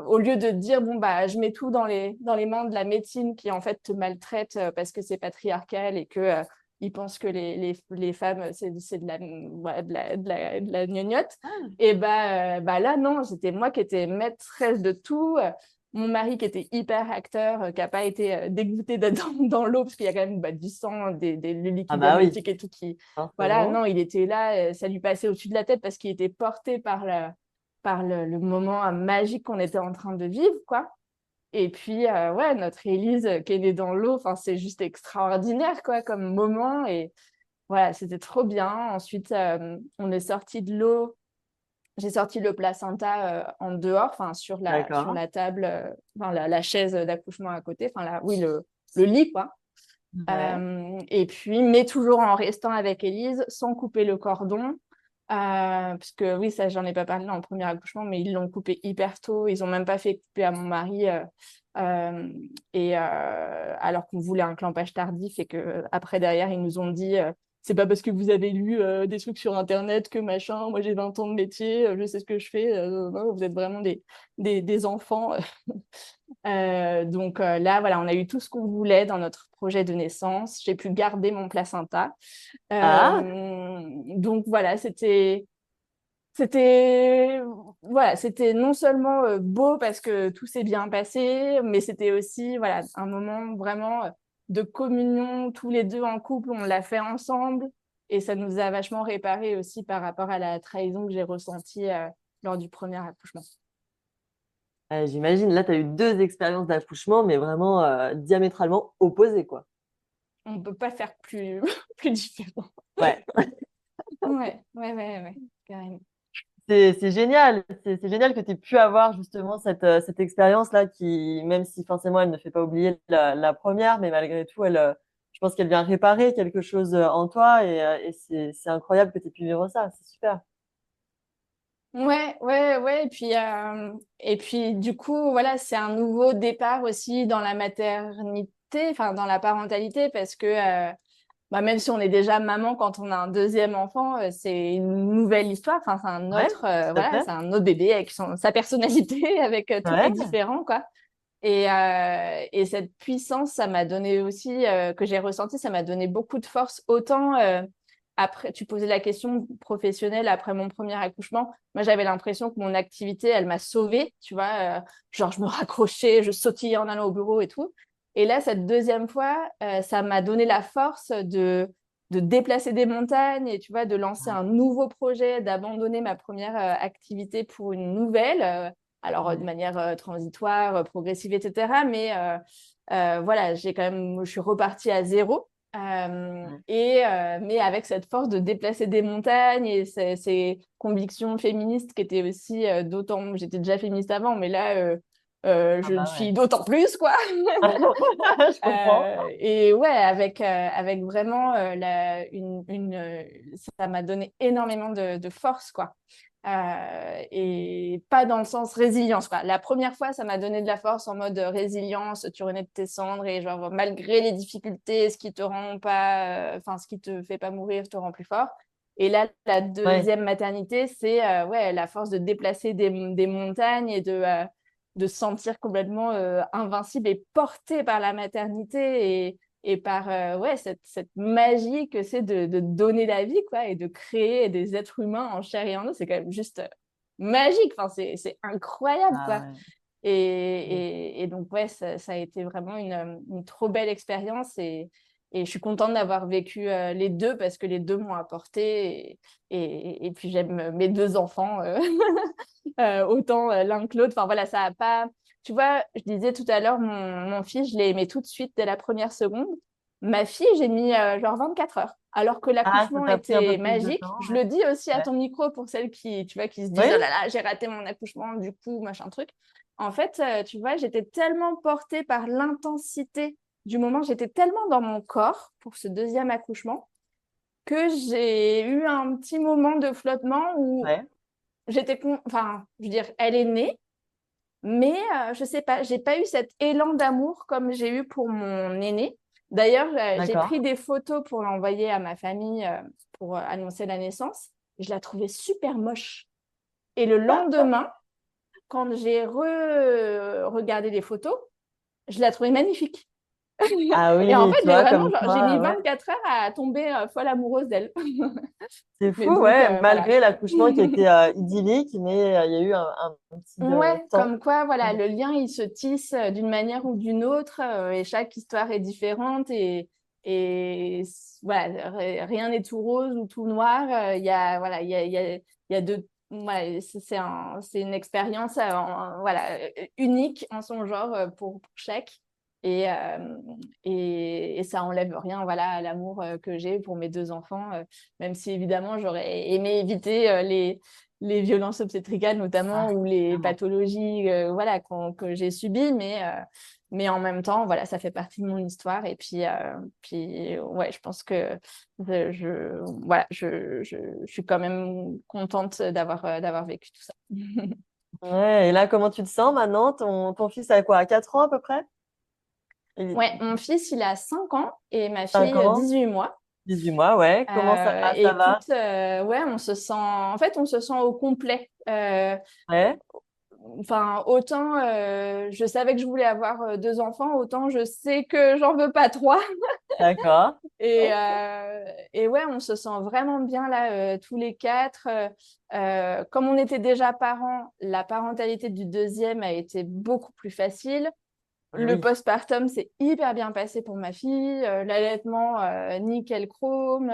au lieu de dire bon bah je mets tout dans les mains de la médecine qui en fait te maltraite parce que c'est patriarcal et que ils pensent que les femmes c'est de la ouais, de la gnognotte et bah là non c'était moi qui étais maîtresse de tout mon mari qui était hyper acteur qui a pas été dégoûté d'être dans l'eau parce qu'il y a quand même bah, du sang du Ah liquide bah oui, amniotique et tout qui voilà, forcément. non, il était là, ça lui passait au-dessus de la tête parce qu'il était porté par le moment magique qu'on était en train de vivre, quoi. Et puis, ouais, notre Élise qui est née dans l'eau, enfin, c'est juste extraordinaire, quoi, comme moment. Et voilà, c'était trop bien. Ensuite, on est sorti de l'eau. J'ai sorti le placenta en dehors, enfin, sur D'accord. la table, enfin, la chaise d'accouchement à côté, enfin, oui, le lit, quoi. Ouais. Et puis, mais toujours en restant avec Élise, sans couper le cordon. Parce que oui, ça, j'en ai pas parlé dans le premier accouchement, mais ils l'ont coupé hyper tôt. Ils ont même pas fait couper à mon mari. Euh, alors qu'on voulait un clampage tardif et que après derrière, ils nous ont dit c'est pas parce que vous avez lu des trucs sur Internet que machin, moi j'ai 20 ans de métier, je sais ce que je fais. Non, vous êtes vraiment des enfants. Donc là, voilà, on a eu tout ce qu'on voulait dans notre projet de naissance. J'ai pu garder mon placenta. Ah, Donc voilà, c'était, voilà, c'était non seulement beau parce que tout s'est bien passé, mais c'était aussi voilà, un moment vraiment de communion, tous les deux en couple, on l'a fait ensemble. Et ça nous a vachement réparé aussi par rapport à la trahison que j'ai ressentie lors du premier accouchement. j'imagine, là, tu as eu deux expériences d'accouchement, mais vraiment diamétralement opposées, quoi. On ne peut pas faire plus, plus différent. Ouais. Ouais, carrément. C'est génial, c'est génial que tu aies pu avoir justement cette expérience-là qui, même si forcément elle ne fait pas oublier la première, mais malgré tout, je pense qu'elle vient réparer quelque chose en toi et c'est incroyable que tu aies pu vivre ça, c'est super. Ouais. Et puis, du coup, voilà, c'est un nouveau départ aussi dans la maternité portée, enfin, dans la parentalité parce que même si on est déjà maman quand on a un deuxième enfant, c'est une nouvelle histoire. Enfin, c'est un Ouais, autre, tout à voilà, fait. c'est un autre bébé avec sa personnalité, avec tout qui est Ouais. différent, quoi. Et cette puissance, ça m'a donné aussi, que j'ai ressenti, ça m'a donné beaucoup de force. Autant après, tu posais la question professionnelle après mon premier accouchement. Moi, j'avais l'impression que mon activité, elle m'a sauvée, tu vois. Genre, je me raccrochais, je sautillais en allant au bureau et tout. Et là, cette deuxième fois, ça m'a donné la force de déplacer des montagnes et tu vois, de lancer un nouveau projet, d'abandonner ma première activité pour une nouvelle. Alors, de Ouais. manière transitoire, progressive, etc. Mais voilà, je suis repartie à zéro. Ouais. Mais avec cette force de déplacer des montagnes et ces convictions féministes qui étaient aussi d'autant. J'étais déjà féministe avant, mais là, Ah je le bah suis ouais. d'autant plus, quoi. Je comprends. Et ouais, avec vraiment ça m'a donné énormément de force, quoi. Et pas dans le sens résilience, quoi. La première fois, ça m'a donné de la force en mode résilience, tu renais de tes cendres et genre malgré les difficultés, ce qui te rend pas, enfin ce qui te fait pas mourir te rend plus fort. Et là, la Ouais. deuxième maternité, c'est ouais, la force de déplacer des montagnes et de se sentir complètement invincible et porté par la maternité et par ouais, cette magie que c'est de donner la vie, quoi, et de créer des êtres humains en chair et en os. C'est quand même juste magique. Enfin, c'est incroyable, Ah quoi. ouais. Et donc, ouais, ça a été vraiment une trop belle expérience et je suis contente d'avoir vécu les deux parce que les deux m'ont apporté et puis j'aime mes deux enfants autant l'un que l'autre. Enfin, voilà, ça a pas. Tu vois, je disais tout à l'heure, mon fils, je l'ai aimé tout de suite dès la première seconde. Ma fille, j'ai mis genre 24 heures. Alors que Ah, ça l'accouchement t'a pris un peu était plus de magique. temps, Je ouais. le dis aussi à Ouais. ton micro pour celles qui, tu vois, qui se disent, oh Oui? là là, j'ai raté mon accouchement, du coup, machin truc. En fait, tu vois, j'étais tellement portée par l'intensité du moment, j'étais tellement dans mon corps pour ce deuxième accouchement que j'ai eu un petit moment de flottement où Ouais. enfin, je veux dire, elle est née, mais je sais pas, j'ai pas eu cet élan d'amour comme j'ai eu pour mon aîné. D'ailleurs, j'ai D'accord. pris des photos pour l'envoyer à ma famille pour annoncer la naissance. Je la trouvais super moche. Et le lendemain, quand j'ai regardé les photos, je la trouvais magnifique. Ah Et en oui, fait, tu j'ai vois, vraiment, comme j'ai mis quoi, ouais. 24 heures à tomber folle amoureuse d'elle. C'est Mais fou, donc, ouais, voilà. malgré l'accouchement qui était idyllique, mais il y a eu un petit Ouais, temps. comme quoi, voilà, le lien, il se tisse d'une manière ou d'une autre, et chaque histoire est différente, voilà, rien n'est tout rose ou tout noir. Il y a, voilà, il y a ouais, c'est une expérience, voilà, unique en son genre pour chaque, et, euh, et ça enlève rien, voilà, à l'amour que j'ai pour mes deux enfants, même si évidemment j'aurais aimé éviter les violences obstétricales Ah, notamment ou les évidemment. pathologies voilà, que j'ai subies, mais en même temps, voilà, ça fait partie de mon histoire. Et puis ouais, je pense que voilà, je suis quand même contente d'avoir vécu tout ça. Ouais, et là, comment tu te sens maintenant? Ton fils a quoi, à 4 ans à peu près? Ouais, mon fils, il a 5 ans et ma 5 fille, ans, 18 mois. 18 mois, ouais. Comment ça va? Écoute, ouais, on se sent, en fait, on se sent au complet. Ouais, Enfin, autant je savais que je voulais avoir deux enfants, autant je sais que j'en veux pas trois. d'accord. Et, et ouais, on se sent vraiment bien là, tous les quatre. Comme on était déjà parents, la parentalité du deuxième a été beaucoup plus facile. Et Le oui, postpartum s'est hyper bien passé pour ma fille. L'allaitement, nickel chrome.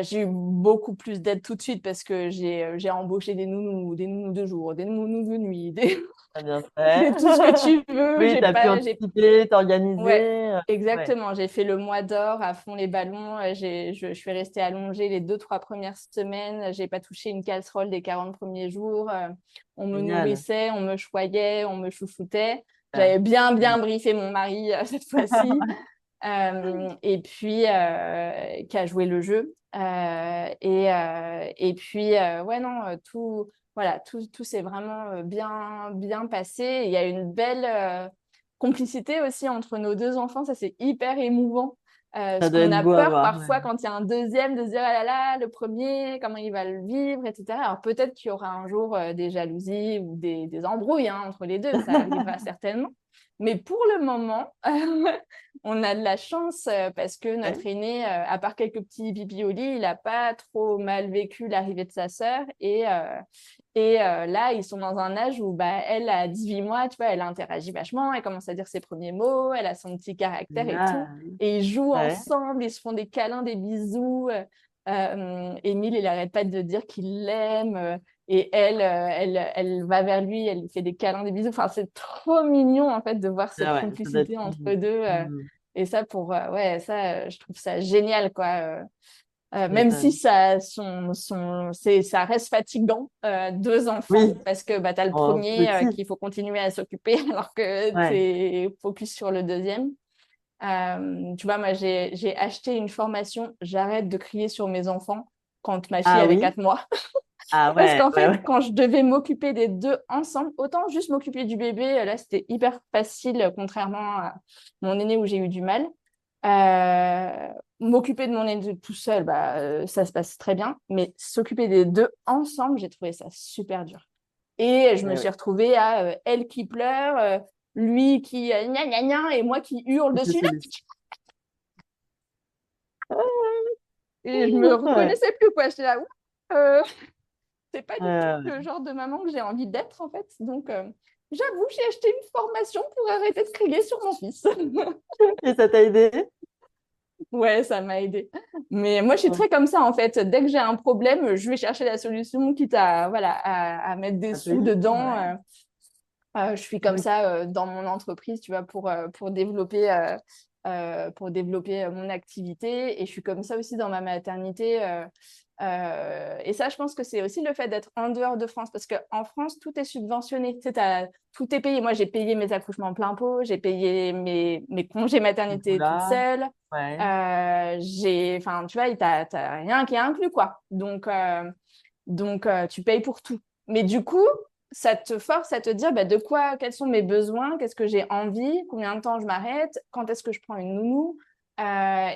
J'ai eu beaucoup plus d'aide tout de suite parce que j'ai embauché des nounous de jour, des nounous de nuit, t'as bien fait. tout ce que tu veux. Oui, t'as pu anticiper, Ouais, t'organiser. Ouais, exactement. J'ai fait le mois d'or à fond les ballons. Je suis restée allongée les 2, 3 premières semaines. J'ai pas touché une casserole des 40 premiers jours. On me génial. nourrissait, on me choyait, on me chouchoutait. Ouais. J'avais bien, Ouais. bien briefé mon mari cette fois-ci. Et puis, qui a joué le jeu. Et puis, ouais, non, voilà, tout s'est vraiment bien, bien passé. Il y a une belle complicité aussi entre nos deux enfants, ça c'est hyper émouvant. Ça Parce doit qu'on être a beau à peur voir. Ouais. parfois quand il y a un deuxième de se dire, ah là là, le premier, comment il va le vivre, etc. Alors peut-être qu'il y aura un jour des jalousies ou des embrouilles hein, entre les deux, ça arrivera certainement. Mais pour le moment, on a de la chance parce que notre Ouais. aîné, à part quelques petits pipis au lit, il n'a pas trop mal vécu l'arrivée de sa sœur. Et là, ils sont dans un âge où bah, elle a 18 mois, tu vois, elle interagit vachement, elle commence à dire ses premiers mots, elle a son petit caractère et tout. Génial. Et ils jouent Ouais. ensemble, ils se font des câlins, des bisous. Émile, il n'arrête pas de dire qu'il l'aime. Et elle va vers lui, elle lui fait des câlins, des bisous. Enfin, c'est trop mignon, en fait, de voir cette Ah ouais, ça doit être complicité trop entre beau. deux. Mm. Et ça, ouais, ça, je trouve ça génial, quoi. Tu Même si m'étonnes. ça reste fatigant, deux enfants, Oui, parce que bah, tu as le en premier petit. qu'il faut continuer à s'occuper alors que tu Ouais. es focus sur le deuxième. Tu vois, moi, j'ai acheté une formation, j'arrête de crier sur mes enfants quand ma fille Ah avait oui? 4 mois. Ah Parce ouais, qu'en ouais, fait, ouais. quand je devais m'occuper des deux ensemble, autant juste m'occuper du bébé, là, c'était hyper facile, contrairement à mon aîné où j'ai eu du mal. M'occuper de mon aîné tout seul, bah, ça se passe très bien. Mais s'occuper des deux ensemble, j'ai trouvé ça super dur. Et je me Ouais, suis ouais. retrouvée à elle qui pleure, lui qui gna gna gna et moi qui hurle Je dessus. sais le- Et je me Ouais. reconnaissais plus, quoi. J'étais là, ouh, euh, c'est pas du tout Ouais. le genre de maman que j'ai envie d'être, en fait. Donc, j'avoue, j'ai acheté une formation pour arrêter de crier sur mon fils. Et ça t'a aidé? Ouais, ça m'a aidé. Mais moi, je suis Oh, très comme ça, en fait. Dès que j'ai un problème, je vais chercher la solution, quitte à, voilà, à mettre des ça peut sous aider, dedans. ouais. Je suis comme ça dans mon entreprise, tu vois, pour développer mon activité. Et je suis comme ça aussi dans ma maternité. Et ça, je pense que c'est aussi le fait d'être en dehors de France, parce qu'en France, tout est subventionné. Tu sais, tout est payé. Moi, j'ai payé mes accouchements plein pot, j'ai payé mes congés Du coup, maternité toute là, seule. ouais. Enfin, tu vois, t'as rien qui est inclus, quoi. Donc, tu payes pour tout. Mais du coup, ça te force à te dire bah, quels sont mes besoins, qu'est-ce que j'ai envie, combien de temps je m'arrête, quand est-ce que je prends une nounou.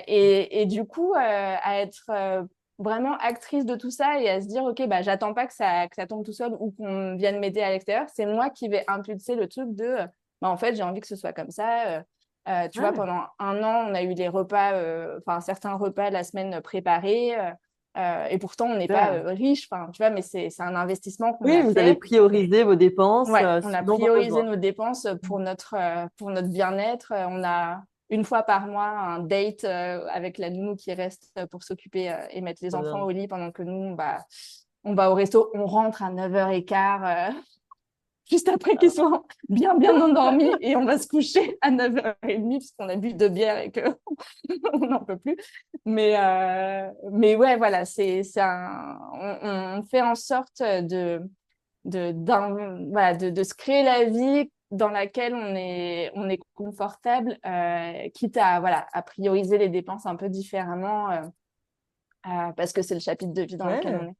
Et du coup, à être vraiment actrice de tout ça et à se dire, OK, bah, j'attends pas que ça tombe tout seul ou qu'on vienne m'aider à l'extérieur. C'est moi qui vais impulser le truc de, bah, en fait, j'ai envie que ce soit comme ça. Tu vois, Ouais, pendant un an, on a eu des repas, enfin certains repas la semaine préparés. Et pourtant, on n'est pas super. riche, enfin, tu vois, mais c'est un investissement qu'on Oui, a vous avez fait. priorisé vos dépenses Ouais, on a selon vos priorisé besoins. nos dépenses pour notre bien-être. On a une fois par mois un date avec la nounou qui reste pour s'occuper et mettre les Trop enfants bien. au lit pendant que nous, bah, on va au resto, on rentre à 9h15, juste après qu'ils soient bien, bien endormis et on va se coucher à 9h30 parce qu'on a bu 2 bières et qu'on n'en peut plus. Mais ouais, voilà, on fait en sorte voilà, de se créer la vie dans laquelle on est confortable, quitte à, voilà, à prioriser les dépenses un peu différemment parce que c'est le chapitre de vie dans lequel on Ouais, est.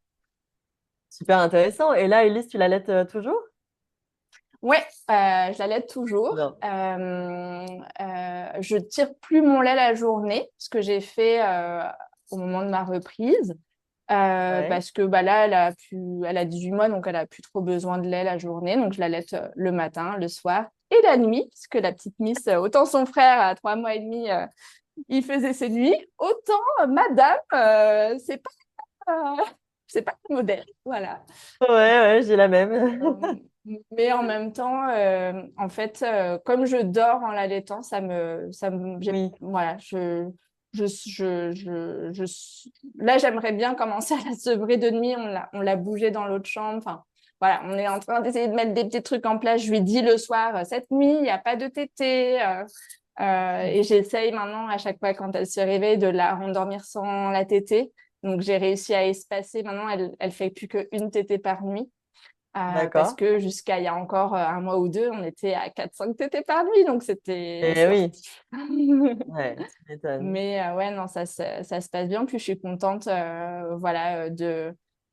super intéressant. Et là, Elise, tu l'allaites toujours? Ouais, je l'allaite Trop toujours. bien. Je tire plus mon lait la journée, ce que j'ai fait au moment de ma reprise. Ouais. Parce que bah, là, elle a 18 mois, donc elle a plus trop besoin de lait la journée. Donc, je l'allaite le matin, le soir et la nuit, parce que la petite Miss, autant son frère à 3 mois et demi, il faisait ses nuits, autant Madame, c'est pas moderne. Voilà. Ouais, ouais, j'ai la même. Euh, mais en même temps, en fait, comme je dors en l'allaitant, Oui, voilà, là, j'aimerais bien commencer à la sevrer de nuit. On l'a bougé dans l'autre chambre. Enfin, voilà, on est en train d'essayer de mettre des petits trucs en place. Je lui dis le soir, cette nuit, il n'y a pas de tétée. Et j'essaye maintenant, à chaque fois quand elle se réveille, de la rendormir sans la tétée. Donc, j'ai réussi à espacer. Maintenant, elle fait plus qu'une tétée par nuit. Parce d'accord. que jusqu'à il y a encore un mois ou deux, on était à 4-5 tétés par nuit, donc c'était Et oui, sportif. ouais, tu m'étonnes. Mais ouais, non, ça se passe bien. Puis je suis contente voilà,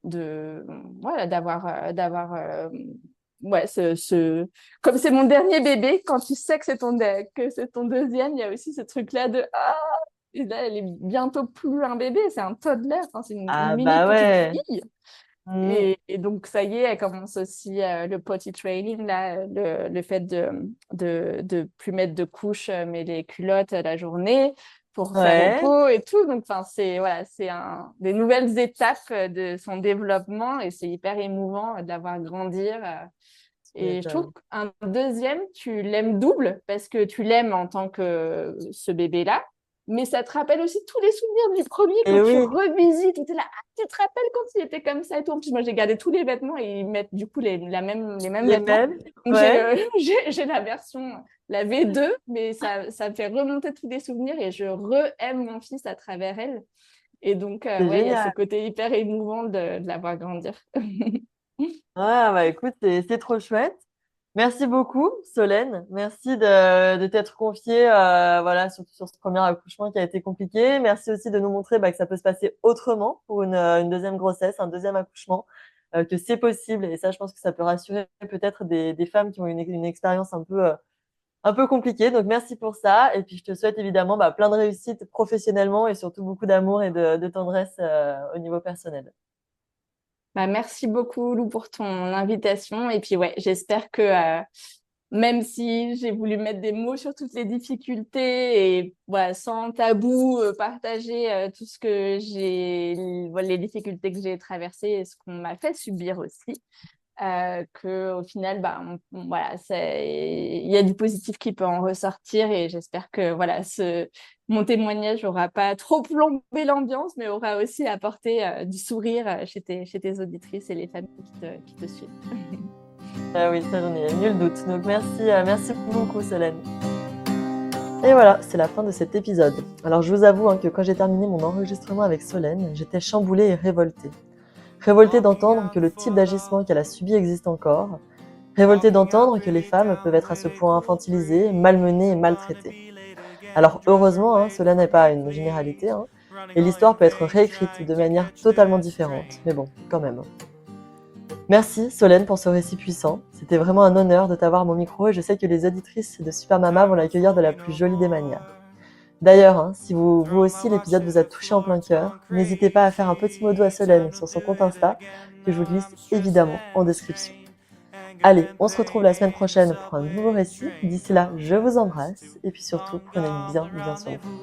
voilà, d'avoir ouais, comme c'est mon dernier bébé, quand tu sais que que c'est ton deuxième, il y a aussi ce truc-là de ah, et là, elle est bientôt plus un bébé, c'est un toddler, enfin, c'est une Ah mini bah petite ouais. fille. Mm. Et donc, ça y est, elle commence aussi le potty training, là, le fait de plus mettre de couches, mais les culottes la journée pour faire au Ouais, pot et tout. Donc, enfin, voilà, des nouvelles étapes de son développement et c'est hyper émouvant de la voir grandir. tu Et je trouve m'étonnes. qu'un deuxième, tu l'aimes double parce que tu l'aimes en tant que ce bébé-là, mais ça te rappelle aussi tous les souvenirs du premier quand Et tu oui, revisites, tu es là, ah, tu te rappelles quand il était comme ça et tout. En plus, moi, j'ai gardé tous les vêtements et ils mettent du coup les mêmes les vêtements. mêmes, Donc, ouais, j'ai la version, la V2, mais ça me fait remonter tous les souvenirs et je re-aime mon fils à travers elle. Et donc, c'est ouais, il y a ce génial. côté hyper émouvant de la voir grandir. Ah bah écoute, c'est trop chouette. Merci beaucoup, Solène. Merci de t'être confiée, voilà, surtout sur ce premier accouchement qui a été compliqué. Merci aussi de nous montrer bah, que ça peut se passer autrement pour une deuxième grossesse, un deuxième accouchement, que c'est possible. Et ça, je pense que ça peut rassurer peut-être des femmes qui ont une expérience un peu compliquée. Donc merci pour ça. Et puis je te souhaite évidemment bah, plein de réussite professionnellement et surtout beaucoup d'amour et de tendresse au niveau personnel. Bah, merci beaucoup, Lou, pour ton invitation. Et puis, ouais, j'espère que même si j'ai voulu mettre des mots sur toutes les difficultés et voilà, sans tabou, partager tout ce que voilà, les difficultés que j'ai traversées et ce qu'on m'a fait subir aussi, que au final, bah, voilà, il y a du positif qui peut en ressortir et j'espère que voilà, mon témoignage n'aura pas trop plombé l'ambiance, mais aura aussi apporté du sourire chez tes auditrices et les familles qui te suivent. Ah oui, ça j'en ai nul doute. Donc merci, merci beaucoup Solène. Et voilà, c'est la fin de cet épisode. Alors je vous avoue hein, que quand j'ai terminé mon enregistrement avec Solène, j'étais chamboulée et révoltée. Révoltée d'entendre que le type d'agissement qu'elle a subi existe encore. Révoltée d'entendre que les femmes peuvent être à ce point infantilisées, malmenées et maltraitées. Alors heureusement, hein, cela n'est pas une généralité, hein, et l'histoire peut être réécrite de manière totalement différente. Mais bon, quand même. Merci Solène pour ce récit puissant. C'était vraiment un honneur de t'avoir à mon micro et je sais que les auditrices de Super Mama vont l'accueillir de la plus jolie des manières. D'ailleurs, hein, si vous aussi l'épisode vous a touché en plein cœur, n'hésitez pas à faire un petit mot doux à Solène sur son compte Insta que je vous glisse évidemment en description. Allez, on se retrouve la semaine prochaine pour un nouveau récit. D'ici là, je vous embrasse et puis surtout, prenez bien soin de vous.